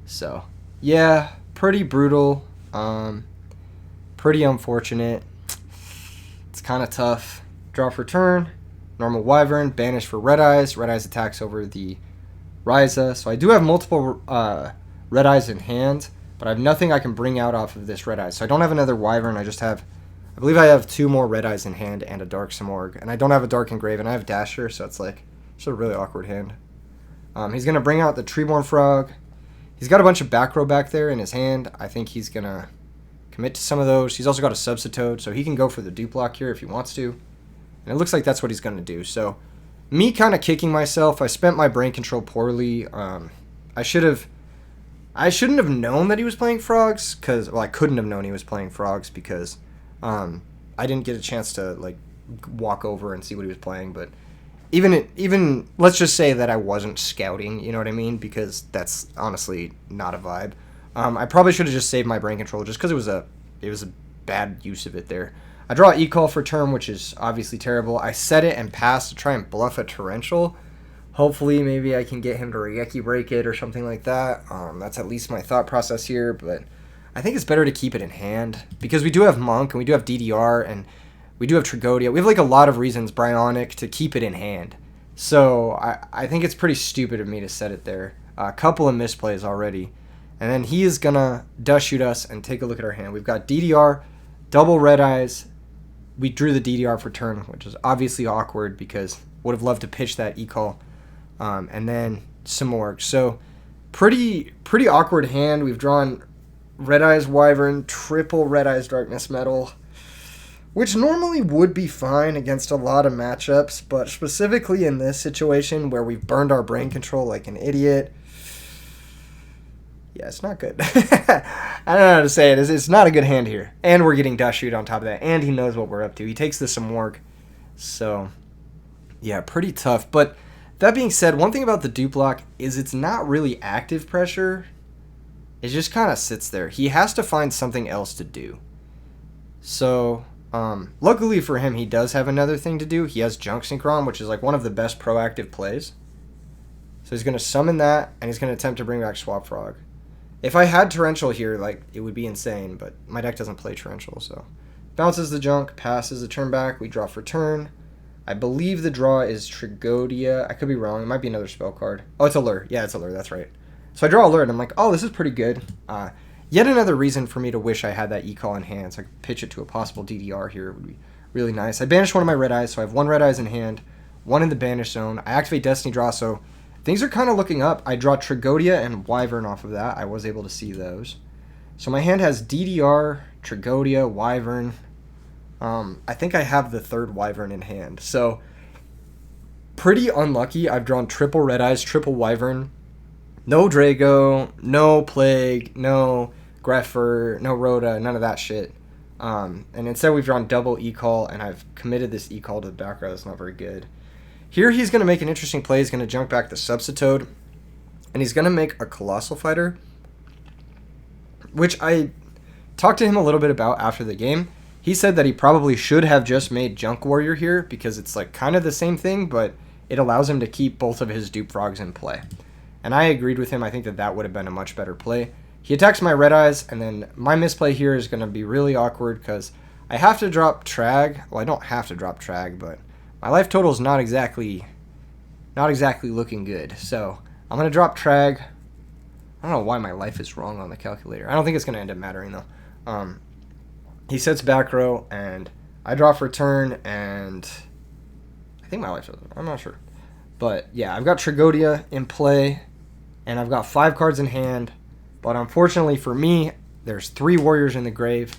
So, yeah, pretty brutal. Pretty unfortunate. It's kind of tough. Draw for turn. Normal Wyvern. Banish for Red Eyes. Red Eyes attacks over the Ryza. So I do have multiple Red Eyes in hand, but I have nothing I can bring out off of this Red Eyes. So I don't have another Wyvern. I believe I have 2 more Red Eyes in hand and a Dark Simorgh. And I don't have a Dark Engraven. I have Dasher, so it's like, it's a really awkward hand. He's going to bring out the Treeborn Frog. He's got a bunch of back row back there in his hand. I think he's going to commit to some of those. He's also got a Subsitoad, so he can go for the dupe block here if he wants to. And it looks like that's what he's going to do. So, me kind of kicking myself. I spent my Brain Control poorly. I shouldn't have known that he was playing Frogs, because, well, I couldn't have known he was playing Frogs because I didn't get a chance to, like, walk over and see what he was playing, but even let's just say that I wasn't scouting, you know what I mean? Because that's honestly not a vibe. I probably should have just saved my Brain Control just because it was a bad use of it there. I draw E-Call for turn, which is obviously terrible. I set it and pass to try and bluff a Torrential. Hopefully, maybe I can get him to Regeki Break it or something like that. That's at least my thought process here, but I think it's better to keep it in hand because we do have Monk and we do have DDR and we do have Tragodia. We have like a lot of reasons, Bryonic, to keep it in hand. So I think it's pretty stupid of me to set it there. A couple of misplays already. And then he is going to dust shoot us and take a look at our hand. We've got DDR, double Red Eyes. We drew the DDR for turn, which is obviously awkward because would have loved to pitch that E-Call. And then Simorgh. So pretty awkward hand. We've drawn Red Eyes Wyvern, triple Red Eyes Darkness Metal, which normally would be fine against a lot of matchups, but specifically in this situation where we've burned our Brain Control like an idiot, yeah, it's not good. I don't know how to say it. It's not a good hand here. And we're getting Dust Shoot on top of that, and he knows what we're up to. He takes the Simorgh. So, yeah, pretty tough. But that being said, one thing about the dupe block is it's not really active pressure. It just kind of sits there. He has to find something else to do. So, luckily for him, he does have another thing to do. He has Junk Synchron, which is like one of the best proactive plays. So he's going to summon that, and he's going to attempt to bring back Swap Frog. If I had Torrential here, like, it would be insane, but my deck doesn't play Torrential, so. Bounces the Junk, passes the turn back, we draw for turn. I believe the draw is Trigodia. I could be wrong. It might be another spell card. Oh, it's Allure. Yeah, it's Allure. That's right. So I draw Allure, and I'm like, oh, this is pretty good. Yet another reason for me to wish I had that E-Call in hand, so I could pitch it to a possible DDR here. It would be really nice. I banished one of my red eyes, so I have 1 red eyes in hand, 1 in the banish zone. I activate Destiny Draw, so things are kind of looking up. I draw Trigodia and Wyvern off of that. I was able to see those. So my hand has DDR, Trigodia, Wyvern. I think I have the 3rd Wyvern in hand. So pretty unlucky. I've drawn triple red eyes, triple Wyvern. No Drago, no Plague, no Greffer, no Rhoda, none of that shit. And instead we've drawn double E-Call, and I've committed this E-Call to the back row. That's not very good. Here he's going to make an interesting play. He's going to junk back the Substitoad, and he's going to make a Colossal Fighter, which I talked to him a little bit about after the game. He said that he probably should have just made Junk Warrior here because it's like kind of the same thing, but it allows him to keep both of his dupe frogs in play. And I agreed with him. I think that that would have been a much better play. He attacks my red eyes, and then my misplay here is going to be really awkward because I have to drop Trag. Well, I don't have to drop Trag, but my life total is not exactly looking good. So I'm going to drop Trag. I don't know why my life is wrong on the calculator. I don't think it's going to end up mattering, though. He sets back row, and I draw for turn, and I think my life is... I'm not sure. But, yeah, I've got Trigodia in play, and I've got 5 cards in hand. But unfortunately for me, there's 3 warriors in the grave.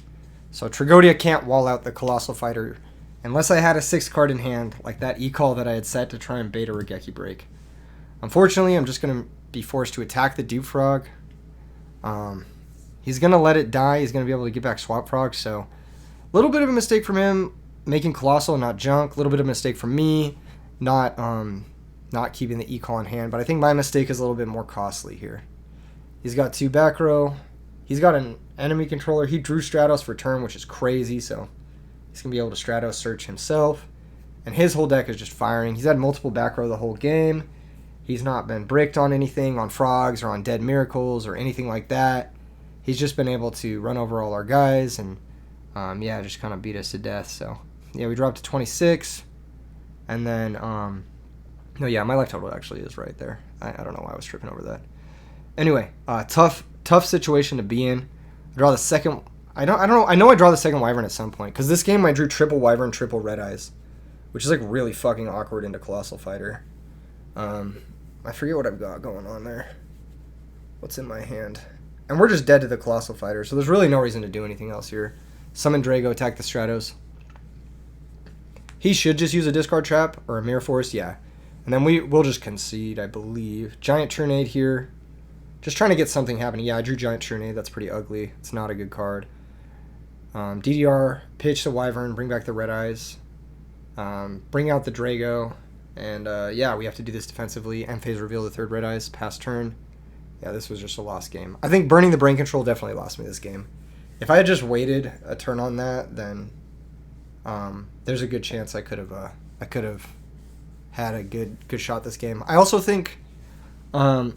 So Trigodia can't wall out the Colossal Fighter unless I had a 6th card in hand, like that E-Call that I had set to try and bait a Regeki break. Unfortunately, I'm just going to be forced to attack the Dupe Frog. He's going to let it die. He's going to be able to get back Swap Frog. So a little bit of a mistake from him making Colossal, not Junk. A little bit of a mistake from me not keeping the E-Call in hand. But I think my mistake is a little bit more costly here. He's got 2 back row. He's got an enemy controller. He drew Stratos for turn, which is crazy. So he's going to be able to Stratos search himself. And his whole deck is just firing. He's had multiple back row the whole game. He's not been bricked on anything, on frogs or on dead miracles or anything like that. He's just been able to run over all our guys and, yeah, just kind of beat us to death. So, yeah, we dropped to 26. And then, no, yeah, my life total actually is right there. I don't know why I was tripping over that. Anyway, tough situation to be in. I draw the second... I know I draw the second Wyvern at some point. Because this game I drew triple Wyvern, triple Red Eyes. Which is, like, really fucking awkward into Colossal Fighter. I forget what I've got going on there. What's in my hand? And we're just dead to the Colossal Fighter, so there's really no reason to do anything else here. Summon Drago, attack the Stratos. He should just use a discard trap, or a Mirror Force, yeah. And then we'll just concede, I believe. Giant Trinade here. Just trying to get something happening. Yeah, I drew Giant Trinade, that's pretty ugly. It's not a good card. DDR, pitch the Wyvern, bring back the Red Eyes. Bring out the Drago. And, yeah, we have to do this defensively. End phase reveal the 3rd Red Eyes, pass turn. Yeah, this was just a lost game. I think burning the brain control definitely lost me this game. If I had just waited a turn on that, then there's a good chance I could have had a good shot this game. I also think had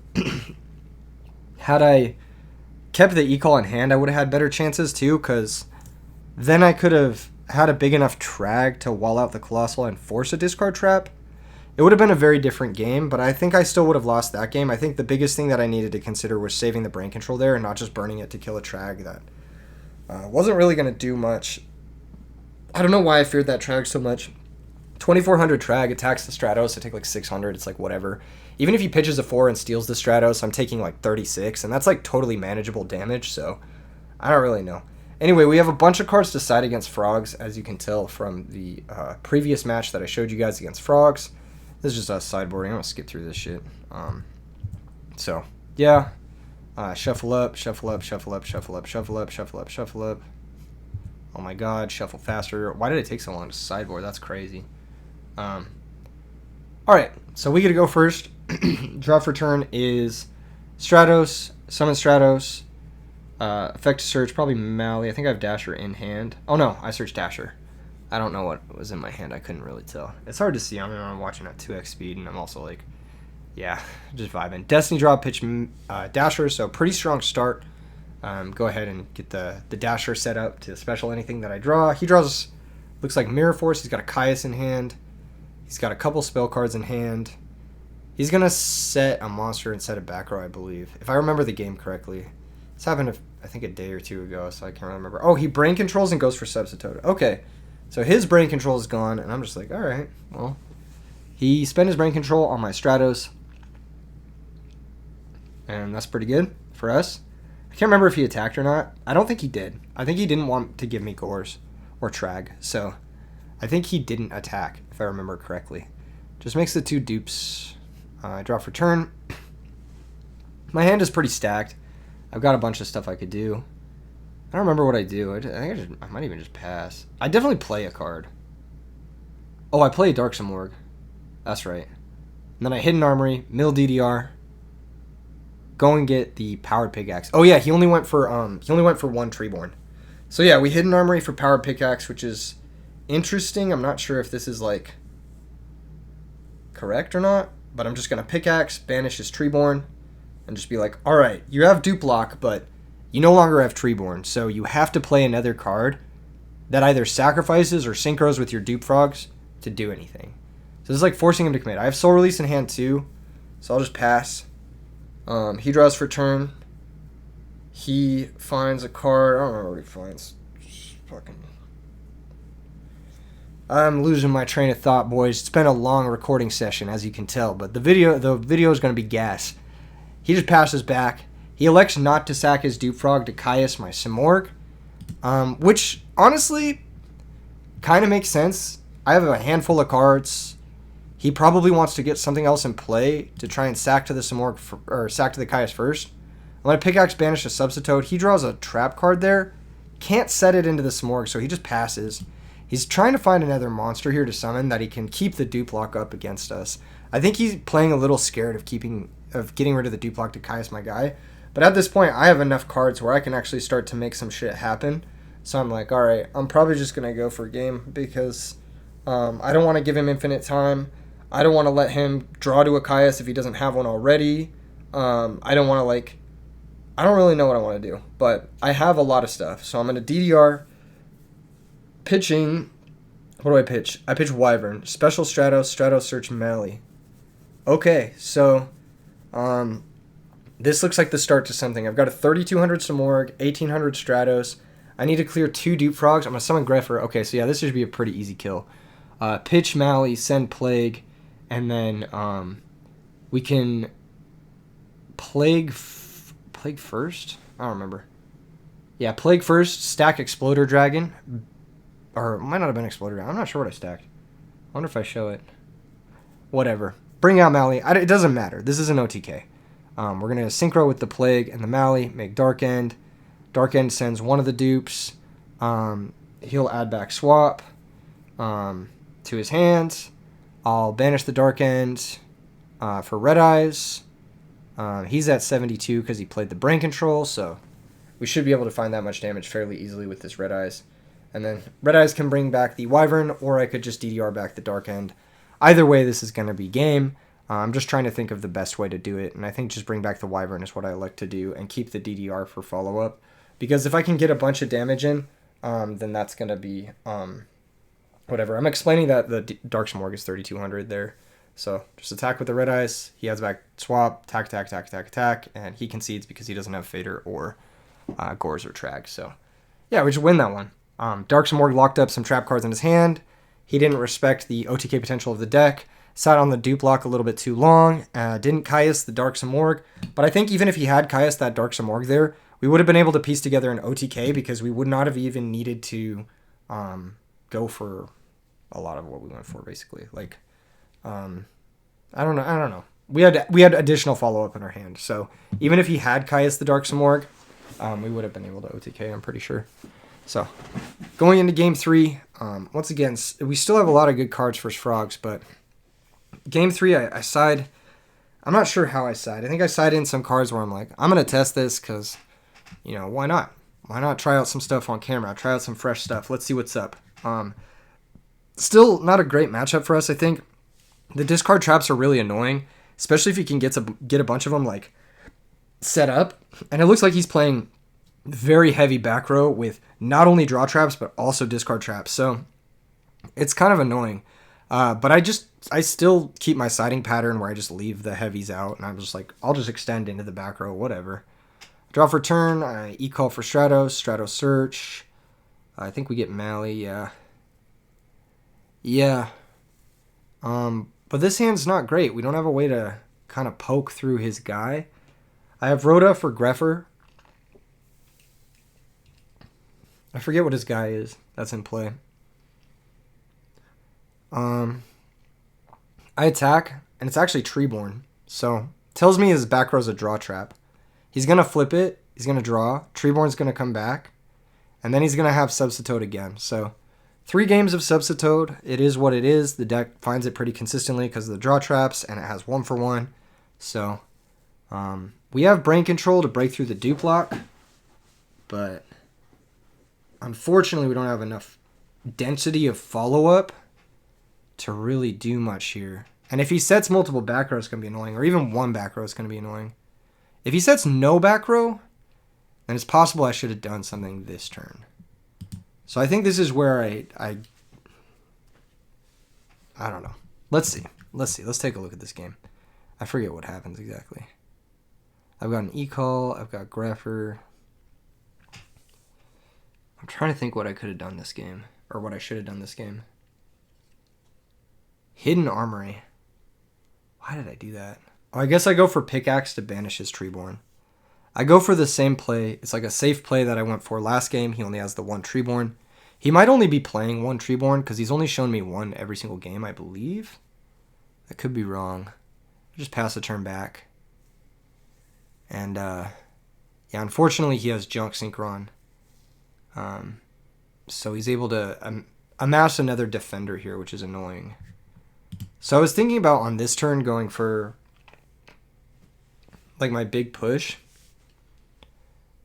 I kept the E-Call in hand, I would have had better chances too, because then I could have had a big enough Trag to wall out the Colossal and force a discard trap. It would have been a very different game, but I think I still would have lost that game. I think the biggest thing that I needed to consider was saving the brain control there and not just burning it to kill a Trag that wasn't really going to do much. I don't know why I feared that Trag so much. 2400 Trag attacks the Stratos. I take like 600. It's like whatever. Even if he pitches a 4 and steals the Stratos, I'm taking like 36, and that's like totally manageable damage, so I don't really know. Anyway, we have a bunch of cards to side against Frogs, as you can tell from the previous match that I showed you guys against Frogs. This is just us sideboarding. I'm going to skip through this shit. So, yeah. Shuffle up, shuffle up, shuffle up, shuffle up, shuffle up, shuffle up, shuffle up. Oh my god, shuffle faster. Why did it take so long to sideboard? That's crazy. Alright, so we get to go first. Draw for turn is Stratos, summon Stratos, effect search, probably Mally. I think I have Dasher in hand. Oh no, I searched Dasher. I don't know what was in my hand. I couldn't really tell. It's hard to see. I mean, I'm watching at 2x speed, and I'm also like, yeah, just vibing. Destiny draw, pitch Dasher, so pretty strong start. Go ahead and get the Dasher set up to special anything that I draw. He draws, looks like Mirror Force. He's got a Caius in hand. He's got a couple spell cards in hand. He's going to set a monster and set a back row, I believe. If I remember the game correctly. This happened, I think, a day or two ago, so I can't remember. Oh, he brain controls and goes for Substitute. Okay. So his brain control is gone, and I'm just like, all right, well. He spent his brain control on my Stratos. And that's pretty good for us. I can't remember if he attacked or not. I don't think he did. I think he didn't want to give me Gores or Trag. So I think he didn't attack, if I remember correctly. Just makes the 2 dupes. I draw for turn. My hand is pretty stacked. I've got a bunch of stuff I could do. I don't remember what I do. I think I might even just pass. I definitely play a card. Oh, I play Dark Simorgh. That's right. And then I Hidden Armory, mill DDR. Go and get the Powered Pickaxe. Oh yeah, he only went for 1 Treeborn. So yeah, we Hidden Armory for Powered Pickaxe, which is interesting. I'm not sure if this is like correct or not, but I'm just gonna Pickaxe, banish his Treeborn, and just be like, all right, you have Dupe Lock, but you no longer have Treeborn, so you have to play another card that either sacrifices or synchros with your Dupe Frogs to do anything. So this is like forcing him to commit. I have Soul Release in hand too, so I'll just pass. He draws for turn. He finds a card. I don't know what he finds. I'm losing my train of thought, boys. It's been a long recording session, as you can tell, but the video is going to be gas. He just passes back. He elects not to sack his Dupe Frog to Caius my Simorgh, which honestly kind of makes sense. I have a handful of cards. He probably wants to get something else in play to try and sack to the Simorgh or sack to the Caius first. I'm going to Pickaxe, banish a Substitute. He draws a trap card there. Can't set it into the Simorgh, so he just passes. He's trying to find another monster here to summon that he can keep the Dupe Lock up against us. I think he's playing a little scared of getting rid of the Dupe Lock to Caius my guy. But at this point, I have enough cards where I can actually start to make some shit happen. So I'm like, all right, I'm probably just going to go for a game because I don't want to give him infinite time. I don't want to let him draw to a Caius if he doesn't have one already. I don't want to, I don't really know what I want to do. But I have a lot of stuff. So I'm going to DDR. Pitching. What do I pitch? I pitch Wyvern. Special Stratos, Search Mally. Okay, so this looks like the start to something. I've got a 3200 Simorgh, 1800 Stratos. I need to clear 2 Dupe Frogs. I'm going to summon Greffer. Okay, so yeah, this should be a pretty easy kill. Pitch Mally, send Plague, and then we can Plague first? I don't remember. Yeah, Plague first, stack Exploder Dragon. Or it might not have been Exploder Dragon. I'm not sure what I stacked. I wonder if I show it. Whatever. Bring out Mally. It doesn't matter. This is an OTK. We're going to synchro with the Plague and the Mally, make Dark End. Dark End sends one of the dupes. He'll add back Swap to his hands. I'll banish the Dark End for Red Eyes. He's at 72 because he played the Brain Control, so we should be able to find that much damage fairly easily with this Red Eyes. And then Red Eyes can bring back the Wyvern, or I could just DDR back the Dark End. Either way, this is going to be game. I'm just trying to think of the best way to do it, and I think just bring back the Wyvern is what I like to do, and keep the DDR for follow-up. Because if I can get a bunch of damage in, then that's going to be whatever. I'm explaining that the Dark Simorgh is 3200 there. So just attack with the Red Eyes. He has back Swap, attack, and he concedes because he doesn't have Fader or Gores or Trag. So yeah, we just win that one. Dark Simorgh locked up some trap cards in his hand. He didn't respect the OTK potential of the deck. Sat on the Dupe Lock a little bit too long. Didn't Caius the Dark Simorgh. But I think even if he had Caius that Dark Simorgh there, we would have been able to piece together an OTK because we would not have even needed to go for a lot of what we went for, basically. I don't know. We had additional follow-up in our hand. So even if he had Caius the Dark Simorgh, we would have been able to OTK, I'm pretty sure. So, going into Game 3, once again, we still have a lot of good cards for Frogs, but Game 3, I side. I'm not sure how I side. I think I side in some cards where I'm like, I'm going to test this because, why not? Why not try out some stuff on camera? Try out some fresh stuff. Let's see what's up. Still not a great matchup for us, I think. The discard traps are really annoying, especially if you can get a bunch of them, set up. And it looks like he's playing very heavy back row with not only draw traps but also discard traps, so it's kind of annoying. But I still keep my siding pattern where I just leave the heavies out, and I'm just like, I'll just extend into the back row, whatever. Draw for turn, I E-call for Stratos, Stratos search. I think we get Mally, yeah. Yeah. But this hand's not great. We don't have a way to kind of poke through his guy. I have Rhoda for Greffer. I forget what his guy is. That's in play. I attack, and it's actually Treeborn. So, tells me his back row's a draw trap. He's going to flip it. He's going to draw. Treeborn's going to come back. And then he's going to have Substitute again. So, 3 games of Substitute. It is what it is. The deck finds it pretty consistently because of the draw traps, and it has 1-for-1. So, we have brain control to break through the dupe lock. But, unfortunately, we don't have enough density of follow-up to really do much here. And if he sets multiple back rows, it's going to be annoying. Or even one back row is going to be annoying. If he sets no back row, then it's possible I should have done something this turn. So I think this is where I don't know. Let's see. Let's take a look at this game. I forget what happens exactly. I've got an E-call. I've got Greffer. I'm trying to think what I could have done this game. Or what I should have done this game. Hidden Armory. Why did I do that? Oh, I guess I go for Pickaxe to banish his Treeborn. I go for the same play. It's like a safe play that I went for last game. He only has the 1 Treeborn. He might only be playing 1 Treeborn because he's only shown me 1 every single game, I believe. I could be wrong. Just pass the turn back. And, yeah, unfortunately he has Junk Synchron. So he's able to amass another defender here, which is annoying. So I was thinking about on this turn going for like my big push.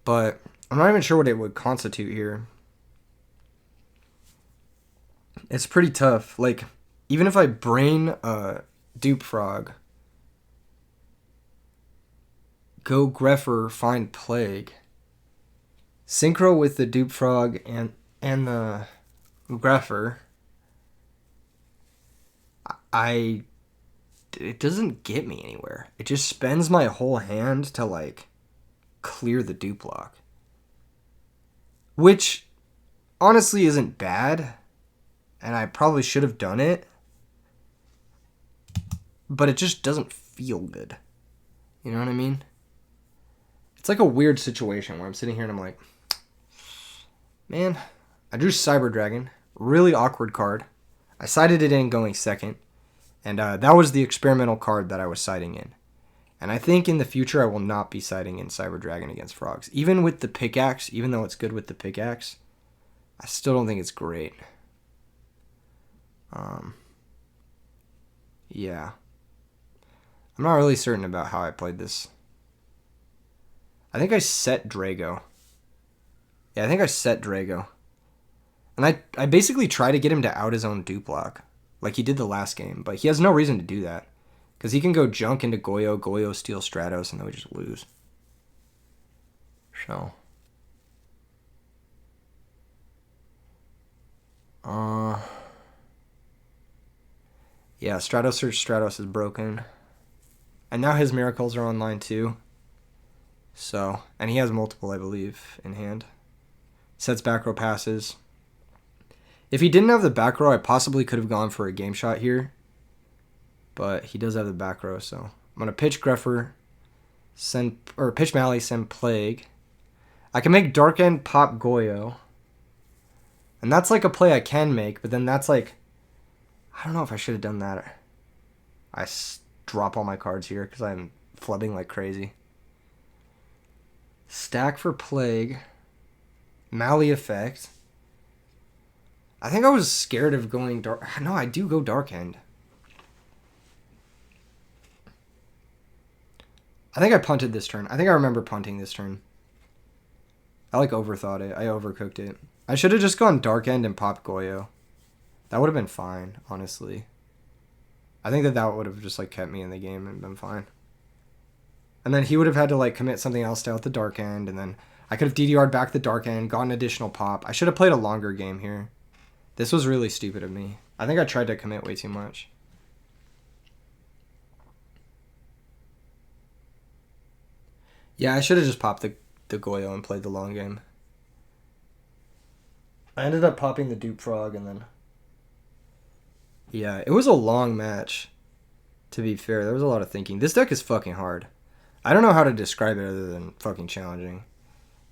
But I'm not even sure what it would constitute here. It's pretty tough. Like, even if I brain Dupe Frog, go Greffer, find Plague, synchro with the Dupe Frog and the Greffer, it doesn't get me anywhere. It just spends my whole hand to, like, clear the dupe lock. Which, honestly, isn't bad. And I probably should have done it. But it just doesn't feel good. You know what I mean? It's like a weird situation where I'm sitting here and I'm like, man, I drew Cyber Dragon. Really awkward card. I sided it in going second. And that was the experimental card that I was siding in. And I think in the future I will not be siding in Cyber Dragon against Frogs. Even with the Pickaxe, even though it's good with the Pickaxe, I still don't think it's great. Yeah. I'm not really certain about how I played this. I think I set Drago. Yeah, I think I set Drago. And I basically try to get him to out his own dupe lock, like he did the last game. But he has no reason to do that. Because he can go Junk into Goyo, Goyo steal Stratos, and then we just lose. So. Yeah, Stratos search Stratos is broken. And now his miracles are online too. So, and he has multiple, I believe, in hand. Sets back row passes. If he didn't have the back row, I possibly could have gone for a game shot here. But he does have the back row, so I'm going to pitch Greffer, pitch Mally, send Plague. I can make Dark End pop Goyo. And that's like a play I can make, but then that's like, I don't know if I should have done that. I drop all my cards here because I'm flooding like crazy. Stack for Plague. Mally effect. I think I was scared of going Dark. No, I do go Dark End. I think I punted this turn. I think I remember punting this turn. I like overthought it. I overcooked it. I should have just gone Dark End and popped Goyo. That would have been fine, honestly. I think that would have just like kept me in the game and been fine. And then he would have had to like commit something else to out the Dark End, and then I could have DDR'd back the Dark End, gotten additional pop. I should have played a longer game here. This was really stupid of me. I think I tried to commit way too much. Yeah, I should have just popped the Goyo and played the long game. I ended up popping the Dupe Frog and then... Yeah, it was a long match, to be fair. There was a lot of thinking. This deck is fucking hard. I don't know how to describe it other than fucking challenging.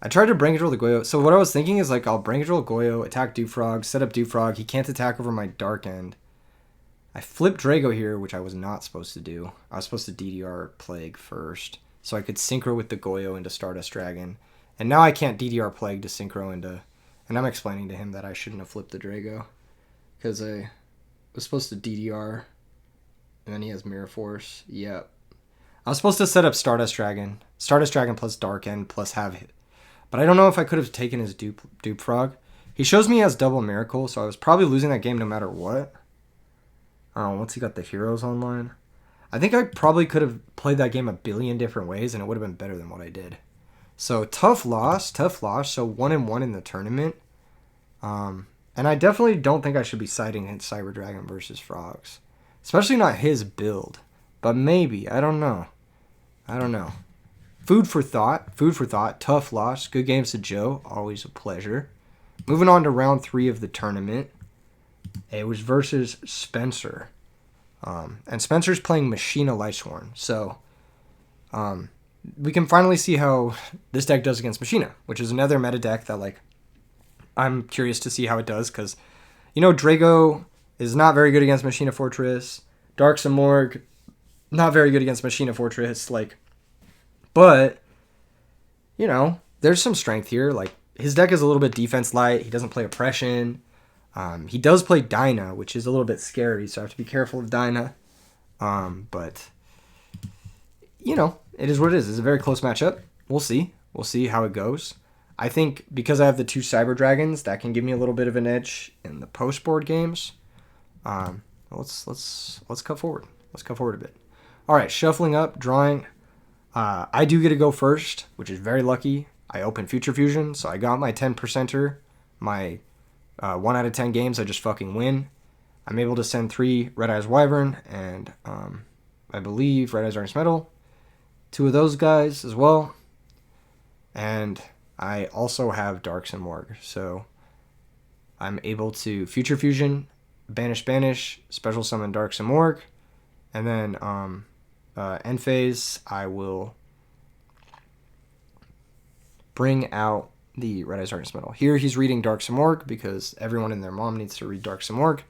I tried to brain control the Goyo. So what I was thinking is, like, I'll brain control Goyo, attack Dupe Frog, set up Dupe Frog. He can't attack over my Dark End. I flipped Drago here, which I was not supposed to do. I was supposed to DDR Plague first, so I could synchro with the Goyo into Stardust Dragon. And now I can't DDR Plague to synchro into... And I'm explaining to him that I shouldn't have flipped the Drago, because I was supposed to DDR, and then he has Mirror Force. Yep. I was supposed to set up Stardust Dragon plus Dark End plus have hit. But I don't know if I could have taken his Dupe Frog. He shows me he has double Miracle, so I was probably losing that game no matter what. Oh, once he got the Heroes online. I think I probably could have played that game a billion different ways, and it would have been better than what I did. So, tough loss. So, 1-1 in the tournament. And I definitely don't think I should be citing Cyber Dragon versus Frogs. Especially not his build. But maybe. I don't know. Food for thought. Tough loss. Good games to Joe. Always a pleasure. Moving on to round 3 of the tournament. It was versus Spencer. And Spencer's playing Machina Lightsworn. So, we can finally see how this deck does against Machina, which is another meta deck that, like, I'm curious to see how it does, because, you know, Drago is not very good against Machina Fortress. Dark Samorg, not very good against Machina Fortress, like, but, you know, there's some strength here. Like, his deck is a little bit defense light. He doesn't play Oppression. He does play Dyna, which is a little bit scary, so I have to be careful of Dyna. But, you know, it is what it is. It's a very close matchup. We'll see. We'll see how it goes. I think because I have the 2 Cyber Dragons, that can give me a little bit of an edge in the post-board games. Let's cut forward. Let's cut forward a bit. All right, shuffling up, drawing. I do get to go first, which is very lucky. I open Future Fusion, so I got my 10%er. My 1 out of 10 games, I just fucking win. I'm able to send 3 Red Eyes Wyvern and I believe Red Eyes Darkness Metal. 2 of those guys as well. And I also have Dark Samorg, so I'm able to Future Fusion, Banish, Special Summon Dark Samorg, and then end phase, I will bring out the Red Eyes Darkness Metal. Here he's reading Dark Samorg because everyone and their mom needs to read Dark Samorg,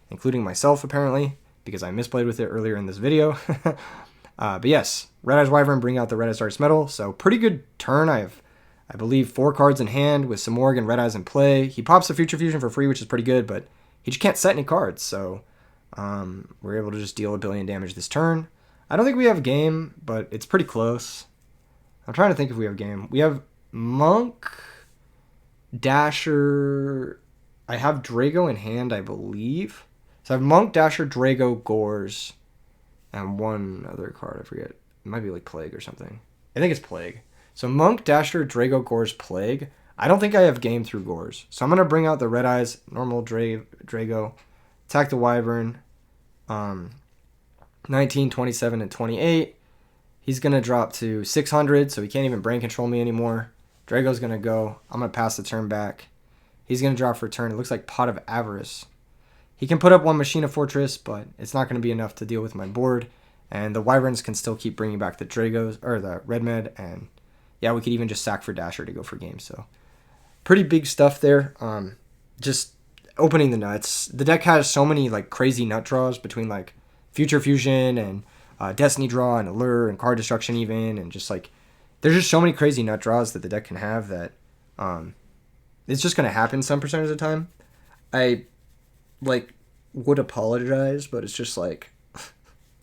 including myself apparently, because I misplayed with it earlier in this video. But yes, Red Eyes Wyvern bring out the Red Eyes Darkness Metal, so pretty good turn. I have, I believe, 4 cards in hand with Samorg and Red Eyes in play. He pops a Future Fusion for free, which is pretty good, but he just can't set any cards, so we're able to just deal 1 billion damage this turn. I don't think we have a game, but it's pretty close. I'm trying to think if we have a game. We have Monk, Dasher. I have Drago in hand, I believe. So I have Monk, Dasher, Drago, Gores, and 1 other card. I forget. It might be like Plague or something. I think it's Plague. So Monk, Dasher, Drago, Gores, Plague. I don't think I have game through Gores. So I'm going to bring out the Red Eyes, normal Drago, attack the Wyvern. 19, 27, and 28. He's going to drop to 600, so he can't even brain control me anymore. Drago's going to go. I'm going to pass the turn back. He's going to drop for a turn. It looks like Pot of Avarice. He can put up 1 Machina Fortress, but it's not going to be enough to deal with my board. And the Wyverns can still keep bringing back the Dragos, or the Red Med, and yeah, we could even just sack for Dasher to go for game. So pretty big stuff there. Just opening the nuts. The deck has so many like crazy nut draws between like Future Fusion and Destiny Draw and Allure and Card Destruction even, and just like there's just so many crazy nut draws that the deck can have that it's just going to happen some percentage of the time. I like would apologize, but it's just like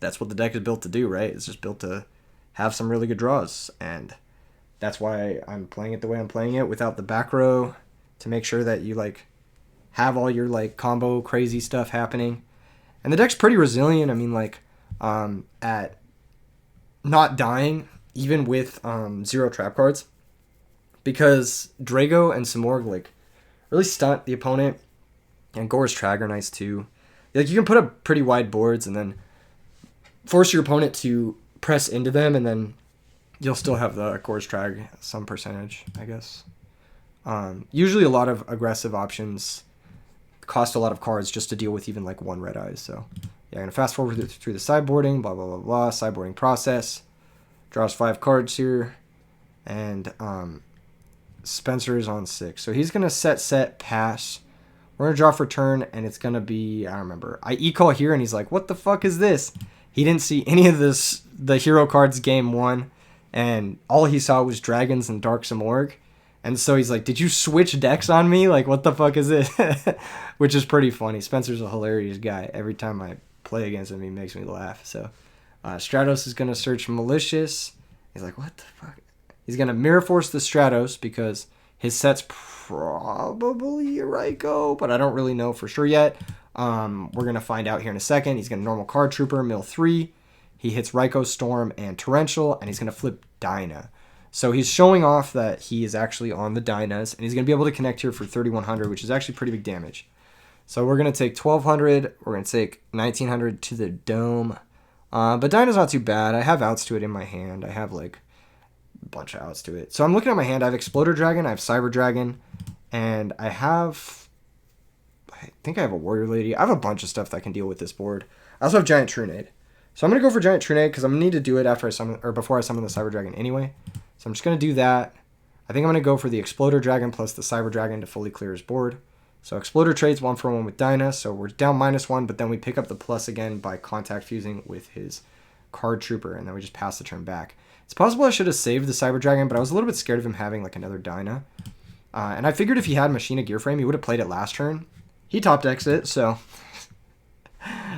that's what the deck is built to do, right? It's just built to have some really good draws, and that's why I'm playing it the way I'm playing it without the back row, to make sure that you like have all your like combo crazy stuff happening. And the deck's pretty resilient. I mean, like at not dying even with 0 trap cards, because Drago and Samorg like really stunt the opponent, and Gore's Tragger nice too. Like, you can put up pretty wide boards and then force your opponent to press into them, and then you'll still have the Gorge Drag some percentage, I guess. Usually a lot of aggressive options cost a lot of cards just to deal with even like one red eyes. So yeah, I'm going to fast forward through the sideboarding, blah, blah, blah, blah, sideboarding process. Draws 5 cards here, and Spencer's on 6. So he's going to set, pass. We're going to draw for turn, and it's going to be, I don't remember. I E-call here, and he's like, what the fuck is this? He didn't see any of the hero cards game 1, and all he saw was dragons and Dark Simorgh. And so he's like, did you switch decks on me? Like, what the fuck is this? Which is pretty funny. Spencer's a hilarious guy. Every time I play against him, he makes me laugh. So Stratos is going to search Malicious. He's like, what the fuck? He's going to Mirror Force the Stratos because his set's probably a Raikou, but I don't really know for sure yet. We're going to find out here in a second. He's going to normal Card Trooper, mill 3. He hits Raikou, Storm, and Torrential, and he's going to flip Dyna. So he's showing off that he is actually on the Dynas, and he's going to be able to connect here for 3,100, which is actually pretty big damage. So we're going to take 1,200. We're going to take 1,900 to the Dome. But Dyna's not too bad. I have outs to it in my hand. I have like a bunch of outs to it. So I'm looking at my hand. I have Exploder Dragon. I have Cyber Dragon. And I think I have a Warrior Lady. I have a bunch of stuff that can deal with this board. I also have Giant Trunade. So I'm going to go for Giant Trunade because I'm going to need to do it after I summon, or before I summon the Cyber Dragon anyway. So I'm just going to do that. I think I'm going to go for the Exploder Dragon plus the Cyber Dragon to fully clear his board. So Exploder trades 1-for-1 with Dyna, so we're down -1, but then we pick up the plus again by contact fusing with his Card Trooper, and then we just pass the turn back. It's possible I should have saved the Cyber Dragon, but I was a little bit scared of him having like another Dyna. And I figured if he had Machina Gear Frame, he would have played it last turn. He top decks it, so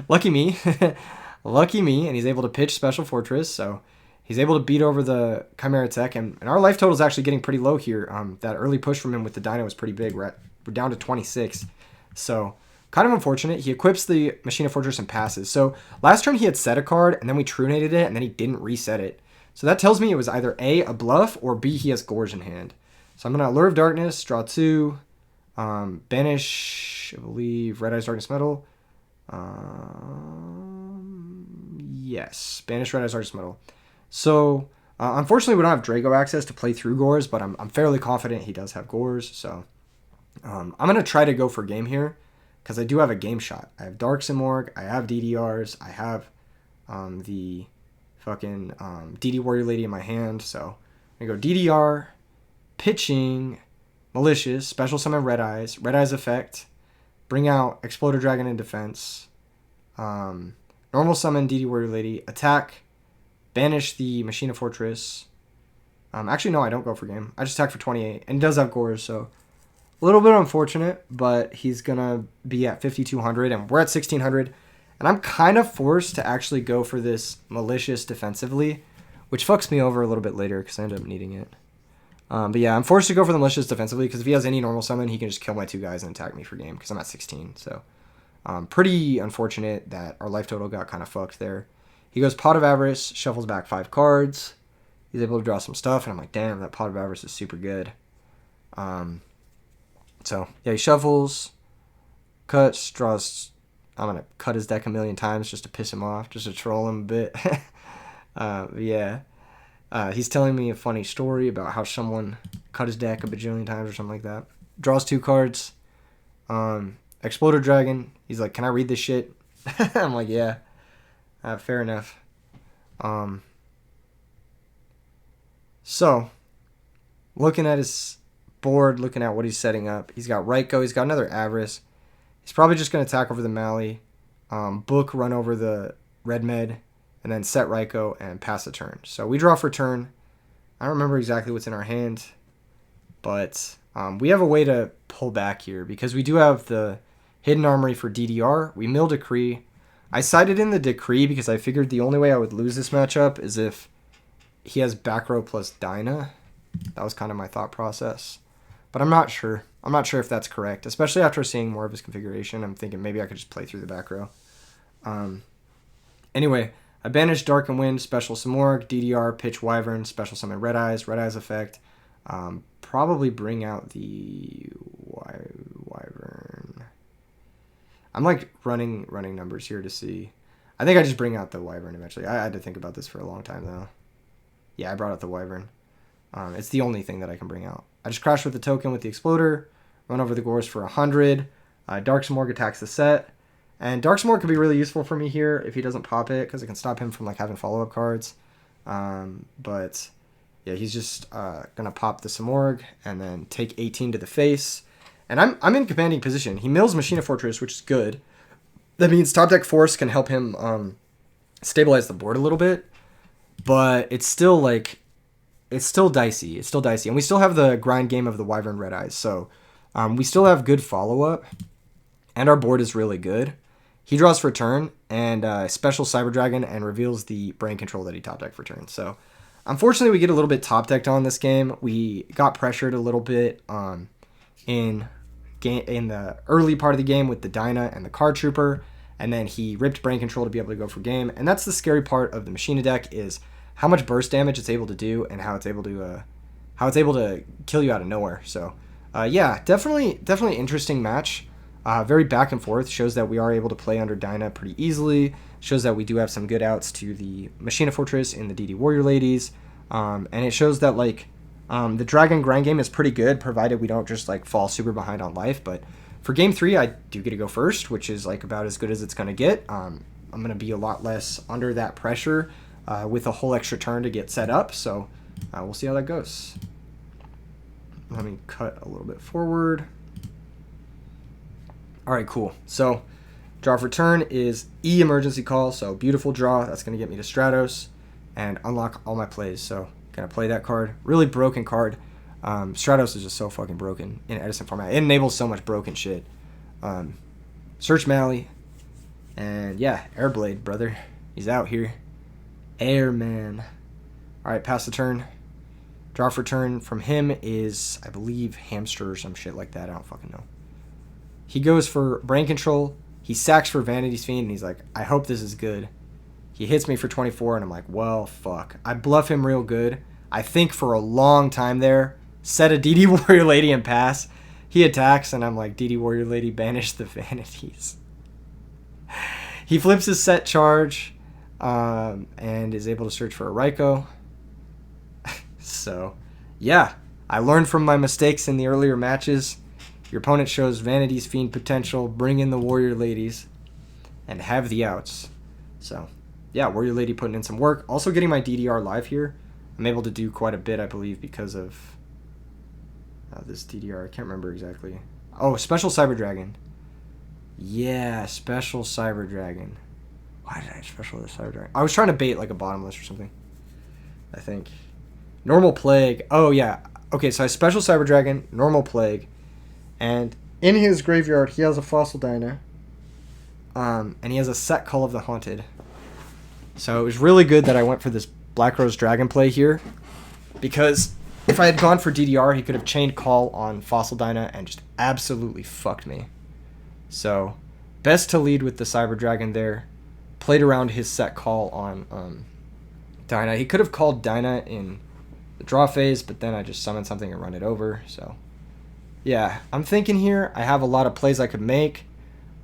lucky me. Lucky me, and he's able to pitch Special Fortress, so he's able to beat over the Chimera Tech, and our life total is actually getting pretty low here. That early push from him with the Dyna was pretty big. We're down to 26, so kind of unfortunate. He equips the Machina Fortress and passes. So last turn he had set a card, and then we Trunaded it, and then he didn't reset it. So that tells me it was either A, a bluff, or B, he has Gorge in hand. So I'm going to Allure of Darkness, draw 2, banish, I believe, Red Eyes Darkness Metal. Yes, banish Red Eyes Darkness Metal. So, unfortunately, we don't have Draco access to play through Gores, but I'm fairly confident he does have Gores. So, I'm going to try to go for game here, because I do have a game shot. I have Dark Simorgh, I have DDRs, I have the fucking DD Warrior Lady in my hand. So, I'm going to go DDR, pitching, Malicious, Special Summon Red Eyes effect, bring out Exploder Dragon in defense, normal summon DD Warrior Lady, attack, banish the Machina Fortress. Actually, no, I don't go for game. I just attack for 28, and he does have Gores, so a little bit unfortunate, but he's going to be at 5,200, and we're at 1,600, and I'm kind of forced to actually go for this Malicious defensively, which fucks me over a little bit later because I end up needing it. But yeah, I'm forced to go for the Malicious defensively because if he has any normal summon, he can just kill my 2 guys and attack me for game because I'm at 16, so pretty unfortunate that our life total got kind of fucked there. He goes Pot of Avarice, shuffles back 5 cards. He's able to draw some stuff, and I'm like, damn, that Pot of Avarice is super good. So, yeah, he shuffles, cuts, draws. I'm going to cut his deck a million times just to piss him off, just to troll him a bit. Yeah. He's telling me a funny story about how someone cut his deck a bajillion times or something like that. Draws 2 cards. Exploder Dragon. He's like, can I read this shit? I'm like, yeah. Fair enough. So, looking at his board, looking at what he's setting up, he's got Raikou, he's got another Avarice. He's probably just going to attack over the Mali, book, run over the Red Med, and then set Raikou and pass the turn. So we draw for turn. I don't remember exactly what's in our hand, but we have a way to pull back here because we do have the Hidden Armory for DDR. We mill Decree. I sided in the Decree because I figured the only way I would lose this matchup is if he has back row plus Dyna. That was kind of my thought process. But I'm not sure. I'm not sure if that's correct, especially after seeing more of his configuration. I'm thinking maybe I could just play through the back row. Anyway, I banished Dark and Wind, Special Simorgh, DDR, Pitch Wyvern, Special Summon Red Eyes effect. Probably bring out the Wyvern. I'm like running numbers here to see. I think I just bring out the Wyvern eventually. I had to think about this for a long time though. Yeah, I brought out the Wyvern. It's the only thing that I can bring out. I just crash with the token with the Exploder, run over the Gores for 100. Dark Smorg attacks the set. And Dark Smorg could be really useful for me here if he doesn't pop it, because it can stop him from like having follow-up cards. But yeah, he's just gonna pop the Samorg and then take 18 to the face. And I'm in commanding position. He mills Machina Fortress, which is good. That means top deck Force can help him stabilize the board a little bit. But it's still like, it's still dicey. It's still dicey. And we still have the grind game of the Wyvern Red Eyes. So we still have good follow-up. And our board is really good. He draws for turn and special Cyber Dragon and reveals the brain control that he top decked for turn. So unfortunately, we get a little bit top decked on this game. We got pressured a little bit in the early part of the game with the Dyna and the Card Trooper, and then he ripped brain control to be able to go for game. And that's the scary part of the Machina deck, is how much burst damage it's able to do and how it's able to kill you out of nowhere. So yeah, definitely interesting match. Very back and forth. Shows that we are able to play under Dyna pretty easily. Shows that we do have some good outs to the Machina Fortress in the DD Warrior Ladies. And it shows that like the Dragon grind game is pretty good, provided we don't just like fall super behind on life. But for game 3, I do get to go first, which is like about as good as it's going to get. I'm going to be a lot less under that pressure with a whole extra turn to get set up. So we'll see how that goes. Let me cut a little bit forward. All right, cool. So draw for turn is E emergency call. So beautiful draw. That's going to get me to Stratos and unlock all my plays. So going to play that card. Really broken card. Stratos is just so fucking broken in Edison format. It enables so much broken shit. Search Mally. And yeah, Airblade, brother. He's out here. Airman. All right, pass the turn. Draw for turn from him is, I believe, Hamster or some shit like that. I don't fucking know. He goes for brain control. He sacks for Vanity's Fiend, and he's like, I hope this is good. He hits me for 24, and I'm like, well, fuck. I bluff him real good. I think for a long time there. Set a DD Warrior Lady and pass. He attacks, and I'm like, DD Warrior Lady, banish the Vanities. He flips his set charge and is able to search for a Raikou. So, yeah. I learned from my mistakes in the earlier matches. Your opponent shows Vanity's Fiend potential, bring in the Warrior Ladies, and have the outs. So, yeah, Warrior Lady putting in some work. Also getting my DDR live here. I'm able to do quite a bit, I believe, because of this DDR. I can't remember exactly. Oh, Special Cyber Dragon. Yeah, Special Cyber Dragon. Why did I Special Cyber Dragon? I was trying to bait like a bottomless or something, I think. Normal Plague. Oh, yeah. Okay, so I Special Cyber Dragon, Normal Plague. And in his graveyard, he has a Fossil Dyna. And he has a set Call of the Haunted. So it was really good that I went for this Black Rose Dragon play here. Because if I had gone for DDR, he could have chained Call on Fossil Dyna and just absolutely fucked me. So best to lead with the Cyber Dragon there. Played around his set Call on Dyna. He could have called Dyna in the draw phase, but then I just summoned something and run it over. So yeah, I'm thinking here I have a lot of plays I could make.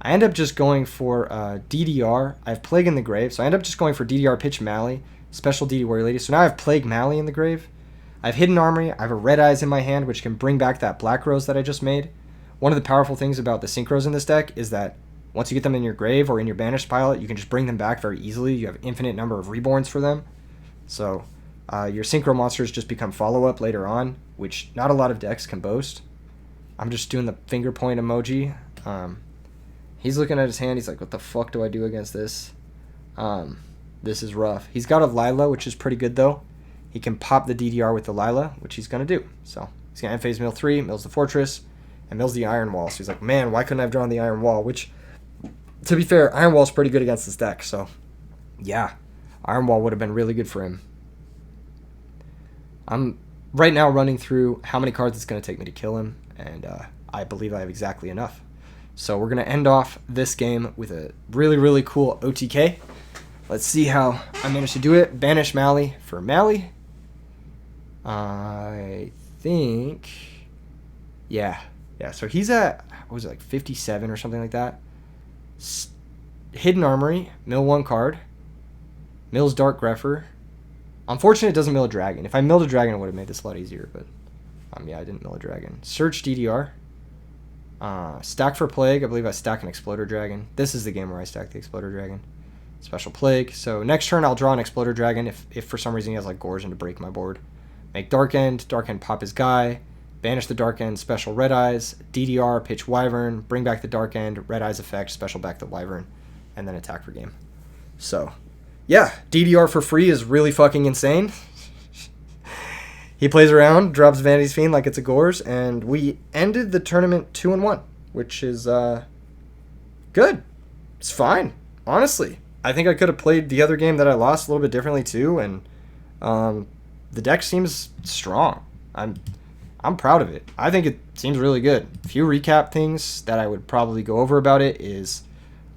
I end up just going for DDR. I have Plague in the grave, so I end up just going for DDR Pitch Mally, Special DD Warrior Lady. So now I have Plague Mally in the grave. I have Hidden Armory. I have a Red Eyes in my hand, which can bring back that Black Rose that I just made. One of the powerful things about the Synchros in this deck is that once you get them in your grave or in your banished pile, you can just bring them back very easily. You have infinite number of reborns for them. So your Synchro monsters just become follow-up later on, which not a lot of decks can boast. I'm just doing the finger point emoji. He's looking at his hand. He's like, what the fuck do I do against this? This is rough. He's got a Lila, which is pretty good, though. He can pop the DDR with the Lila, which he's going to do. So he's going to end phase mill 3, mills the Fortress, and mills the Iron Wall. So he's like, man, why couldn't I have drawn the Iron Wall? Which, to be fair, Iron Wall's pretty good against this deck. So, yeah, Iron Wall would have been really good for him. I'm right now running through how many cards it's going to take me to kill him, and I believe I have exactly enough. So we're going to end off this game with a really, really cool OTK. Let's see how I managed to do it. Banish Mally for Mally. I think, yeah. So he's at, what was it, like 57 or something like that? Hidden Armory, mill 1 card. Mills Dark Grepher. Unfortunately, it doesn't mill a dragon. If I milled a dragon, it would have made this a lot easier, but yeah, I didn't mill a dragon. Search DDR. Stack for Plague. I believe I stack an Exploder Dragon. This is the game where I stack the Exploder Dragon. Special Plague. So next turn, I'll draw an Exploder Dragon if for some reason he has like Gorgon to break my board. Make Dark End pop his guy. Banish the Dark End, special Red Eyes. DDR, pitch Wyvern. Bring back the Dark End, Red Eyes effect, special back the Wyvern. And then attack for game. So, yeah, DDR for free is really fucking insane. He plays around, drops Vanity's Fiend like it's a Gores, and we ended the tournament 2-1, which is good. It's fine, honestly. I think I could have played the other game that I lost a little bit differently too, and the deck seems strong. I'm proud of it. I think it seems really good. A few recap things that I would probably go over about it is,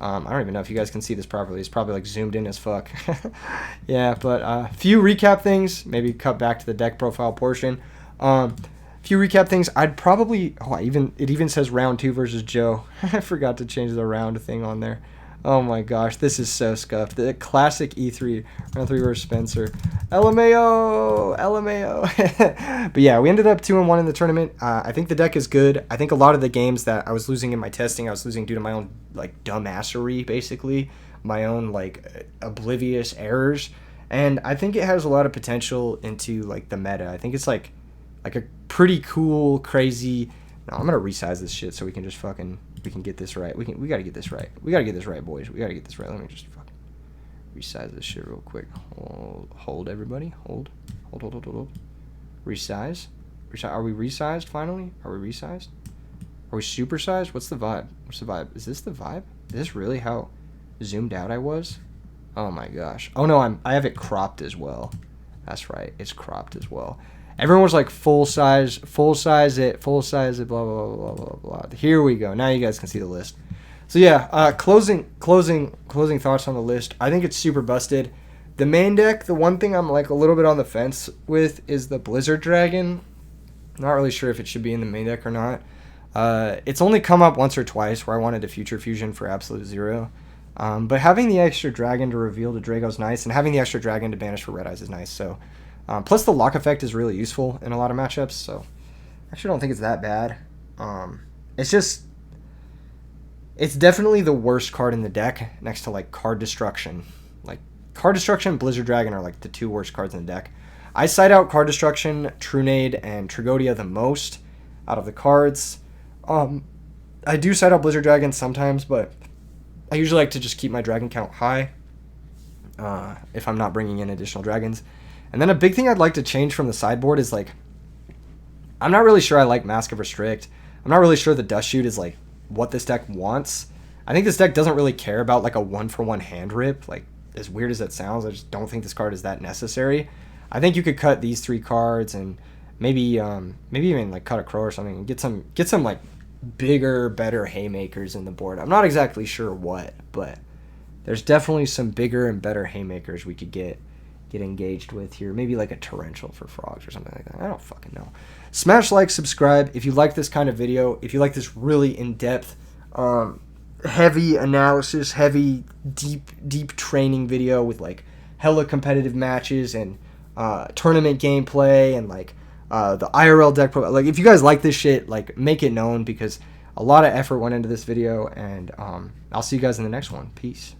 I don't even know if you guys can see this properly. It's probably like zoomed in as fuck. Yeah, but a few recap things. Maybe cut back to the deck profile portion. Few recap things. I'd probably... it even says round 2 versus Joe. I forgot to change the round thing on there. Oh my gosh, this is so scuffed. The classic E3, round 3 versus Spencer. LMAO. But yeah, we ended up 2-1 in the tournament. I think the deck is good. I think a lot of the games that I was losing in my testing, I was losing due to my own like dumbassery, basically. My own like oblivious errors. And I think it has a lot of potential into like the meta. I think it's like a pretty cool, crazy... No, I'm gonna resize this shit so we can just fucking... We can get this right. We gotta get this right. We gotta get this right, boys. We gotta get this right. Let me just fucking resize this shit real quick. Hold everybody. Hold. Resize. Are we resized finally? Are we resized? Are we supersized? What's the vibe? What's the vibe? Is this the vibe? Is this really how zoomed out I was? Oh my gosh. Oh no, I have it cropped as well. That's right. It's cropped as well. Everyone was like full size it, blah, blah, blah, blah, blah. Here we go. Now you guys can see the list. So yeah, closing thoughts on the list. I think it's super busted. The main deck, the one thing I'm like a little bit on the fence with is the Blizzard Dragon. Not really sure if it should be in the main deck or not. It's only come up once or twice where I wanted a Future Fusion for Absolute Zero. But having the extra dragon to reveal to Drago is nice, and having the extra dragon to banish for Red Eyes is nice. So, plus the lock effect is really useful in a lot of matchups. So, I actually don't think it's that bad. It's definitely the worst card in the deck next to like Card Destruction. Like Card Destruction and Blizzard Dragon are like the two worst cards in the deck. I side out Card Destruction, Trunade, and Trigodia the most out of the cards. I do side out Blizzard Dragon sometimes, but I usually like to just keep my dragon count high if I'm not bringing in additional dragons. And then a big thing I'd like to change from the sideboard is like, I'm not really sure I like Mask of Restrict. I'm not really sure the Dust Shoot is like what this deck wants. I think this deck doesn't really care about like a 1-for-1 hand rip. Like, as weird as that sounds, I just don't think this card is that necessary. I think you could cut these 3 cards and maybe even like cut a Crow or something and get some like bigger, better haymakers in the board. I'm not exactly sure what, but there's definitely some bigger and better haymakers we could get engaged with here. Maybe like a Torrential for Frogs or something like that. I don't fucking know. Smash like, subscribe if you like this kind of video. If you like this really in-depth, heavy analysis, heavy, deep training video with like hella competitive matches and tournament gameplay and like the IRL deck pro. Like, if you guys like this shit, like, make it known, because a lot of effort went into this video. And I'll see you guys in the next one. Peace.